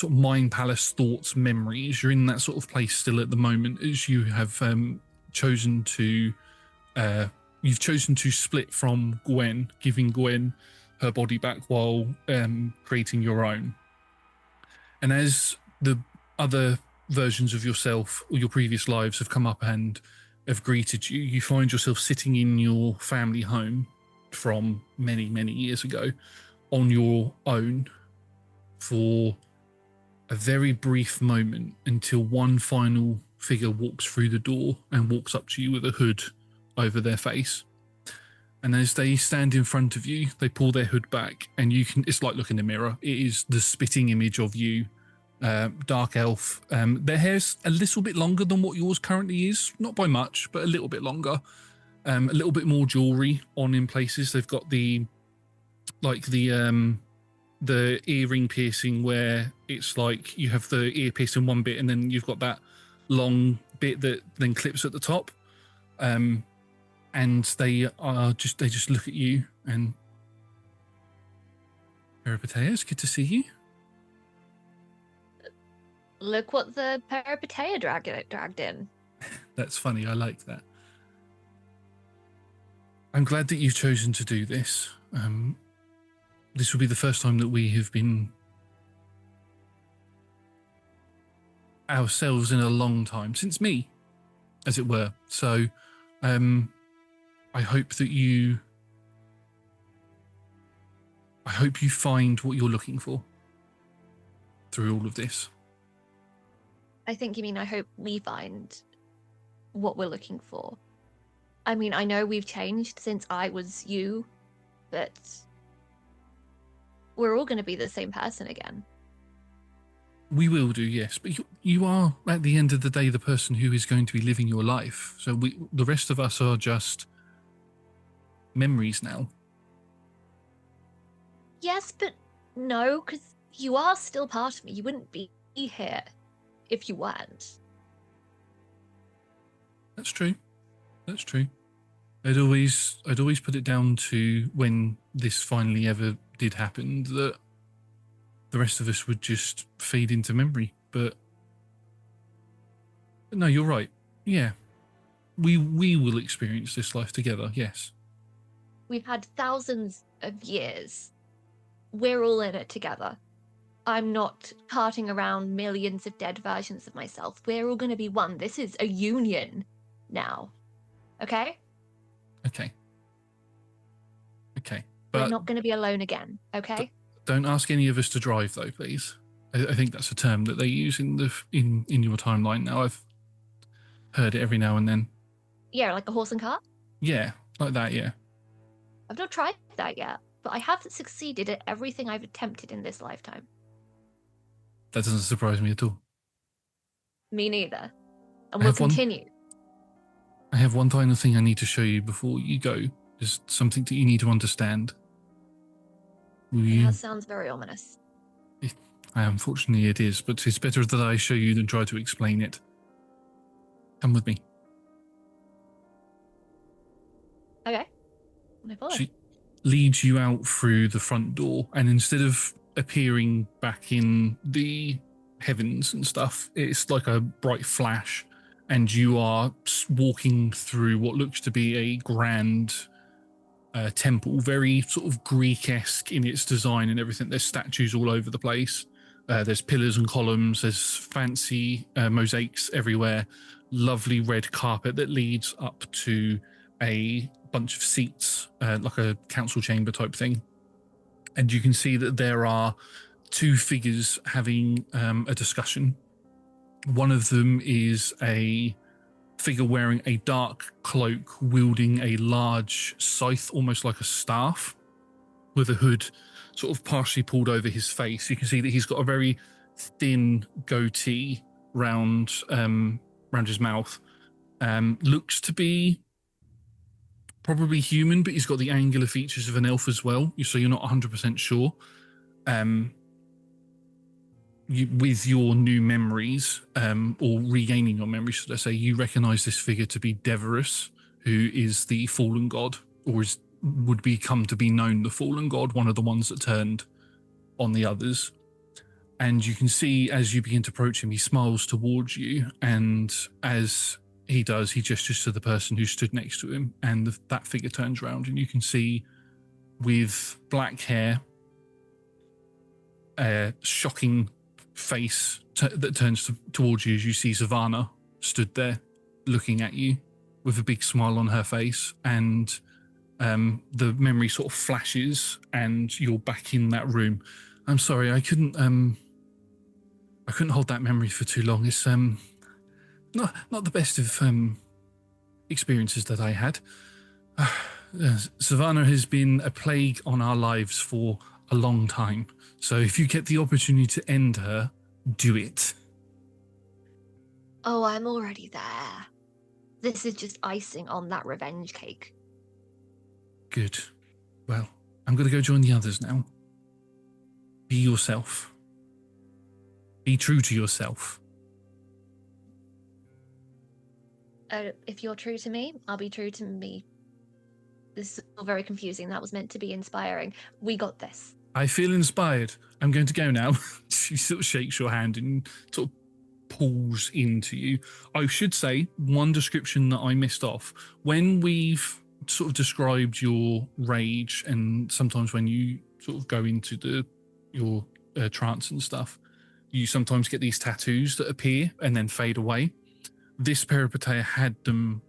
mind palace thoughts, memories. You're in that sort of place still at the moment, as you have chosen to split from Gwen, giving Gwen her body back while creating your own. And as the other versions of yourself or your previous lives have come up and have greeted you, you find yourself sitting in your family home from many, many years ago on your own for a very brief moment until one final figure walks through the door and walks up to you with a hood over their face. And as they stand in front of you, they pull their hood back and you can, it's like looking in a mirror. It is the spitting image of you, dark elf. Their hair's a little bit longer than what yours currently is, not by much, but a little bit longer. A little bit more jewelry on in places. They've got the earring piercing where it's like you have the ear piece in one bit and then you've got that long bit that then clips at the top. And they just look at you and Peripateia, it's good to see you. Look what the Peripateia dragged in. That's funny, I like that. I'm glad that you've chosen to do this. This will be the first time that we have been ourselves in a long time, since me, as it were. So, I hope you find what you're looking for through all of this. I think you mean I hope we find what we're looking for. I mean, I know we've changed since I was you, but we're all going to be the same person again. We will do, yes. But you are, at the end of the day, the person who is going to be living your life. So the rest of us are just memories now. Yes, but no, because you are still part of me. You wouldn't be here if you weren't. That's true. That's true. I'd always put it down to when this finally ever did happen that the rest of us would just fade into memory. But no, you're right. Yeah, we will experience this life together. Yes. We've had thousands of years. We're all in it together. I'm not carting around millions of dead versions of myself. We're all going to be one. This is a union now. Okay? Okay. Okay. We're But not going to be alone again. Okay? don't ask any of us to drive, though, please. I think that's a term that they use in your timeline now. I've heard it every now and then. Yeah, like a horse and cart? Yeah, like that, yeah. I've not tried that yet, but I have succeeded at everything I've attempted in this lifetime. That doesn't surprise me at all. Me neither. And I we'll have one- continue. I have one final thing I need to show you before you go. There's something that you need to understand. Will you? That sounds very ominous. Unfortunately, it is, but it's better that I show you than try to explain it. Come with me. Okay. I follow. She leads you out through the front door, and instead of appearing back in the heavens and stuff, it's like a bright flash, and you are walking through what looks to be a grand temple, very sort of Greek-esque in its design and everything. There's statues all over the place. There's pillars and columns. There's fancy mosaics everywhere. Lovely red carpet that leads up to a bunch of seats, like a council chamber type thing. And you can see that there are two figures having a discussion. One of them is a figure wearing a dark cloak, wielding a large scythe, almost like a staff, with a hood sort of partially pulled over his face. You can see that he's got a very thin goatee round his mouth. Looks to be probably human, but he's got the angular features of an elf as well, so you're not 100% sure. With your new memories, or regaining your memories, should I say, you recognise this figure to be Deverus, who is the fallen god, or would become to be known the fallen god, one of the ones that turned on the others. And you can see as you begin to approach him, he smiles towards you, and as he does, he gestures to the person who stood next to him, and that figure turns around, and you can see, with black hair, a shocking face that turns towards you as you see Savannah stood there looking at you with a big smile on her face, and the memory sort of flashes and you're back in that room. I'm sorry, I couldn't hold that memory for too long. It's not the best of experiences that I had. Savannah has been a plague on our lives for a long time. So if you get the opportunity to end her, do it. Oh, I'm already there. This is just icing on that revenge cake. Good. Well, I'm going to go join the others now. Be yourself. Be true to yourself. If you're true to me, I'll be true to me. This is all very confusing. That was meant to be inspiring. We got this. I feel inspired. I'm going to go now. She sort of shakes your hand and sort of pulls into you. I should say, one description that I missed off. When we've sort of described your rage, and sometimes when you sort of go into your trance and stuff, you sometimes get these tattoos that appear and then fade away. This Peripateia had them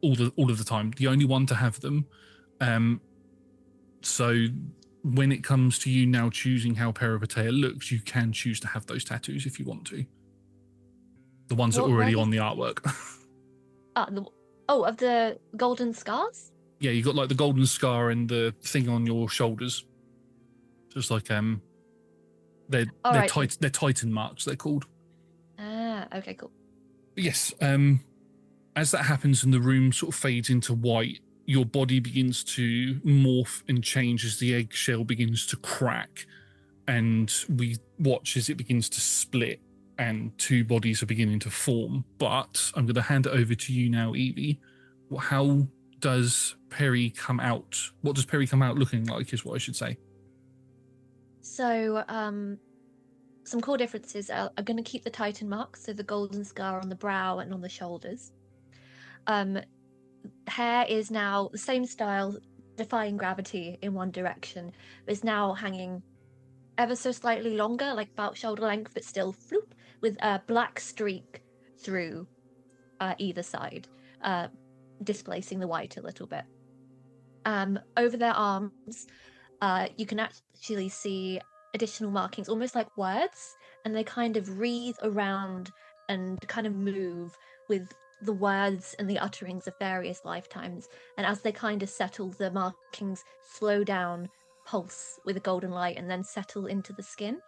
all of the time. The only one to have them. So when it comes to you now choosing how Peripateia looks, you can choose to have those tattoos if you want to. The ones that are already on the artwork. Of the golden scars? Yeah, you got like the golden scar and the thing on your shoulders. Just like they're Titan marks, they're called. Okay, cool. Yes, as that happens and the room sort of fades into white, your body begins to morph and change as the eggshell begins to crack, and we watch as it begins to split, and two bodies are beginning to form. But I'm going to hand it over to you now, Evie. How does Perry come out? What does Perry come out looking like, is what I should say. So, some core differences are going to keep the Titan marks, so the golden scar on the brow and on the shoulders. Hair is now the same style, defying gravity in one direction, but is now hanging ever so slightly longer, like about shoulder length, but still floop, with a black streak through either side, displacing the white a little bit. Over their arms, you can actually see additional markings, almost like words, and they kind of wreathe around and kind of move with the words and the utterings of various lifetimes. And as they kind of settle, the markings slow down, pulse with a golden light, and then settle into the skin,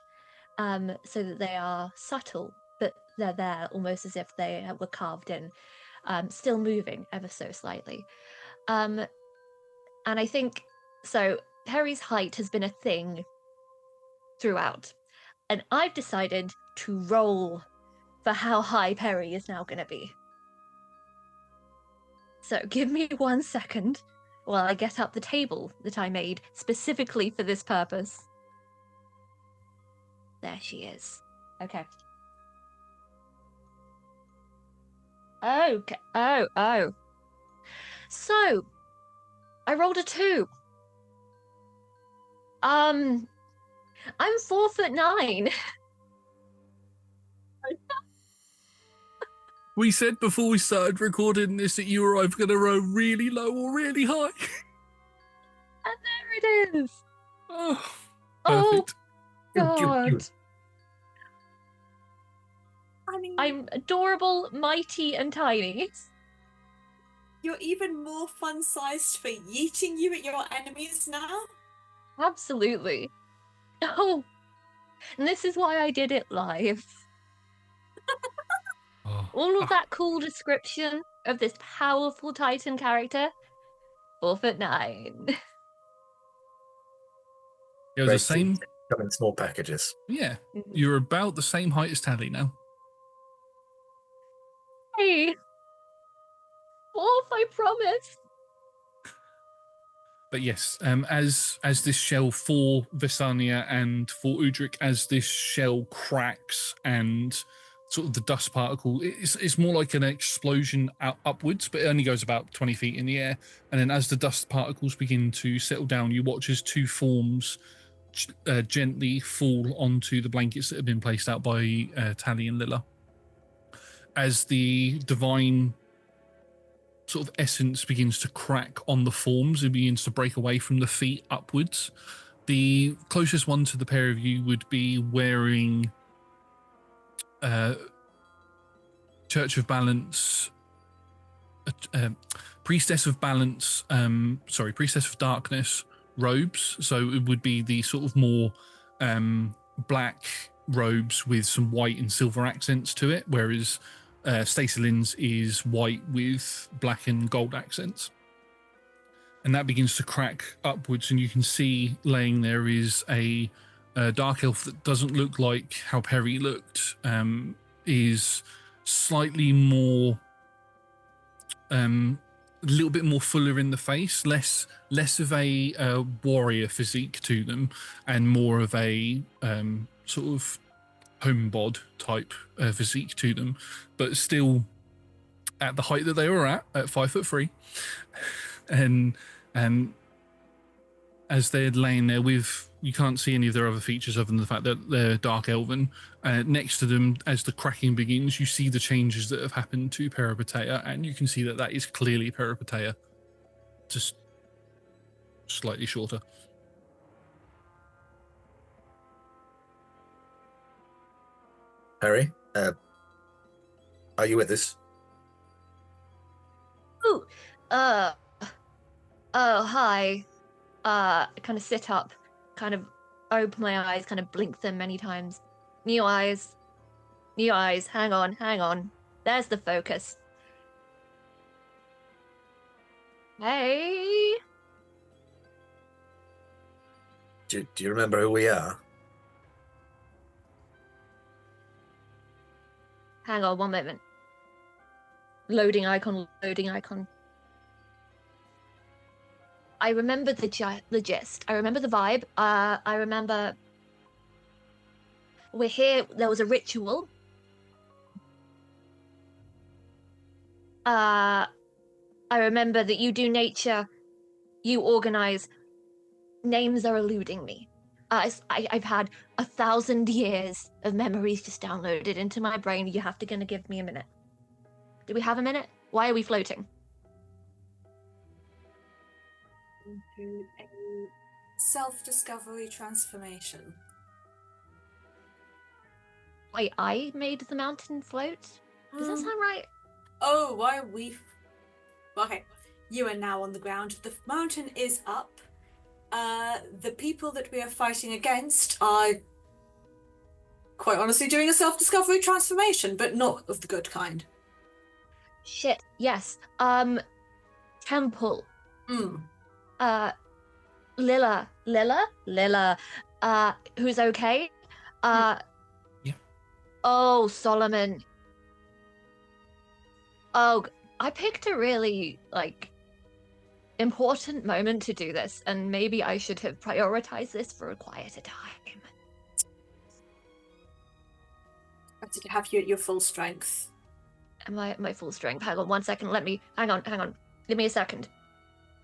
so that they are subtle, but they're there almost as if they were carved in, still moving ever so slightly. And I think, so Perry's height has been a thing throughout, and I've decided to roll for how high Perry is now going to be. So give me 1 second while I get up the table that I made specifically for this purpose. There she is. Okay. Okay. Oh. So, I rolled a 2. I'm 4'9". We said before we started recording this that you were either going to roll really low or really high. And there it is. Oh, Oh, perfect. God. I mean, I'm adorable, mighty, and tiny. you're even more fun-sized for yeeting you at your enemies now. Absolutely. Oh, and this is why I did it live. All of that cool description of this powerful Titan character, 4'9". It was the same. Come in small packages. Yeah, you're about the same height as Tally now. Hey, Wolf, I promise. But yes, as this shell for Vesania and for Udric, as this shell cracks and sort of the dust particle, it's more like an explosion upwards, but it only goes about 20 feet in the air. And then as the dust particles begin to settle down, you watch as two forms gently fall onto the blankets that have been placed out by Tally and Lilla. As the divine sort of essence begins to crack on the forms, it begins to break away from the feet upwards. The closest one to the pair of you would be wearing Church of Balance, Priestess of Balance, Priestess of Darkness robes. So it would be the sort of more black robes with some white and silver accents to it, whereas Stacylin's is white with black and gold accents. And that begins to crack upwards, and you can see laying there is a dark elf that doesn't look like how Perry looked, is slightly more, a little bit more fuller in the face, less of a warrior physique to them, and more of a sort of homebod type physique to them, but still at the height that they were at 5'3", and as they're laying there with, you can't see any of their other features other than the fact that they're dark elven. Next to them, as the cracking begins, you see the changes that have happened to Peripatea, and you can see that that is clearly Peripatea, just slightly shorter. Harry, are you with us? Ooh, oh, hi. Kind of sit up, kind of open my eyes, kind of blink them many times. New eyes, hang on. There's the focus. Hey. Do you remember who we are? Hang on one moment. Loading icon, loading icon. I remember the gist. I remember the vibe. I remember we're here. There was a ritual. I remember that you do nature. You organize. Names are eluding me. I've had 1,000 years of memories just downloaded into my brain. You have to gonna give me a minute. Do we have a minute? Why are we floating? Into a self-discovery transformation. Wait, I made the mountain float? Does that sound right? Oh, why are we... Okay, you are now on the ground. The mountain is up. The people that we are fighting against are, quite honestly, doing a self-discovery transformation, but not of the good kind. Shit, yes. Temple. Lilla, who's okay? Yeah. Oh, Solomon. Oh, I picked a really, important moment to do this, and maybe I should have prioritized this for a quieter time. To have you at your full strength. Am I at my full strength? Hang on 1 second. Hang on. Give me a second.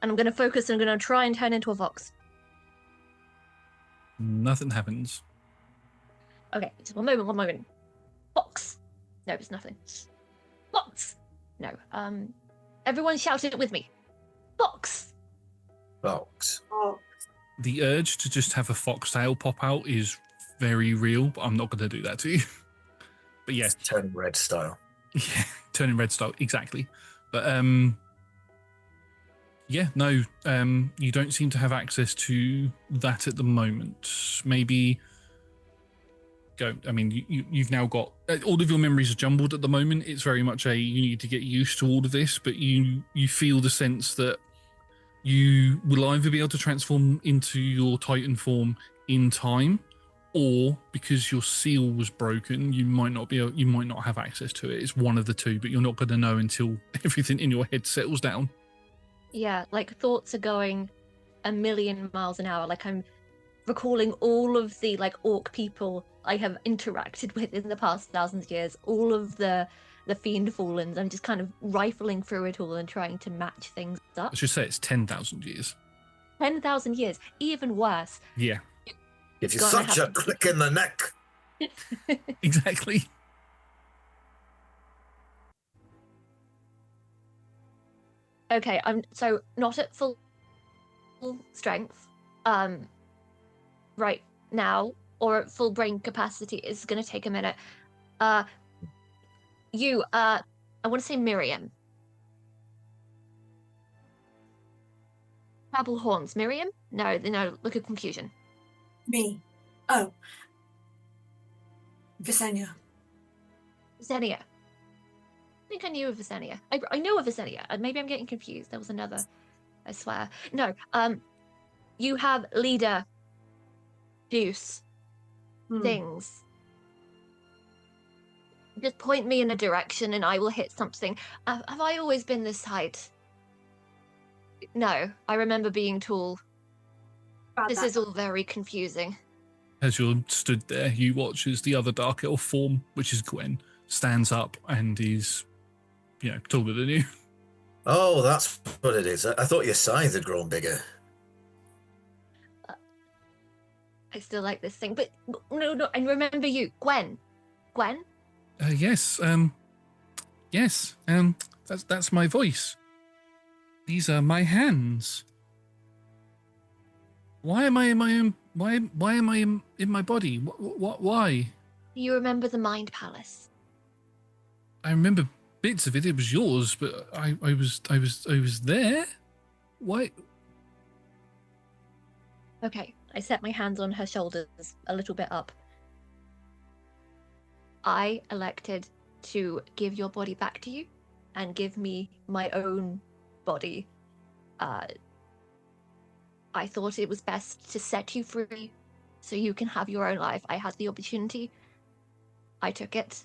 And I'm going to focus and I'm going to try and turn into a fox. Nothing happens. Okay, just one moment. Fox. No, it's nothing. Fox. No. Everyone shout it with me. Fox. Fox. Oh, The urge to just have a foxtail pop out is very real, but I'm not going to do that to you. But yes, Turn red style. yeah, turning red style, exactly. But yeah, no, you don't seem to have access to that at the moment. Maybe go. I mean, you've now got all of your memories are jumbled at the moment. It's very much you need to get used to all of this, but you feel the sense that you will either be able to transform into your Titan form in time, or because your seal was broken, you might not have access to it. It's one of the two, but you're not going to know until everything in your head settles down. Yeah, thoughts are going a million miles an hour. I'm recalling all of the orc people I have interacted with in the past 1,000 years, all of the fiend fallens. I'm just kind of rifling through it all and trying to match things up. I should say it's 10,000 years. 10,000 years, even worse. Yeah, Gives you Gonna such a have to- click in the neck. exactly. Okay, I'm so not at full strength right now, or at full brain capacity. It's gonna take a minute. I want to say Miriam. Purple horns, Miriam? No, look at confusion. me. Oh. Visenya. Visenia. I think I knew of Visenia. I know of Visenia. Maybe I'm getting confused. There was another, I swear. No, you have leader, juice, things. Just point me in a direction and I will hit something. Have I always been this height? No, I remember being tall. This is all very confusing. As you're stood there, you watch as the other Dark Elf form, which is Gwen, stands up and is, taller than you. Oh, that's what it is. I thought your size had grown bigger. I still like this thing, but no, and remember you, Gwen. Gwen? Yes, that's my voice. These are my hands. Why am I in my own? Why am I in my body? Why? You remember the Mind Palace? I remember bits of it. It was yours, but I was there. Why? Okay, I set my hands on her shoulders a little bit up. I elected to give your body back to you and give me my own body. I thought it was best to set you free so you can have your own life. I had the opportunity. I took it.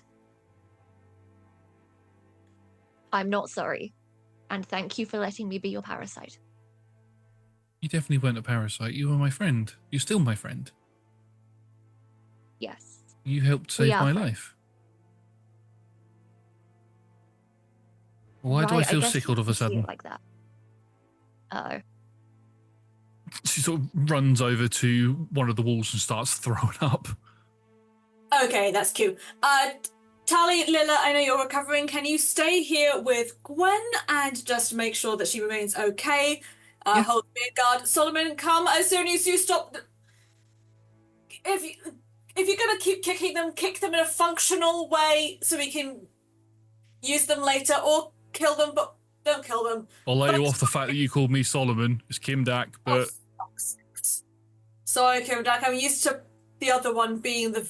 I'm not sorry. And thank you for letting me be your parasite. You definitely weren't a parasite. You were my friend. You're still my friend. Yes. You helped We save are my friends. life. Why do I Right, feel guess sick you all of a can see it sudden? like that. Uh-oh. She sort of runs over to one of the walls and starts throwing up. Okay, that's cute. Tally, Lilla, I know you're recovering. Can you stay here with Gwen and just make sure that she remains okay? Yeah. Hold me a guard. Solomon, come as soon as you stop. If you're gonna keep kicking them, kick them in a functional way so we can use them later, or kill them, but don't kill them. I'll lay you off the fact that you called me Solomon. It's Kim Dak, but Sorry, Kim Dak, I'm used to the other one being the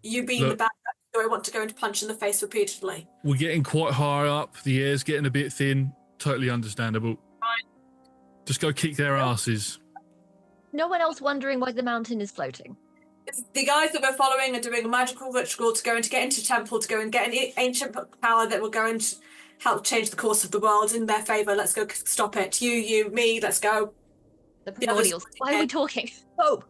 Look. bad guy who I want to go and punch in the face repeatedly. we're getting quite high up. The air's getting a bit thin. Totally understandable. Just go kick their asses. No one else wondering why the mountain is floating. The guys that we're following are doing a magical ritual to go and to get into temple, to go and get an ancient power that will go and help change the course of the world in their favour. Let's go stop it. You, me, let's go. The The others- primordials. Why are we talking? Oh!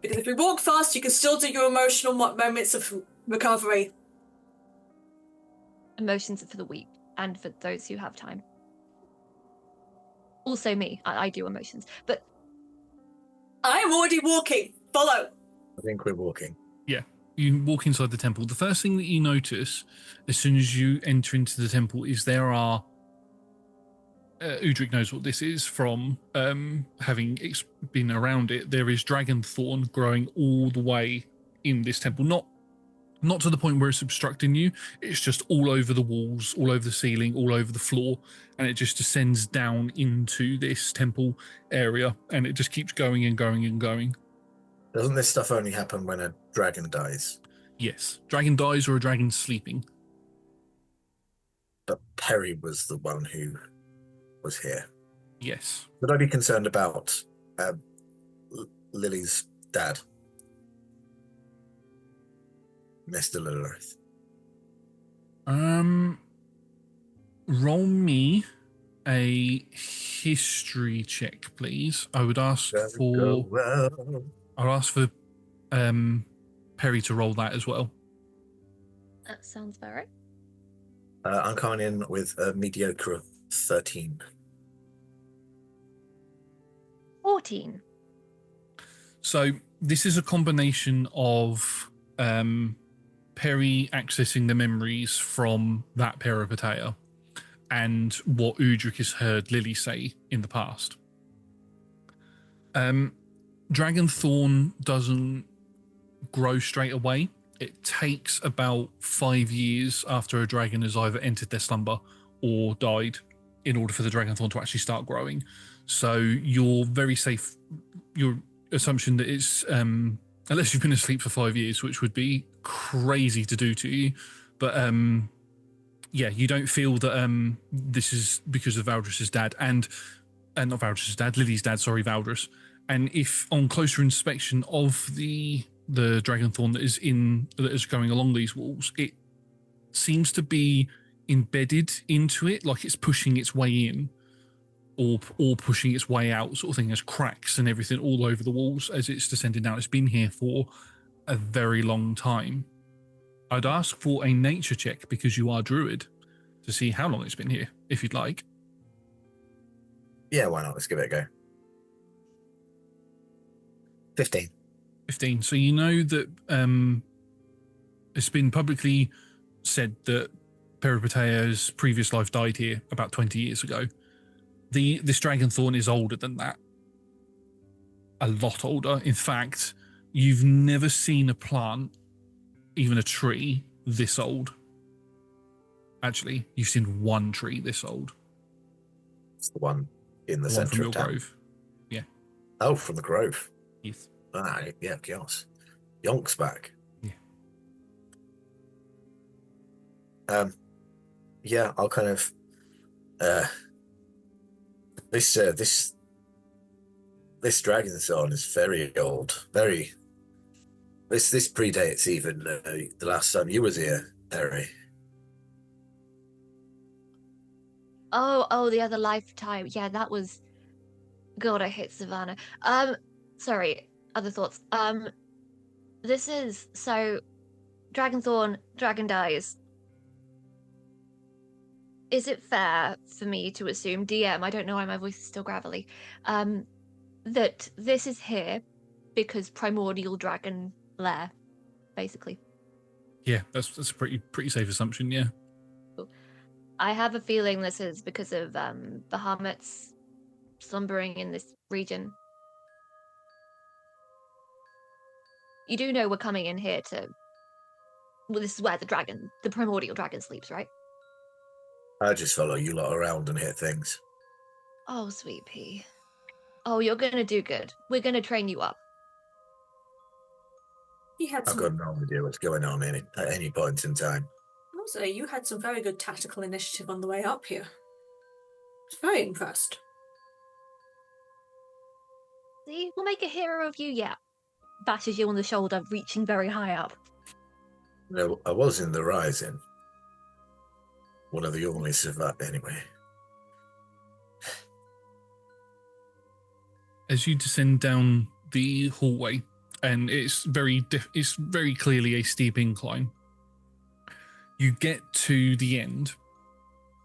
Because if we walk fast, you can still do your emotional moments of recovery. Emotions are for the weak and for those who have time. Also me. I do emotions. But I am already walking. Follow. I think we're walking. You walk inside the temple. The first thing that you notice as soon as you enter into the temple is there are... Udric knows what this is from having been around it. There is dragon thorn growing all the way in this temple. Not to the point where it's obstructing you. It's just all over the walls, all over the ceiling, all over the floor. And it just descends down into this temple area. And it just keeps going and going and going. Doesn't this stuff only happen when a dragon dies? Yes. Dragon dies or a dragon's sleeping. But Perry was the one who was here. Yes. Would I be concerned about Lily's dad? Mr. Lilith. Roll me a history check, please. I would ask for... I'll ask for Perry to roll that as well. that sounds about right. I'm coming in with a mediocre 13. 14. So this is a combination of Perry accessing the memories from that peripateia and what Udric has heard Lilly say in the past. Dragonthorn doesn't grow straight away. It takes about 5 years after a dragon has either entered their slumber or died in order for the Dragonthorn to actually start growing. So you're very safe. Your assumption that it's, unless you've been asleep for 5 years, which would be crazy to do to you. But yeah, you don't feel that this is because of Valdris's dad and not Valdris's dad, Lily's dad, sorry, Valdris. And if on closer inspection of the Dragonthorn that is going along these walls, it seems to be embedded into it, like it's pushing its way in or pushing its way out, sort of thing. There's cracks and everything all over the walls as it's descending down. It's been here for a very long time. I'd ask for a nature check because you are druid to see how long it's been here, if you'd like. Yeah, why not? Let's give it a go. 15. 15. So you know that it's been publicly said that Peripatea's previous life died here about 20 years ago. This Dragonthorn is older than that. A lot older. In fact, you've never seen a plant, even a tree, this old. Actually, you've seen one tree this old. It's the one in the The one centre from of your town. grove. Yeah. Oh, from the grove. Yes. Ah, yeah, chaos. Yonk's back. Yeah. Yeah, I'll kind of this Dragonthorn is very old. Very this predates even the last time you was here, Perry. Oh, the other lifetime. Yeah, that was. God, I hate Savannah. Sorry. Other thoughts. This is so. Dragonthorn, dragon dies. Is it fair for me to assume, DM, I don't know why my voice is still gravelly, that this is here because primordial dragon lair, basically? Yeah, that's a pretty safe assumption. Yeah. I have a feeling this is because of Bahamut's slumbering in this region. You do know we're coming in here to. Well, this is where the primordial dragon sleeps, right? I just follow you lot around and hit things. Oh, sweet pea. Oh, you're gonna do good. We're gonna train you up. He had I've some. got no idea what's going on at any point in time. Also, you had some very good tactical initiative on the way up here. I was very impressed. See, we'll make a hero of you yet. Bashes you on the shoulder, reaching very high up. No, I was in the Rising. One of the only survived anyway. As you descend down the hallway, and it's very clearly a steep incline. You get to the end,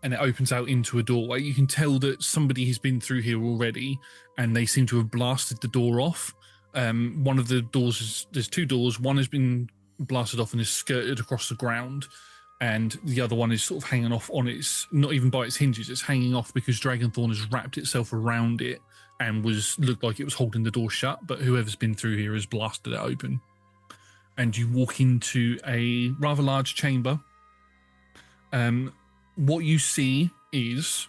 and it opens out into a doorway. You can tell that somebody has been through here already, and they seem to have blasted the door off. One of the doors there's two doors. One has been blasted off and is skirted across the ground, and the other one is sort of hanging off on its, not even by its hinges, it's hanging off because Dragonthorn has wrapped itself around it and looked like it was holding the door shut, but whoever's been through here has blasted it open. And you walk into a rather large chamber. What you see is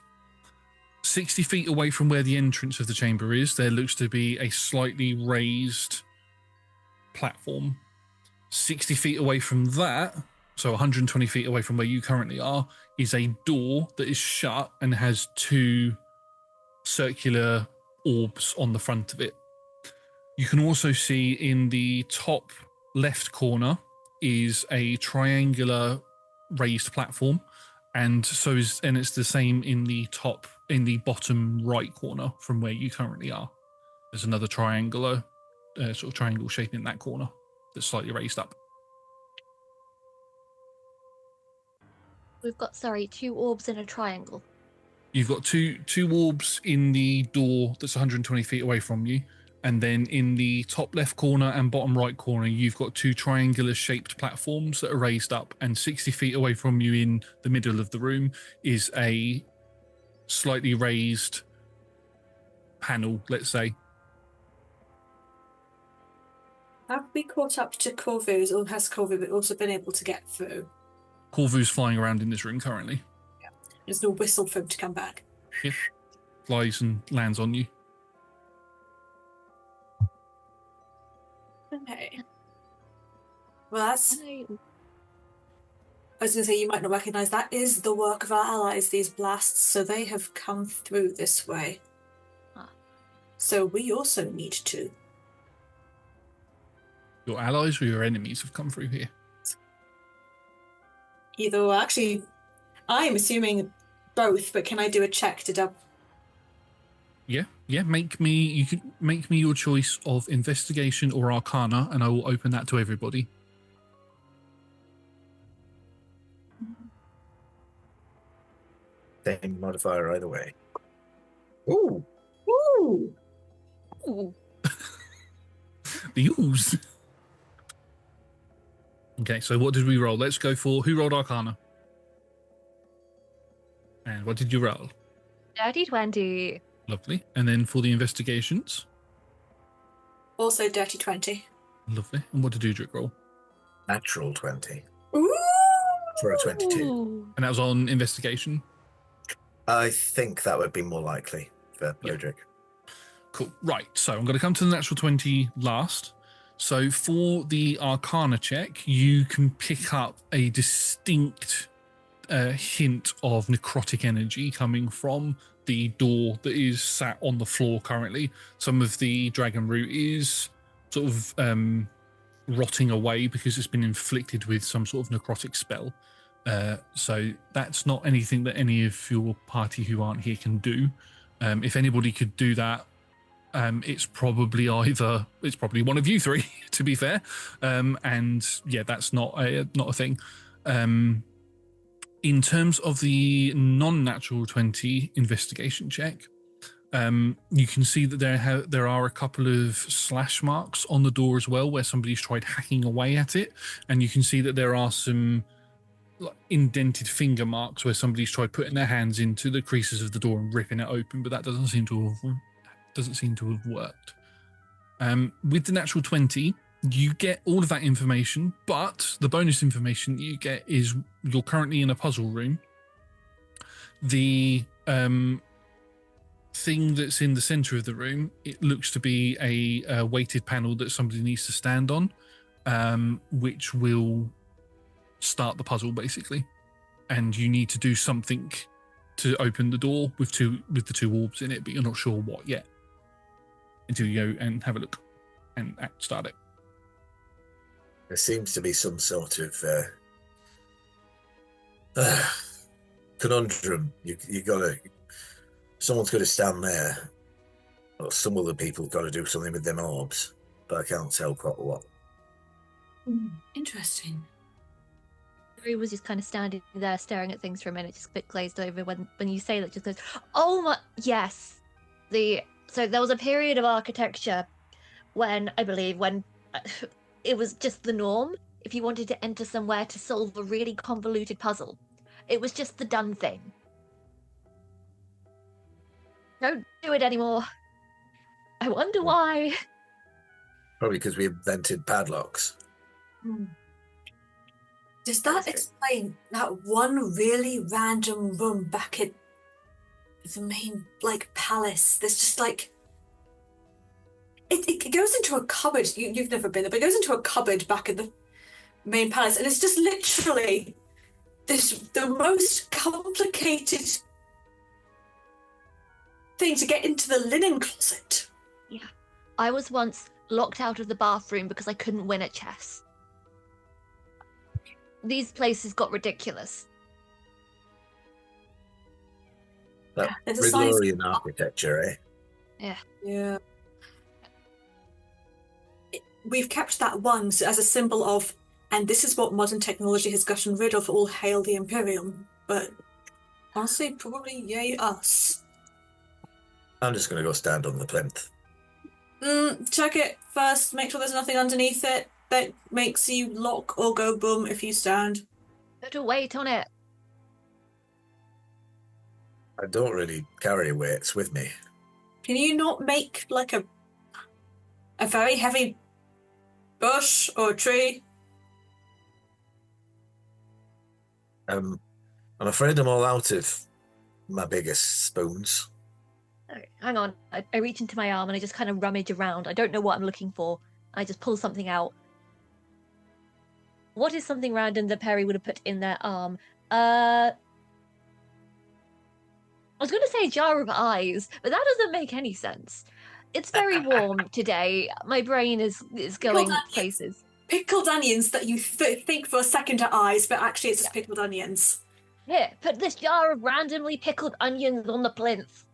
60 feet away from where the entrance of the chamber is, there looks to be a slightly raised platform. 60 feet away from that, so 120 feet away from where you currently are, is a door that is shut and has two circular orbs on the front of it. You can also see in the top left corner is a triangular raised platform, and it's the same in the bottom right corner from where you currently are. There's another triangular sort of triangle shape in that corner that's slightly raised up. We've got, two orbs in a triangle. You've got two orbs in the door that's 120 feet away from you, and then in the top left corner and bottom right corner, you've got two triangular shaped platforms that are raised up, and 60 feet away from you in the middle of the room is a slightly raised panel, let's say. Have we caught up to Corvu's, or has Corvu also been able to get through? Corvu's flying around in this room currently. Yeah. There's no whistle for him to come back. Yeah. Flies and lands on you. Okay. Well, I was going to say, you might not recognise that is the work of our allies, these blasts, so they have come through this way. Ah. So we also need to. Your allies or your enemies have come through here? Either way. Actually, I'm assuming both, but can I do a check to double? Yeah. You can make me your choice of investigation or arcana, and I will open that to everybody. Same modifier either way. Ooh. Ooh! Ooh. The ooze. Okay, so what did we roll? Let's go for who rolled arcana. And what did you roll? Dirty 20. Lovely. And then for the investigations? Also dirty 20. Lovely. And what did Udric roll? Natural 20 Ooh! for a 22. Ooh. And that was on investigation? I think that would be more likely for Udric. Cool. Right, so I'm going to come to the natural 20 last. So for the arcana check, you can pick up a distinct hint of necrotic energy coming from the door that is sat on the floor currently. Some of the dragon root is sort of rotting away because it's been inflicted with some sort of necrotic spell. So that's not anything that any of your party who aren't here can do. If anybody could do that, it's probably one of you three, to be fair. And yeah, that's not a thing. In terms of the non-natural 20 investigation check, you can see that there are a couple of slash marks on the door as well, where somebody's tried hacking away at it, and you can see that there are some indented finger marks where somebody's tried putting their hands into the creases of the door and ripping it open, but that doesn't seem to have worked. With the natural 20, you get all of that information, but the bonus information that you get is you're currently in a puzzle room. The thing that's in the center of the room, it looks to be a weighted panel that somebody needs to stand on, which will start the puzzle basically, and you need to do something to open the door with the two orbs in it, but you're not sure what yet until you go and have a look and start it. There seems to be some sort of conundrum. Someone's got to stand there, or some other people got to do something with them orbs, but I can't tell quite what. Interesting. He was just kind of standing there staring at things for a minute, just a bit glazed over when you say that, just goes, oh my, yes. So there was a period of architecture when it was just the norm. If you wanted to enter somewhere to solve a really convoluted puzzle, it was just the done thing. Don't do it anymore. I wonder why. Probably because we invented padlocks. Does that explain that one really random room back at the main, palace? There's just, It goes into a cupboard. You've never been there, but it goes into a cupboard back at the main palace, and it's just literally the most complicated thing to get into the linen closet. Yeah. I was once locked out of the bathroom because I couldn't win at chess. These places got ridiculous. That There's a size- Ridlerian architecture, eh? Yeah. We've kept that one as a symbol of, and this is what modern technology has gotten rid of, all hail the Imperium. But honestly, probably yay us. I'm just going to go stand on the plinth. Check it first, make sure there's nothing underneath it that makes you lock or go boom if you stand. Put a weight on it. I don't really carry weights with me. Can you not make a very heavy bush or a tree? I'm afraid I'm all out of my biggest spoons. Okay, hang on. I reach into my arm and I just kind of rummage around. I don't know what I'm looking for. I just pull something out. What is something random that Perry would have put in their arm? I was going to say a jar of eyes, but that doesn't make any sense. It's very warm today. My brain is going places. Pickled onions that you think for a second are eyes, but actually it's just pickled onions. Here, put this jar of randomly pickled onions on the plinth.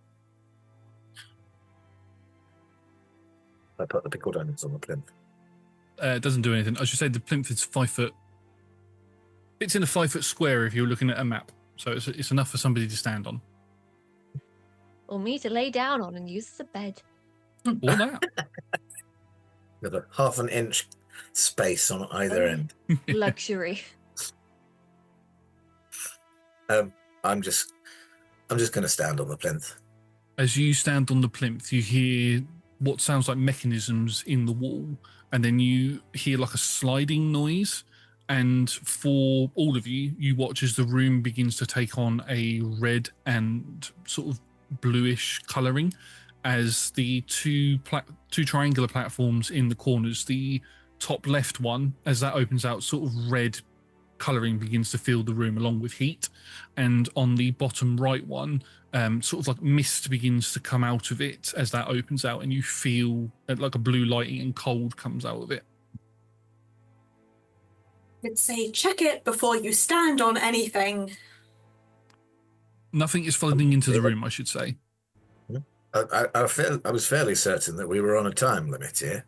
I put the pickled onions on the plinth. It doesn't do anything. I should say the plinth is 5 foot. It's in a 5 foot square if you're looking at a map, so it's enough for somebody to stand on. Or me to lay down on and use as a bed. Or that. With a half an inch space on either end. Luxury. I'm just going to stand on the plinth. As you stand on the plinth, you hear what sounds like mechanisms in the wall, and then you hear like a sliding noise. And for all of you, you watch as the room begins to take on a red and sort of bluish colouring, as the two triangular platforms in the corners, the top left one, as that opens out, sort of red colouring begins to fill the room along with heat, and on the bottom right one, sort of like mist begins to come out of it as that opens out, and you feel like a blue lighting and cold comes out of it. Let's say check it before you stand on anything. Nothing is flooding into the room, I should say. I was fairly certain that we were on a time limit here.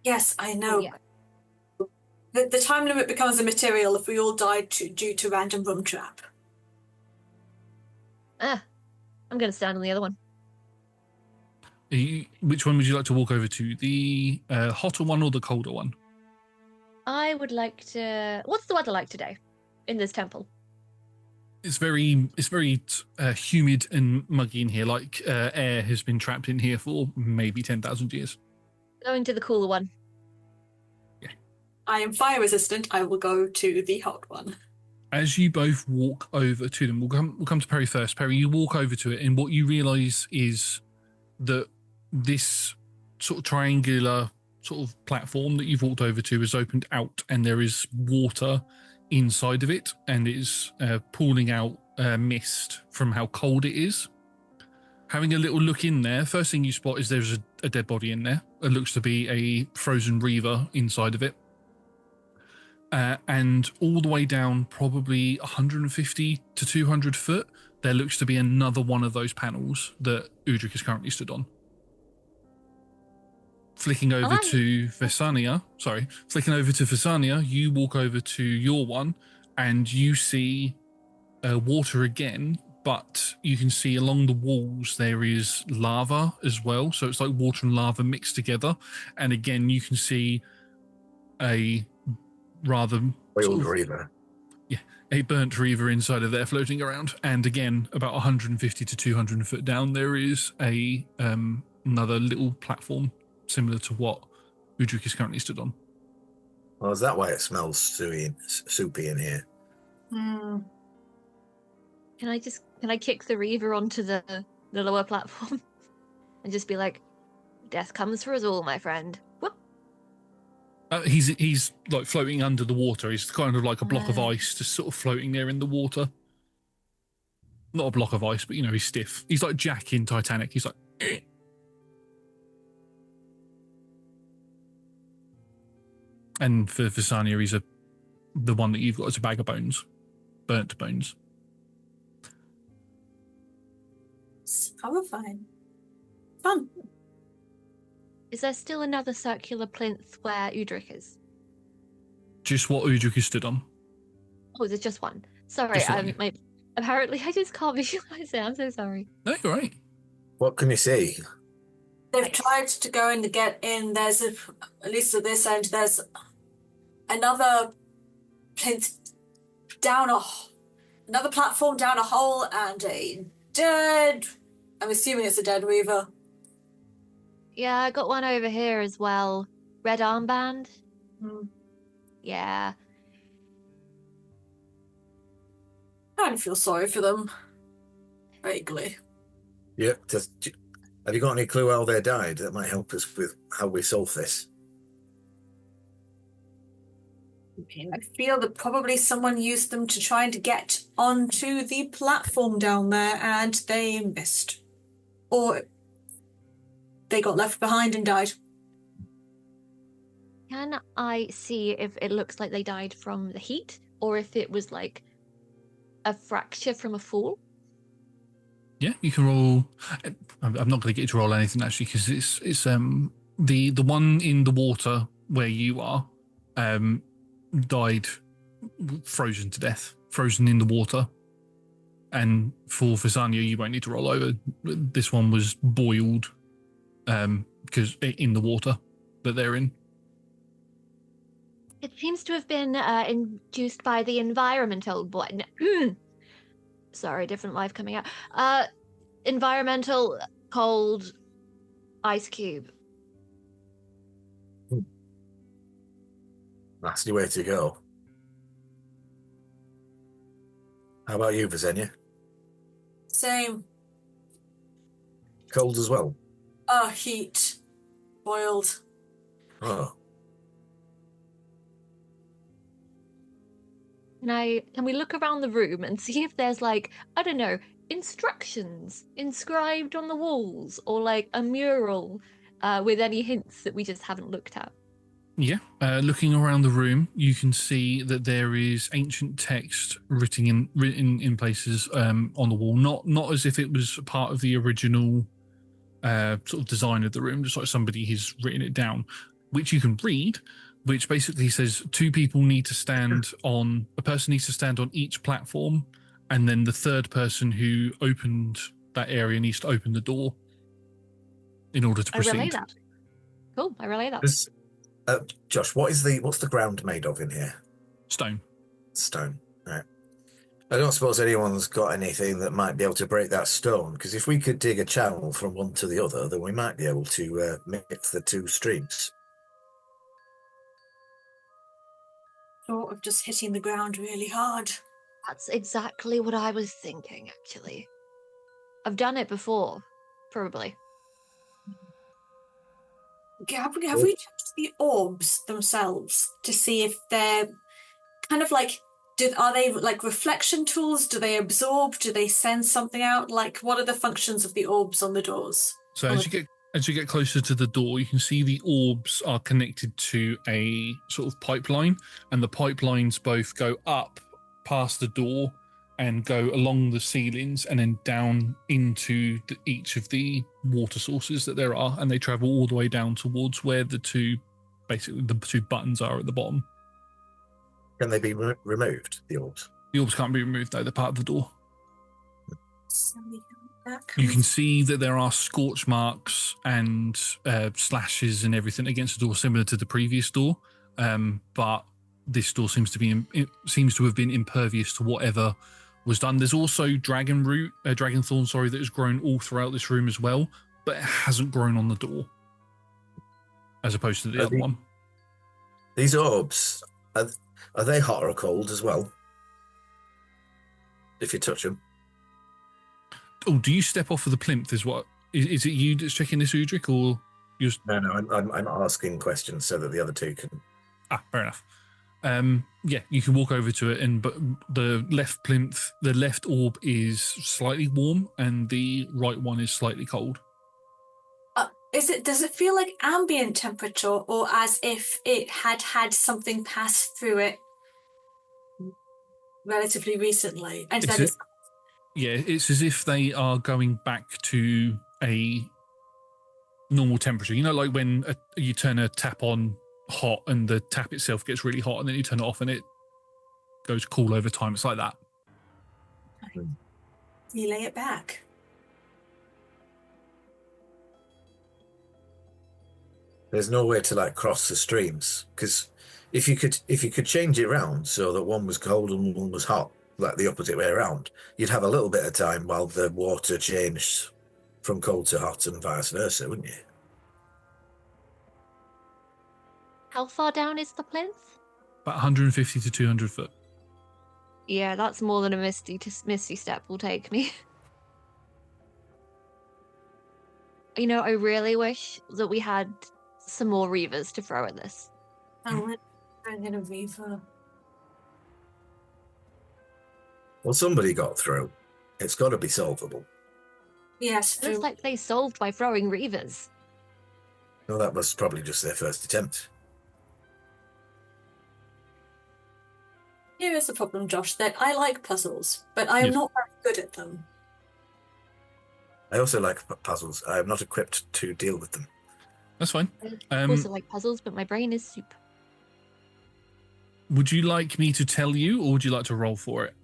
Yes, I know. Oh, yeah. The time limit becomes immaterial if we all died due to random room trap. I'm going to stand on the other one. Which one would you like to walk over to? The hotter one or the colder one? I would like to... What's the weather like today in this temple? It's very humid and muggy in here, like air has been trapped in here for maybe 10,000 years. Going to the cooler one. I am fire resistant. I will go to the hot one. As you both walk over to them, we'll come to Perry first. Perry, you walk over to it, and what you realise is that this sort of triangular sort of platform that you've walked over to is opened out, and there is water inside of it, and it's pooling out mist from how cold it is. Having a little look in there, first thing you spot is there's a dead body in there. It looks to be a frozen reaver inside of it. And all the way down, probably 150 to 200 foot, there looks to be another one of those panels that Udric is currently stood on. Flicking over to Vesania, you walk over to your one, and you see water again, but you can see along the walls there is lava as well. So it's like water and lava mixed together. And again, you can see a rather Boiled reaver. Yeah, a burnt reaver inside of there floating around. And again, about 150 to 200 foot down, there is a another little platform similar to what Udric is currently stood on. Oh, is that why it smells soupy in here? Hmm. Can I kick the reaver onto the lower platform and just be like, death comes for us all, my friend. Whoop. He's like floating under the water. He's kind of like a block of ice, just sort of floating there in the water. Not a block of ice, but he's stiff. He's like Jack in Titanic. He's like. Eh. And for Visania, he's the one that you've got is a bag of bones, burnt bones. It's horrifying. Fun. Is there still another circular plinth where Udric is? Just what Udric is stood on. Oh, is it just one? Sorry, Just one. apparently I just can't visualize it. I'm so sorry. No, you're right. What can you see? They've tried to go in to get in. There's at least at this end, there's another plinth down another platform down a hole, and I'm assuming it's a dead reaver. Yeah, I got one over here as well. Red armband. Hmm. Yeah. I don't feel sorry for them. Vaguely. Yeah. Have you got any clue how they died? That might help us with how we solve this. I feel that probably someone used them to try to get onto the platform down there, and they missed. Or they got left behind and died. Can I see if it looks like they died from the heat, or if it was like a fracture from a fall? Yeah, you can roll. I'm not going to get you to roll anything actually, because it's the one in the water where you are died frozen to death, frozen in the water. And for Visania, you won't need to roll over. This one was boiled because in the water that they're in. It seems to have been induced by the environmental sorry, different life coming out. Environmental cold ice cube. Nasty way to go. How about you, Visenia? Same. Cold as well? Heat. Boiled. Oh. Can we look around the room and see if there's like, I don't know, instructions inscribed on the walls, or like a mural with any hints that we just haven't looked at? Yeah. Looking around the room, you can see that there is ancient text written in places on the wall. Not as if it was part of the original sort of design of the room, just like somebody has written it down, which you can read. Which basically says a person needs to stand on each platform, and then the third person who opened that area needs to open the door in order to proceed. I relay that. Cool, I relay that. Josh, what's the ground made of in here? Stone. Stone. Right. I don't suppose anyone's got anything that might be able to break that stone, because if we could dig a channel from one to the other, then we might be able to mix the two streams. Thought of just hitting the ground really hard. That's exactly what I was thinking, actually. I've done it before, probably. Have we checked the orbs themselves to see if they're kind of like, are they like reflection tools? Do they absorb? Do they send something out? Like, what are the functions of the orbs on the doors? So as you get closer to the door, you can see the orbs are connected to a sort of pipeline, and the pipelines both go up past the door and go along the ceilings and then down into each of the water sources that there are, and they travel all the way down towards where the two buttons are at the bottom. Can they be removed, the orbs? The orbs can't be removed, though. They're part of the door. So You can see that there are scorch marks and slashes and everything against the door, similar to the previous door. But this door seems to have been impervious to whatever was done. There's also dragon thorn, that has grown all throughout this room as well, but it hasn't grown on the door, as opposed to the other one. These orbs, are they hot or cold as well? If you touch them. Oh, do you step off of the plinth? Is it you that's checking this, Udric, or you? No, I'm asking questions so that the other two can. Fair enough. Yeah, you can walk over to it, but the left orb is slightly warm, and the right one is slightly cold. Does it feel like ambient temperature, or as if it had something pass through it relatively recently? And it's as if they are going back to a normal temperature. You know, like when you turn a tap on hot and the tap itself gets really hot, and then you turn it off and it goes cool over time. It's like that. You lay it back. There's no way to cross the streams, because if you could change it around so that one was cold and one was hot, like the opposite way around, you'd have a little bit of time while the water changed from cold to hot and vice versa, wouldn't you? How far down is the plinth? About 150 to 200 foot. Yeah, that's more than a misty step will take me. I really wish that we had some more Reavers to throw at this. I'm in a Reaver. Well, somebody got through. It's got to be solvable. Yes, Looks like they solved by throwing Reavers. No, that was probably just their first attempt. Here is the problem, Josh, that I like puzzles, but I am not very good at them. I also like puzzles. I am not equipped to deal with them. That's fine. I also like puzzles, but my brain is soup. Would you like me to tell you, or would you like to roll for it?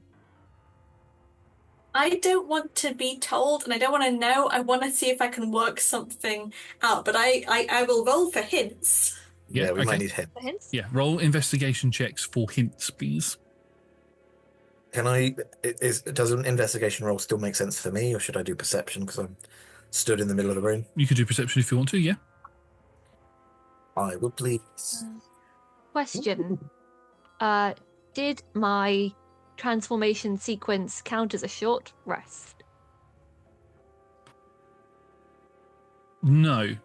I don't want to be told, and I don't want to know. I want to see if I can work something out, but I will roll for hints. Yeah, we might need hints. Hints? Yeah, roll investigation checks for hints, please. Does an investigation roll still make sense for me, or should I do perception because I'm stood in the middle of the room? You could do perception if you want to, yeah. I will, please. Question. Did my transformation sequence count as a short rest? No.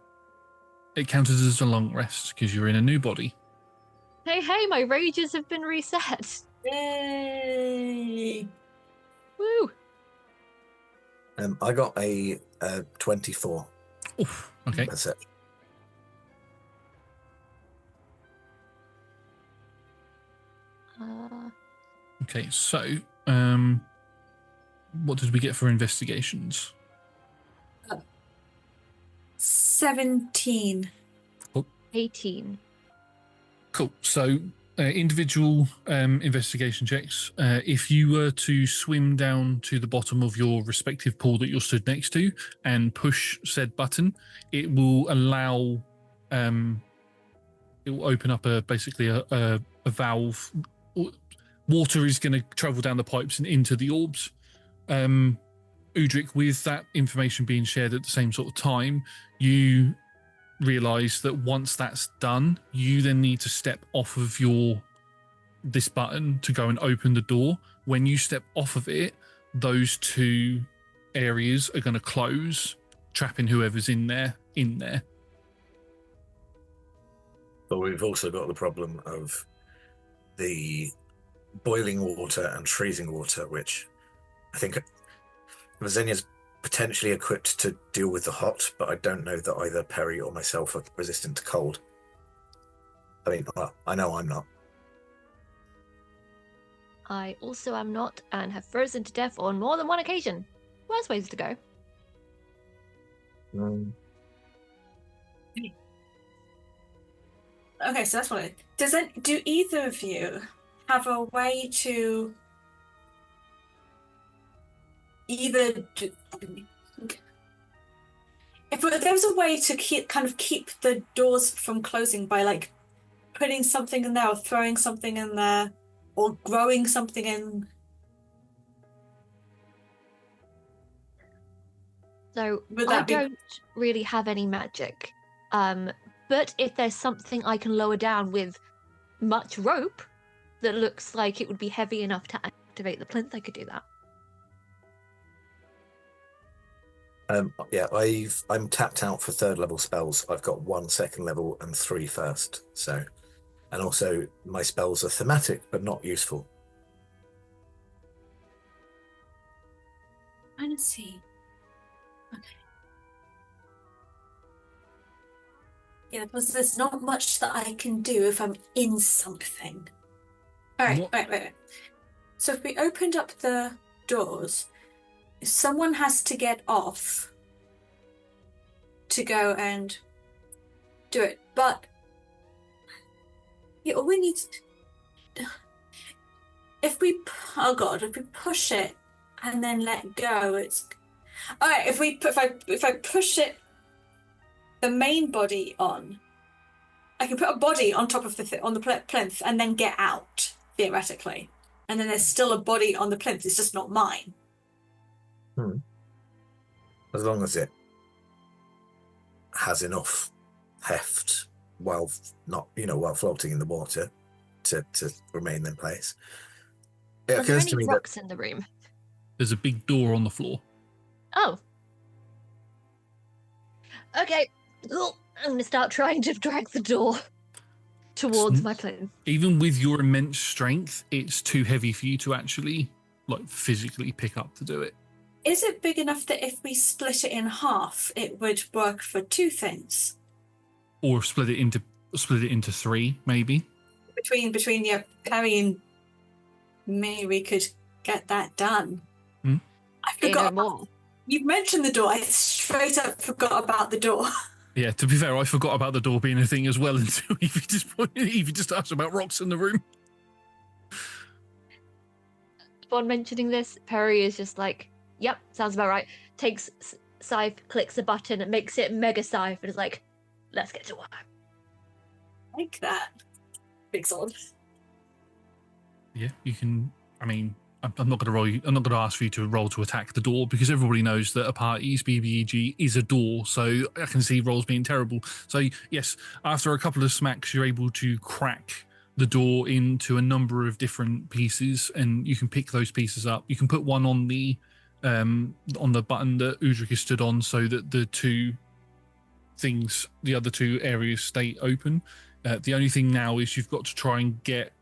It counted as a long rest because you're in a new body. Hey, my rages have been reset. Yay! Woo! I got a 24. Oof, okay. Perception. Okay, so what did we get for investigations? 17. 18. Cool. So individual investigation checks. If you were to swim down to the bottom of your respective pool that you're stood next to and push said button, it will allow, it will open up basically a valve. Water is going to travel down the pipes and into the orbs. Udric, with that information being shared at the same sort of time, you realise that once that's done, you then need to step off of this button to go and open the door. When you step off of it, those two areas are going to close, trapping whoever's in there. But we've also got the problem of the boiling water and freezing water, which I think Vezenia's potentially equipped to deal with the hot, but I don't know that either Perry or myself are resistant to cold. I mean, I know I'm not. I also am not, and have frozen to death on more than one occasion. Worse ways to go. Okay, so that's what it do either of you have a way to either if there was a way to keep the doors from closing by like putting something in there or throwing something in there or growing something in? So Would I that be- don't really have any magic. But if there's something I can lower down with much rope that looks like it would be heavy enough to activate the plinth, I could do that. Yeah, I'm tapped out for 3rd level spells. I've got 1 second level and 3 first. So, and also my spells are thematic but not useful. I see. Okay. Yeah, because there's not much that I can do if I'm in something. All right, wait. So if we opened up the doors, someone has to get off to go and do it. But yeah, all we need if we push it and then let go, it's all right. If I push it, the main body on, I can put a body on top of the plinth and then get out theoretically, and then there's still a body on the plinth. It's just not mine. As long as it has enough heft while floating in the water to remain in place. It Are there occurs any to me rocks in the room? There's a big door on the floor. Oh. Okay. I'm going to start trying to drag the door towards my plinth. Even with your immense strength, it's too heavy for you to actually physically pick up to do it. Is it big enough that if we split it in half, it would work for 2 things? Or split it into 3, maybe. Between Perry and me, we could get that done. I forgot. More. You mentioned the door. I straight up forgot about the door. Yeah, to be fair, I forgot about the door being a thing as well until Evie just asked about rocks in the room. Upon mentioning this, Perry is just like, yep, sounds about right. Takes Scythe, clicks a button, and makes it Mega Scythe, and is like, let's get to work. Like that. Big sword. Yeah, you can. I mean, I'm not going to ask for you to roll to attack the door because everybody knows that a party's BBEG is a door. So I can see rolls being terrible. So yes, after a couple of smacks, you're able to crack the door into a number of different pieces, and you can pick those pieces up. You can put one on the button that Udric is stood on, so that the other 2 areas stay open. The only thing now is you've got to try and get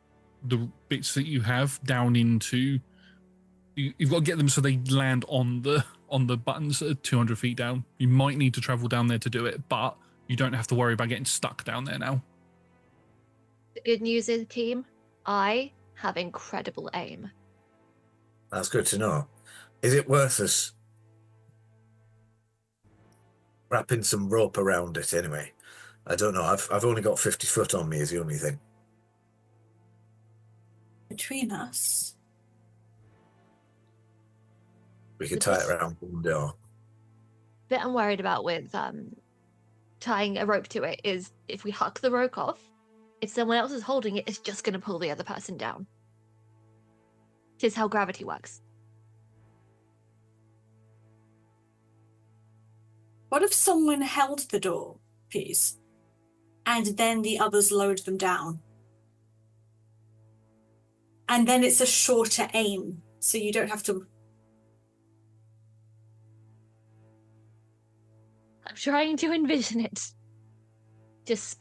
the bits that you have down into. You've got to get them so they land on the buttons that are 200 feet down. You might need to travel down there to do it, but you don't have to worry about getting stuck down there now. The good news is, team, I have incredible aim. That's good to know. Is it worth us wrapping some rope around it anyway? I don't know. I've only got 50 foot on me is the only thing. Between us. We could But tie it this- around one door. Bit I'm worried about with tying a rope to it is if we huck the rope off, if someone else is holding it, it's just going to pull the other person down. This is how gravity works. What if someone held the door piece and then the others lowered them down? And then it's a shorter aim, so you don't have to. I'm trying to envision it. Just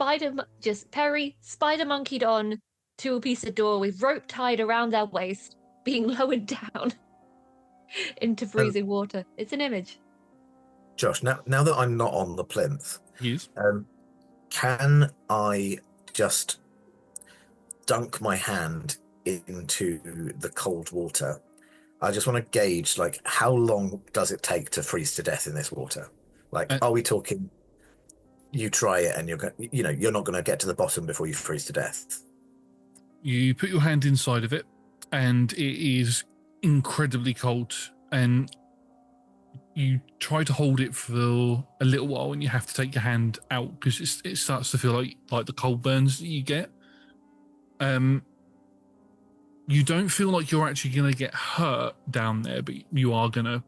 Perry spider monkeyed on to a piece of door with rope tied around our waist, being lowered down into freezing water. It's an image. Josh, now that I'm not on the plinth, Yes. can I just dunk my hand into the cold water? I just want to gauge, like, how long does it take to freeze to death in this water? Like, are we talking? You try it, and you're not going to get to the bottom before you freeze to death. You put your hand inside of it, and it is incredibly cold. And you try to hold it for a little while, and you have to take your hand out because it starts to feel like the cold burns that you get. You don't feel like you're actually going to get hurt down there, but you are going to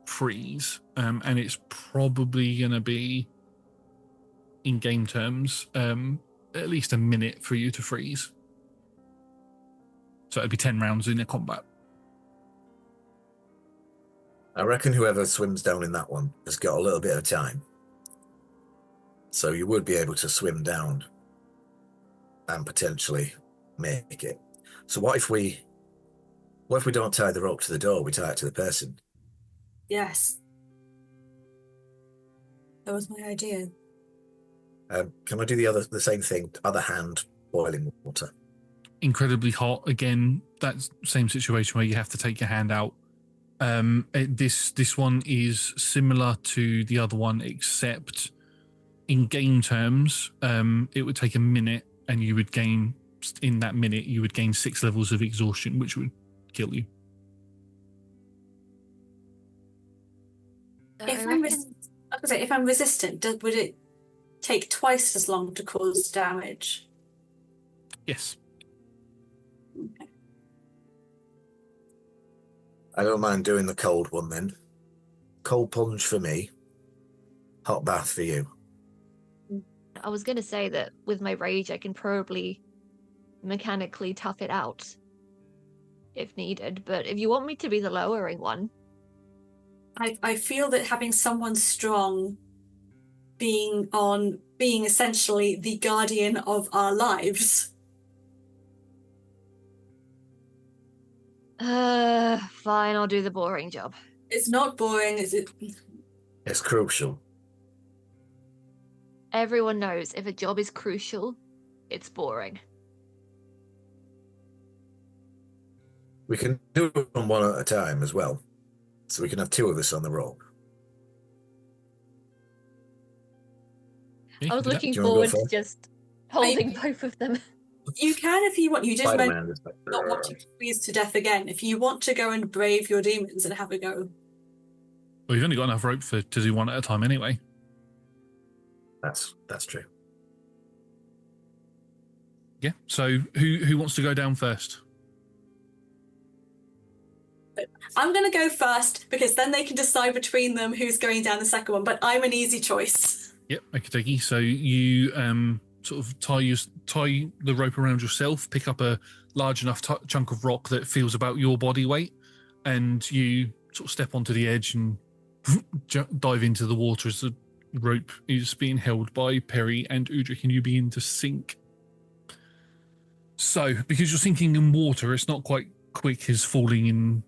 freeze, and it's probably going to be, in game terms, at least a minute for you to freeze. So it'd be 10 rounds in a combat. I reckon whoever swims down in that one has got a little bit of time. So you would be able to swim down and potentially make it. So what if we don't tie the rope to the door, we tie it to the person? Yes. That was my idea. Can I do the same thing? Other hand, boiling water. Incredibly hot. Again, that same situation where you have to take your hand out. This one is similar to the other one, except in game terms, it would take a minute, and you would gain, in that minute, you would gain 6 levels of exhaustion, which would kill you. If I'm resistant, would it take twice as long to cause damage? Yes. Okay. I don't mind doing the cold one then. Cold plunge for me. Hot bath for you. I was going to say that with my rage, I can probably mechanically tough it out if needed, but if you want me to be the lowering one. I feel that having someone strong being essentially the guardian of our lives. Fine, I'll do the boring job. It's not boring, is it? It's crucial. Everyone knows if a job is crucial, it's boring. We can do them one at a time as well. So we can have 2 of us on the rope. Yeah, I was do that. looking Do you wanna go forward to first? just holding both of them. You can if you want. You just meant Spider-Man is like, not wanting to freeze to death again. If you want to go and brave your demons and have a go. Well, you've only got enough rope to do one at a time anyway. That's true. Yeah. So who wants to go down first? I'm going to go first because then they can decide between them who's going down the second one, but I'm an easy choice. Yep. Okay. So you sort of tie the rope around yourself, pick up a large enough chunk of rock that feels about your body weight, and you sort of step onto the edge and dive into the water as the rope is being held by Perry and Udric, and you begin to sink. So, because you're sinking in water, it's not quite quick as falling in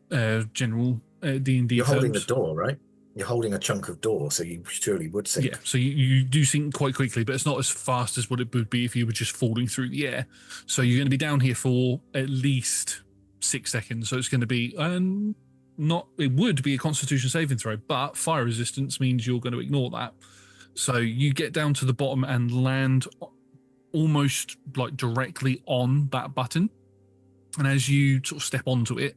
general D&D You're terms. holding the door, right? You're holding a chunk of door, so you surely would sink. Yeah, so you do sink quite quickly, but it's not as fast as what it would be if you were just falling through the air. So you're going to be down here for at least 6 seconds. So it's going to be it would be a Constitution saving throw, but fire resistance means you're going to ignore that. So you get down to the bottom and land almost like directly on that button. And as you sort of step onto it,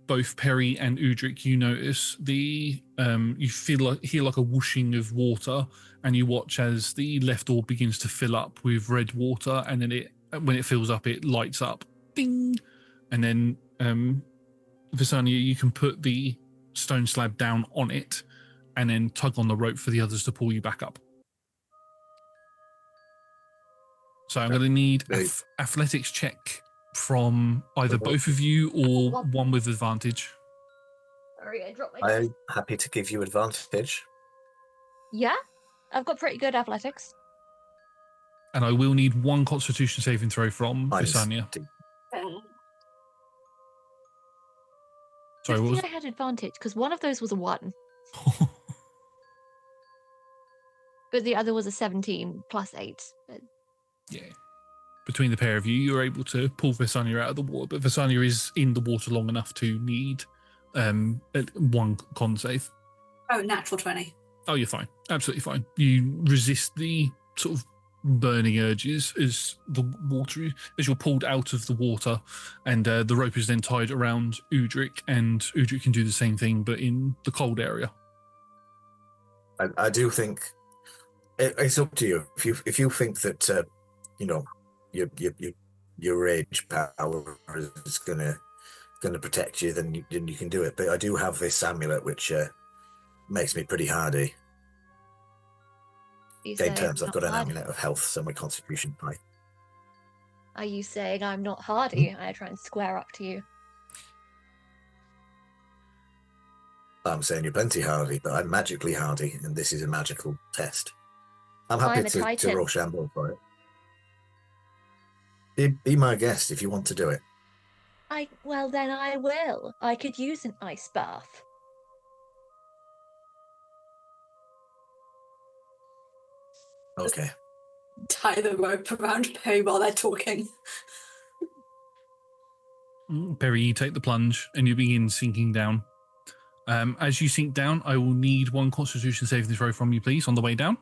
both Perry and Udric, you notice you hear like a whooshing of water, and you watch as the left door begins to fill up with red water, and then when it fills up, it lights up, ding, and then Visania, you can put the stone slab down on it, and then tug on the rope for the others to pull you back up. So I'm going to need athletics check from either both of you or one with advantage. Sorry, I dropped my. I'm happy to give you advantage. Yeah, I've got pretty good athletics. And I will need one Constitution saving throw from Visania. Sorry, what was... I had advantage because one of those was a 1. But the other was a 17 plus 8. Yeah. Between the pair of you, you're able to pull Visania out of the water, but Visania is in the water long enough to need one con save. Oh, natural 20. Oh, you're fine. Absolutely fine. You resist the sort of burning urges as you're pulled out of the water, and the rope is then tied around Udric, and Udric can do the same thing, but in the cold area. I do think it's up to you. If you think that your rage power is gonna protect you, then you can do it. But I do have this amulet which makes me pretty hardy. Game terms, I've got an amulet of health, so my constitution high. Are you saying I'm not hardy? I try and square up to you. I'm saying you're plenty hardy, but I'm magically hardy, and this is a magical test. I'm happy to Rochambeau for it. Be my guest if you want to do it. Well, then I will. I could use an ice bath. Okay. Tie the rope around Perry while they're talking. Perry, you take the plunge and you begin sinking down. As you sink down, I will need one Constitution saving throw from you, please, on the way down.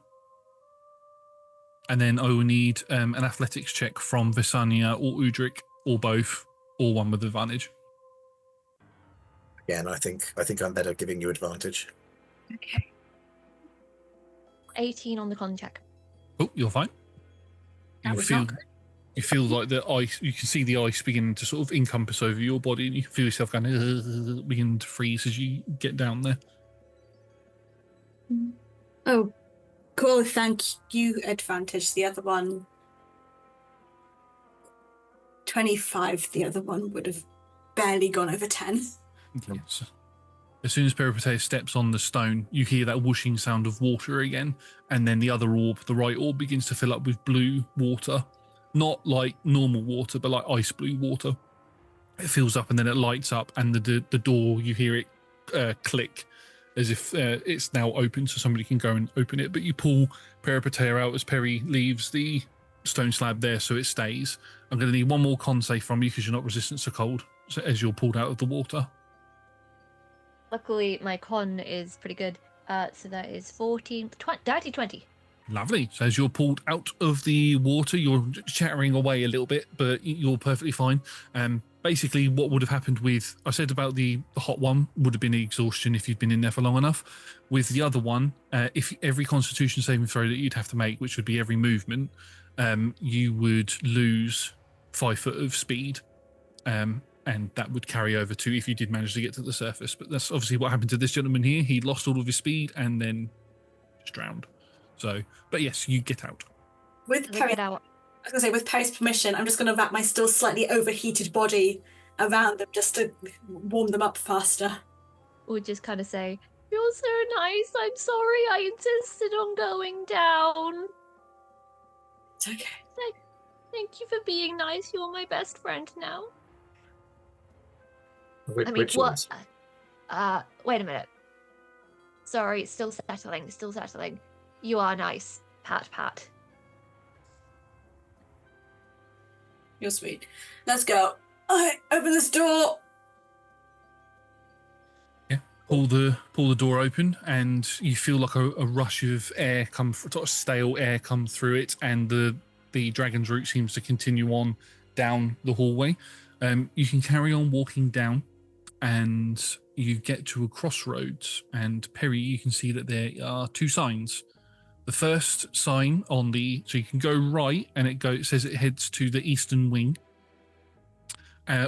And then I will need an athletics check from Visania or Udric, or both, or one with advantage. Again, I think I'm better giving you advantage. Okay. 18 on the con check. Oh, you're fine. You feel like the ice. You can see the ice beginning to sort of encompass over your body, and you can feel yourself going begin to freeze as you get down there. Oh, cool. Thank you. Advantage. The other one. 25. The other one would have barely gone over 10. Yes. As soon as Peripateus steps on the stone, you hear that whooshing sound of water again, and then the other orb, the right orb, begins to fill up with blue water. Not like normal water, but like ice blue water. It fills up and then it lights up, and the door, you hear it click as if it's now open so somebody can go and open it. But you pull Peripateus out as Perry leaves the stone slab there so it stays. I'm going to need one more con save from you because you're not resistant to cold as you're pulled out of the water. Luckily, my con is pretty good. So that is 14, dirty 20. Lovely. So as you're pulled out of the water, you're chattering away a little bit, but you're perfectly fine. Basically, what would have happened with, I said about the hot one, would have been exhaustion if you'd been in there for long enough. With the other one, if every Constitution saving throw that you'd have to make, which would be every movement, you would lose 5 foot of speed. And that would carry over to if you did manage to get to the surface. But that's obviously what happened to this gentleman here. He lost all of his speed and then just drowned. So, but yes, you get out. With Perry, I was going to say, with Perry's permission, I'm just going to wrap my still slightly overheated body around them just to warm them up faster. Or just kind of say, "You're so nice. I'm sorry. I insisted on going down." It's okay. Thank you for being nice. You're my best friend now. Which ones? Wait a minute. Sorry, it's still settling, still settling. You are nice. Pat, pat. You're sweet. Let's go. Alright, open this door. Yeah, pull the door open, and you feel like a rush of air come, sort of stale air come through it, and the dragon's route seems to continue on down the hallway. You can carry on walking down, and you get to a crossroads. And Perry, you can see that there are two signs. The first sign on so you can go right, and it says it heads to the eastern wing,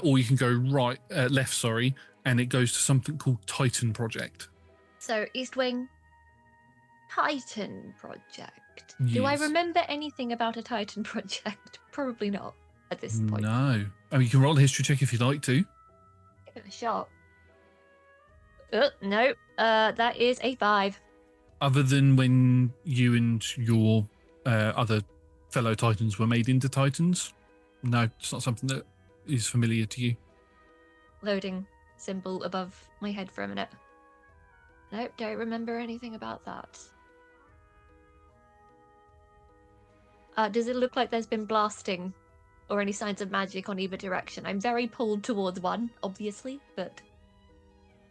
or you can go left, sorry, and it goes to something called Titan Project. So, East Wing, Titan Project. Do I Yes. remember anything about a Titan Project? Probably not at this point. No. I mean, you can roll a history check if you'd like to. Give it a shot. No, that is a 5. Other than when you and your other fellow Titans were made into Titans, no, it's not something that is familiar to you. Loading symbol above my head for a minute. Nope, don't remember anything about that. Does it look like there's been blasting or any signs of magic on either direction? I'm very pulled towards one, obviously, but...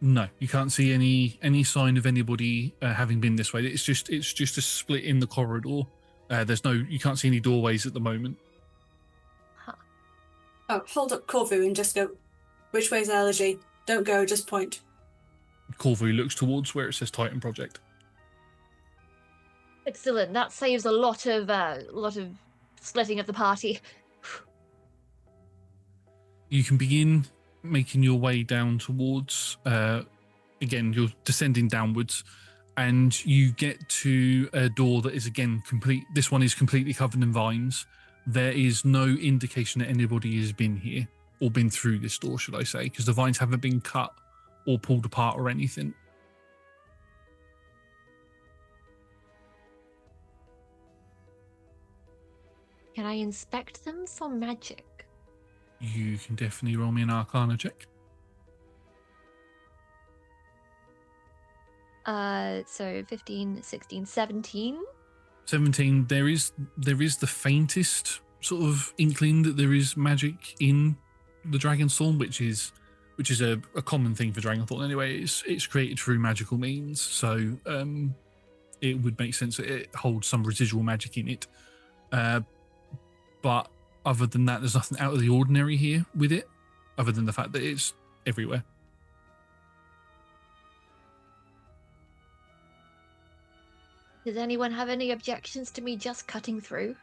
No, you can't see any sign of anybody having been this way. It's just a split in the corridor. You can't see any doorways at the moment. Huh. Oh, hold up Corvu and just go, which way's allergy? Don't go, just point. Corvu looks towards where it says Titan Project. Excellent. That saves a lot of splitting of the party. You can begin making your way down towards, again, you're descending downwards, and you get to a door that is, again, complete. This one is completely covered in vines. There is no indication that anybody has been here, or been through this door, should I say, because the vines haven't been cut or pulled apart or anything. Can I inspect them for magic? You can definitely roll me an Arcana check. So 15, 16, 17. 17. There is the faintest sort of inkling that there is magic in the Dragonstorm, which is a common thing for Dragonthorn anyway. It's created through magical means, so it would make sense that it holds some residual magic in it. But other than that, there's nothing out of the ordinary here with it, other than the fact that it's everywhere. Does anyone have any objections to me just cutting through?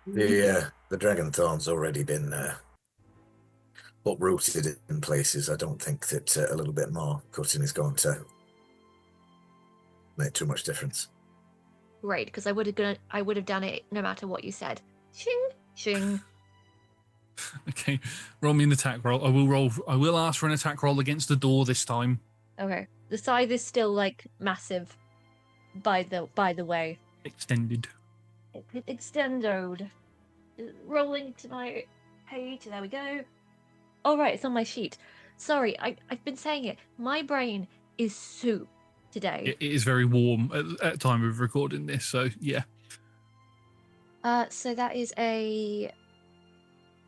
The Dragonthorn's already been uprooted in places. I don't think that a little bit more cutting is going to make too much difference. Great, because I would have done it no matter what you said. Shing, shing. Okay, roll me an attack roll. I will ask for an attack roll against the door this time. Okay, the scythe is still like massive. By the way, Extended. extended. Rolling to my page. There we go. All right, it's on my sheet. Sorry, I've been saying it. My brain is soup today. It is very warm at time of recording this, so yeah. So that is a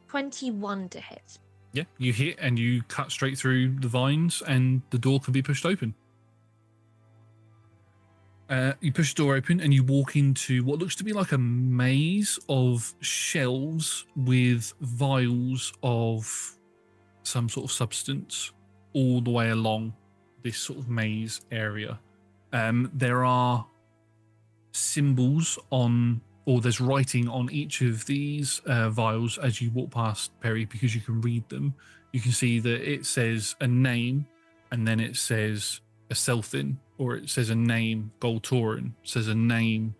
21 to hit. Yeah, you hit and you cut straight through the vines, and the door can be pushed open. You push the door open and you walk into what looks to be like a maze of shelves with vials of some sort of substance all the way along this sort of maze area. There are symbols there's writing on each of these vials as you walk past, Perry, because you can read them. You can see that it says a name, and then it says a Selthin, or it says a name, Goltoran, says a name,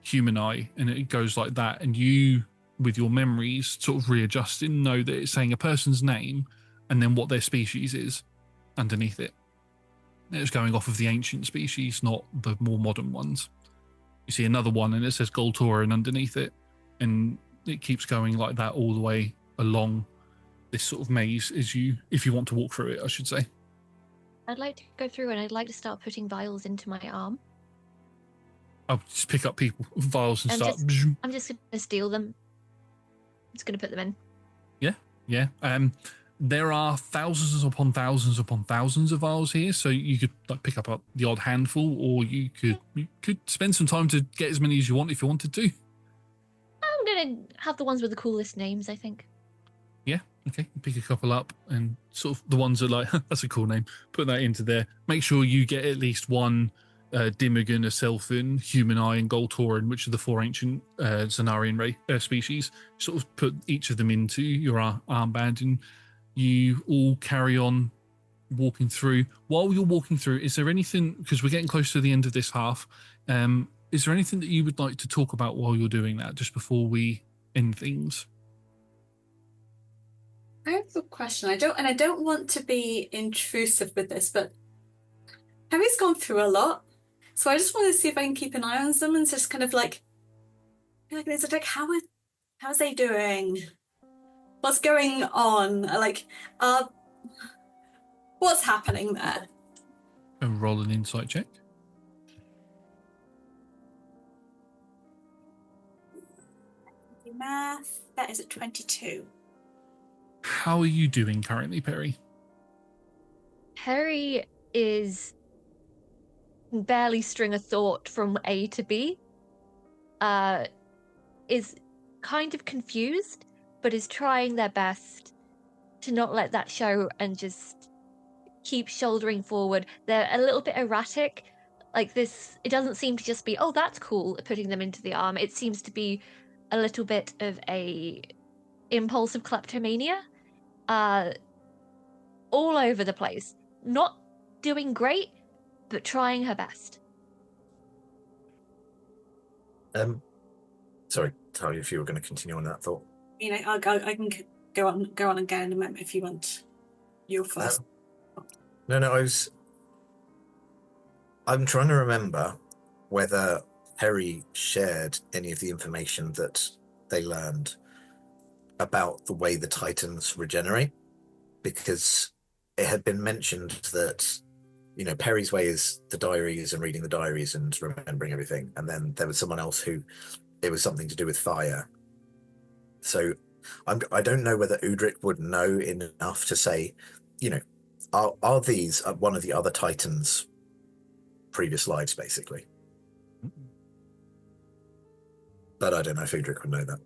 Humani, and it goes like that. And you, with your memories sort of readjusting, know that it's saying a person's name and then what their species is underneath it. It's going off of the ancient species, not the more modern ones. You see another one and it says Goltoran underneath it, and it keeps going like that all the way along this sort of maze if you want to walk through it, I should say. I'd like to go through and I'd like to start putting vials into my arm. I'll just pick up people vials and start. I'm just going to steal them. I'm just going to put them in. Yeah. There are thousands upon thousands of vials here, so you could like pick up the odd handful, or you could spend some time to get as many as you want if you wanted to. I'm going to have the ones with the coolest names, I think. Yeah, okay. Pick a couple up and sort of the ones that like, that's a cool name. Put that into there. Make sure you get at least one Dimigan, a Selfin, Human Eye, and Goltoran, which are the 4 ancient Zanarian species. Sort of put each of them into your armband, and you all carry on walking through. While you're walking through, is there anything, because we're getting close to the end of this half, is there anything that you would like to talk about while you're doing that, just before we end things? I have a question. I don't want to be intrusive with this, but Harry's gone through a lot, so I just want to see if I can keep an eye on them and just kind of like it's like how's they doing? What's going on? What's happening there? And roll an insight check. Math. That is a 22. How are you doing currently, Perry? Perry is barely string a thought from A to B. Is kind of confused, but is trying their best to not let that show and just keep shouldering forward. They're a little bit erratic. Like this, it doesn't seem to just be, oh, that's cool, putting them into the arm. It seems to be a little bit of a impulsive kleptomania. All over the place. Not doing great, but trying her best. Sorry, Talia, if you were going to continue on that thought. I can go on again in a moment if you want. You're first. No, I'm trying to remember whether Perry shared any of the information that they learned about the way the Titans regenerate, because it had been mentioned that, Perry's way is the diaries and reading the diaries and remembering everything. And then there was someone else who it was something to do with fire. So I don't know whether Udric would know enough to say, are these one of the other Titans' previous lives, basically? But I don't know if Udric would know that.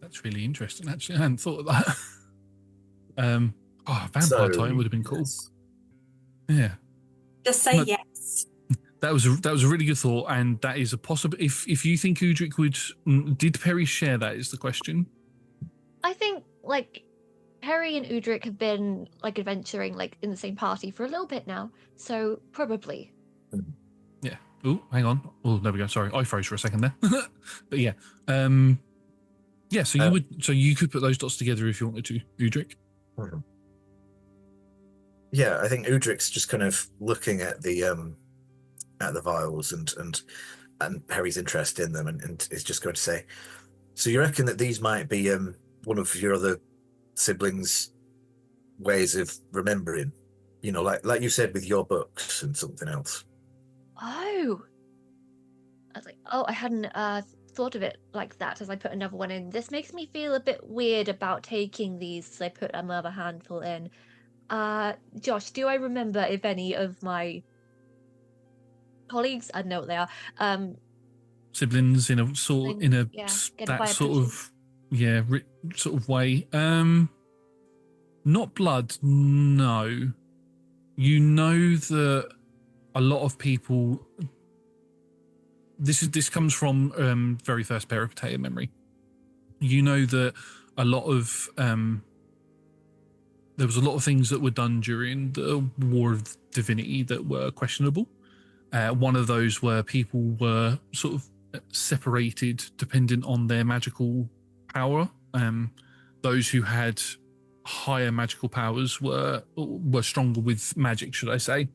That's really interesting, actually. I hadn't thought of that. Vampire Titan would have been cool. Yes. Yeah. Just say yes. That was a really good thought, and that is a possible. If you think Udric would, did Perry share that? Is the question. I think Perry and Udric have been adventuring in the same party for a little bit now, so probably. Yeah. Oh, hang on. Oh, there we go. Sorry, I froze for a second there. But yeah, yeah. So you could put those dots together if you wanted to, Udric. Mm-hmm. Yeah, I think Udric's just kind of looking at the vials and Perry's interest in them, and is just going to say, so you reckon that these might be one of your other siblings' ways of remembering, like you said with your books and something else? Oh, I was like, I hadn't thought of it like that as I put another one in. This makes me feel a bit weird about taking these, so I put another handful in. Josh, do I remember if any of my colleagues, I don't know what they are, siblings in a sort of way. Not blood, no. You know that a lot of people. This comes from very first pair of potato memory. You know that a lot of there was a lot of things that were done during the War of Divinity that were questionable. One of those were people were sort of separated dependent on their magical power. Those who had higher magical powers were stronger with magic, should I say,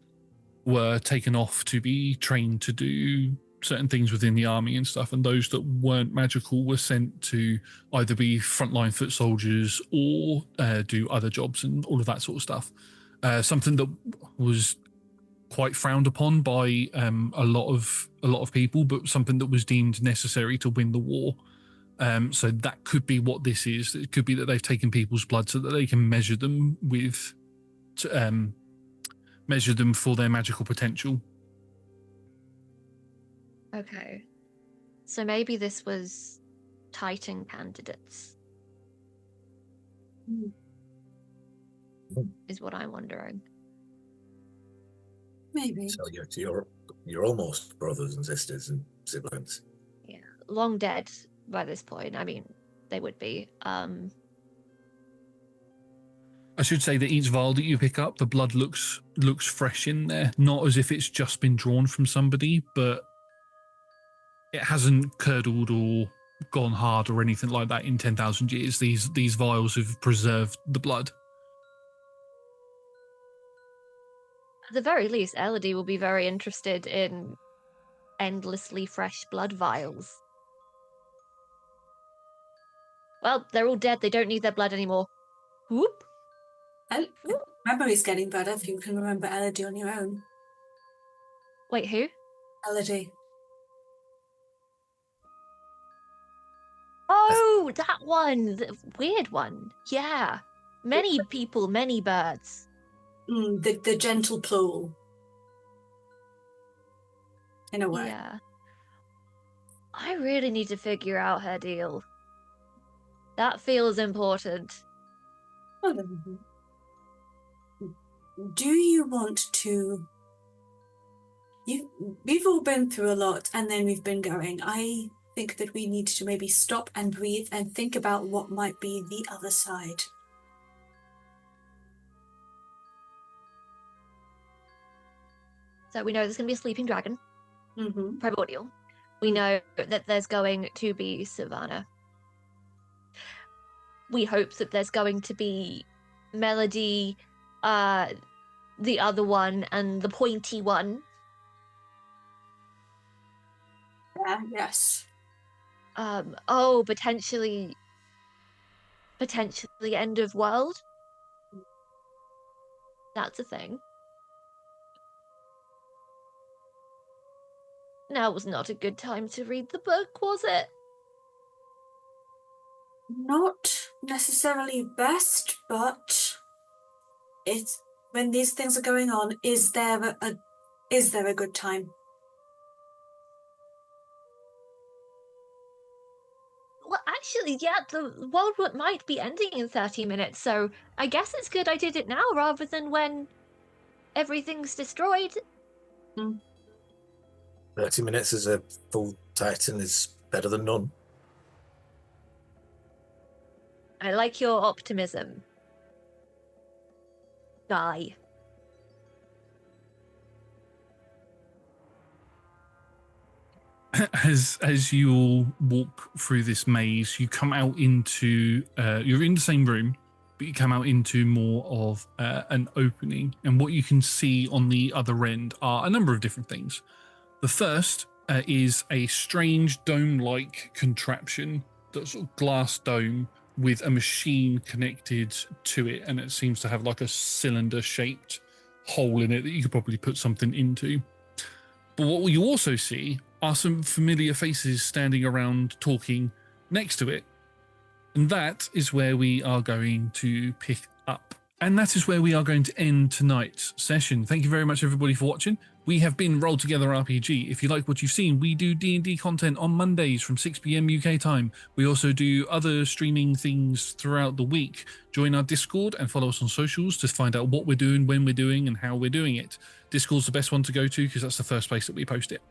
were taken off to be trained to do certain things within the army and stuff, and those that weren't magical were sent to either be frontline foot soldiers or do other jobs and all of that sort of stuff. something that was quite frowned upon by a lot of people, but something that was deemed necessary to win the war. So that could be what this is. It could be that they've taken people's blood so that they can measure them measure them for their magical potential. Okay. So maybe this was Titan candidates. Is what I'm wondering. Maybe. So you're almost brothers and sisters and siblings. Yeah. Long dead by this point. I mean, they would be. I should say that each vial that you pick up, the blood looks fresh in there, not as if it's just been drawn from somebody, but it hasn't curdled or gone hard or anything like that in 10,000 years. These vials have preserved the blood. At the very least, Elodie will be very interested in endlessly fresh blood vials. Well, they're all dead. They don't need their blood anymore. Whoop. Memory's getting better if you can remember Elodie on your own. Wait, who? Elodie. Oh, that one. The weird one. Yeah. Many people, many birds. The gentle plural. In a way. Yeah. I really need to figure out her deal. That feels important. Do you want to... We've all been through a lot, and then we've been going. I think that we need to maybe stop and breathe and think about what might be the other side. So we know there's going to be a sleeping dragon. Primordial. We know that there's going to be Savannah. We hope that there's going to be Melody, the other one, and the pointy one. Yeah, yes. Potentially end of world. That's a thing. Now was not a good time to read the book, was it? Not necessarily best, but it's when these things are going on, is there a good time? Well, actually, yeah, the world might be ending in 30 minutes, so I guess it's good I did it now rather than when everything's destroyed. 30 minutes as a full Titan is better than none. I like your optimism, guy. As you all walk through this maze, you come out into you're in the same room, but you come out into more of an opening, and what you can see on the other end are a number of different things. The first is a strange dome-like contraption, that's sort of glass dome with a machine connected to it, and it seems to have like a cylinder-shaped hole in it that you could probably put something into. But what you also see are some familiar faces standing around talking next to it. And that is where we are going to pick up. And that is where we are going to end tonight's session. Thank you very much, everybody, for watching. We have been Roll Together RPG. If you like what you've seen, we do D&D content on Mondays from 6 p.m. UK time. We also do other streaming things throughout the week. Join our Discord and follow us on socials to find out what we're doing, when we're doing, and how we're doing it. Discord's the best one to go to because that's the first place that we post it.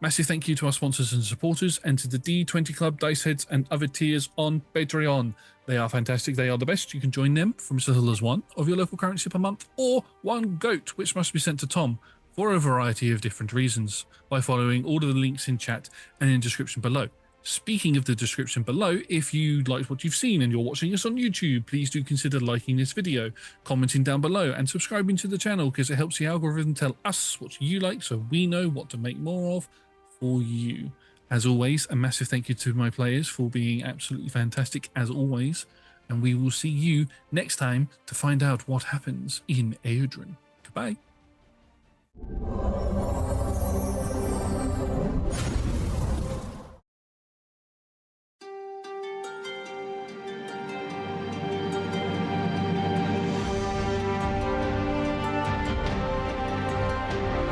Massive thank you to our sponsors and supporters, and to the D20 Club, Dice Heads, and other tiers on Betrayal. They are fantastic. They are the best. You can join them from as little as $1 of your local currency per month, or 1 goat, which must be sent to Tom for a variety of different reasons, by following all of the links in chat and in the description below. Speaking of the description below, if you liked what you've seen and you're watching us on YouTube, please do consider liking this video, commenting down below, and subscribing to the channel, because it helps the algorithm tell us what you like so we know what to make more of for you. As always, a massive thank you to my players for being absolutely fantastic as always, and we will see you next time to find out what happens in Aeodrun. Goodbye.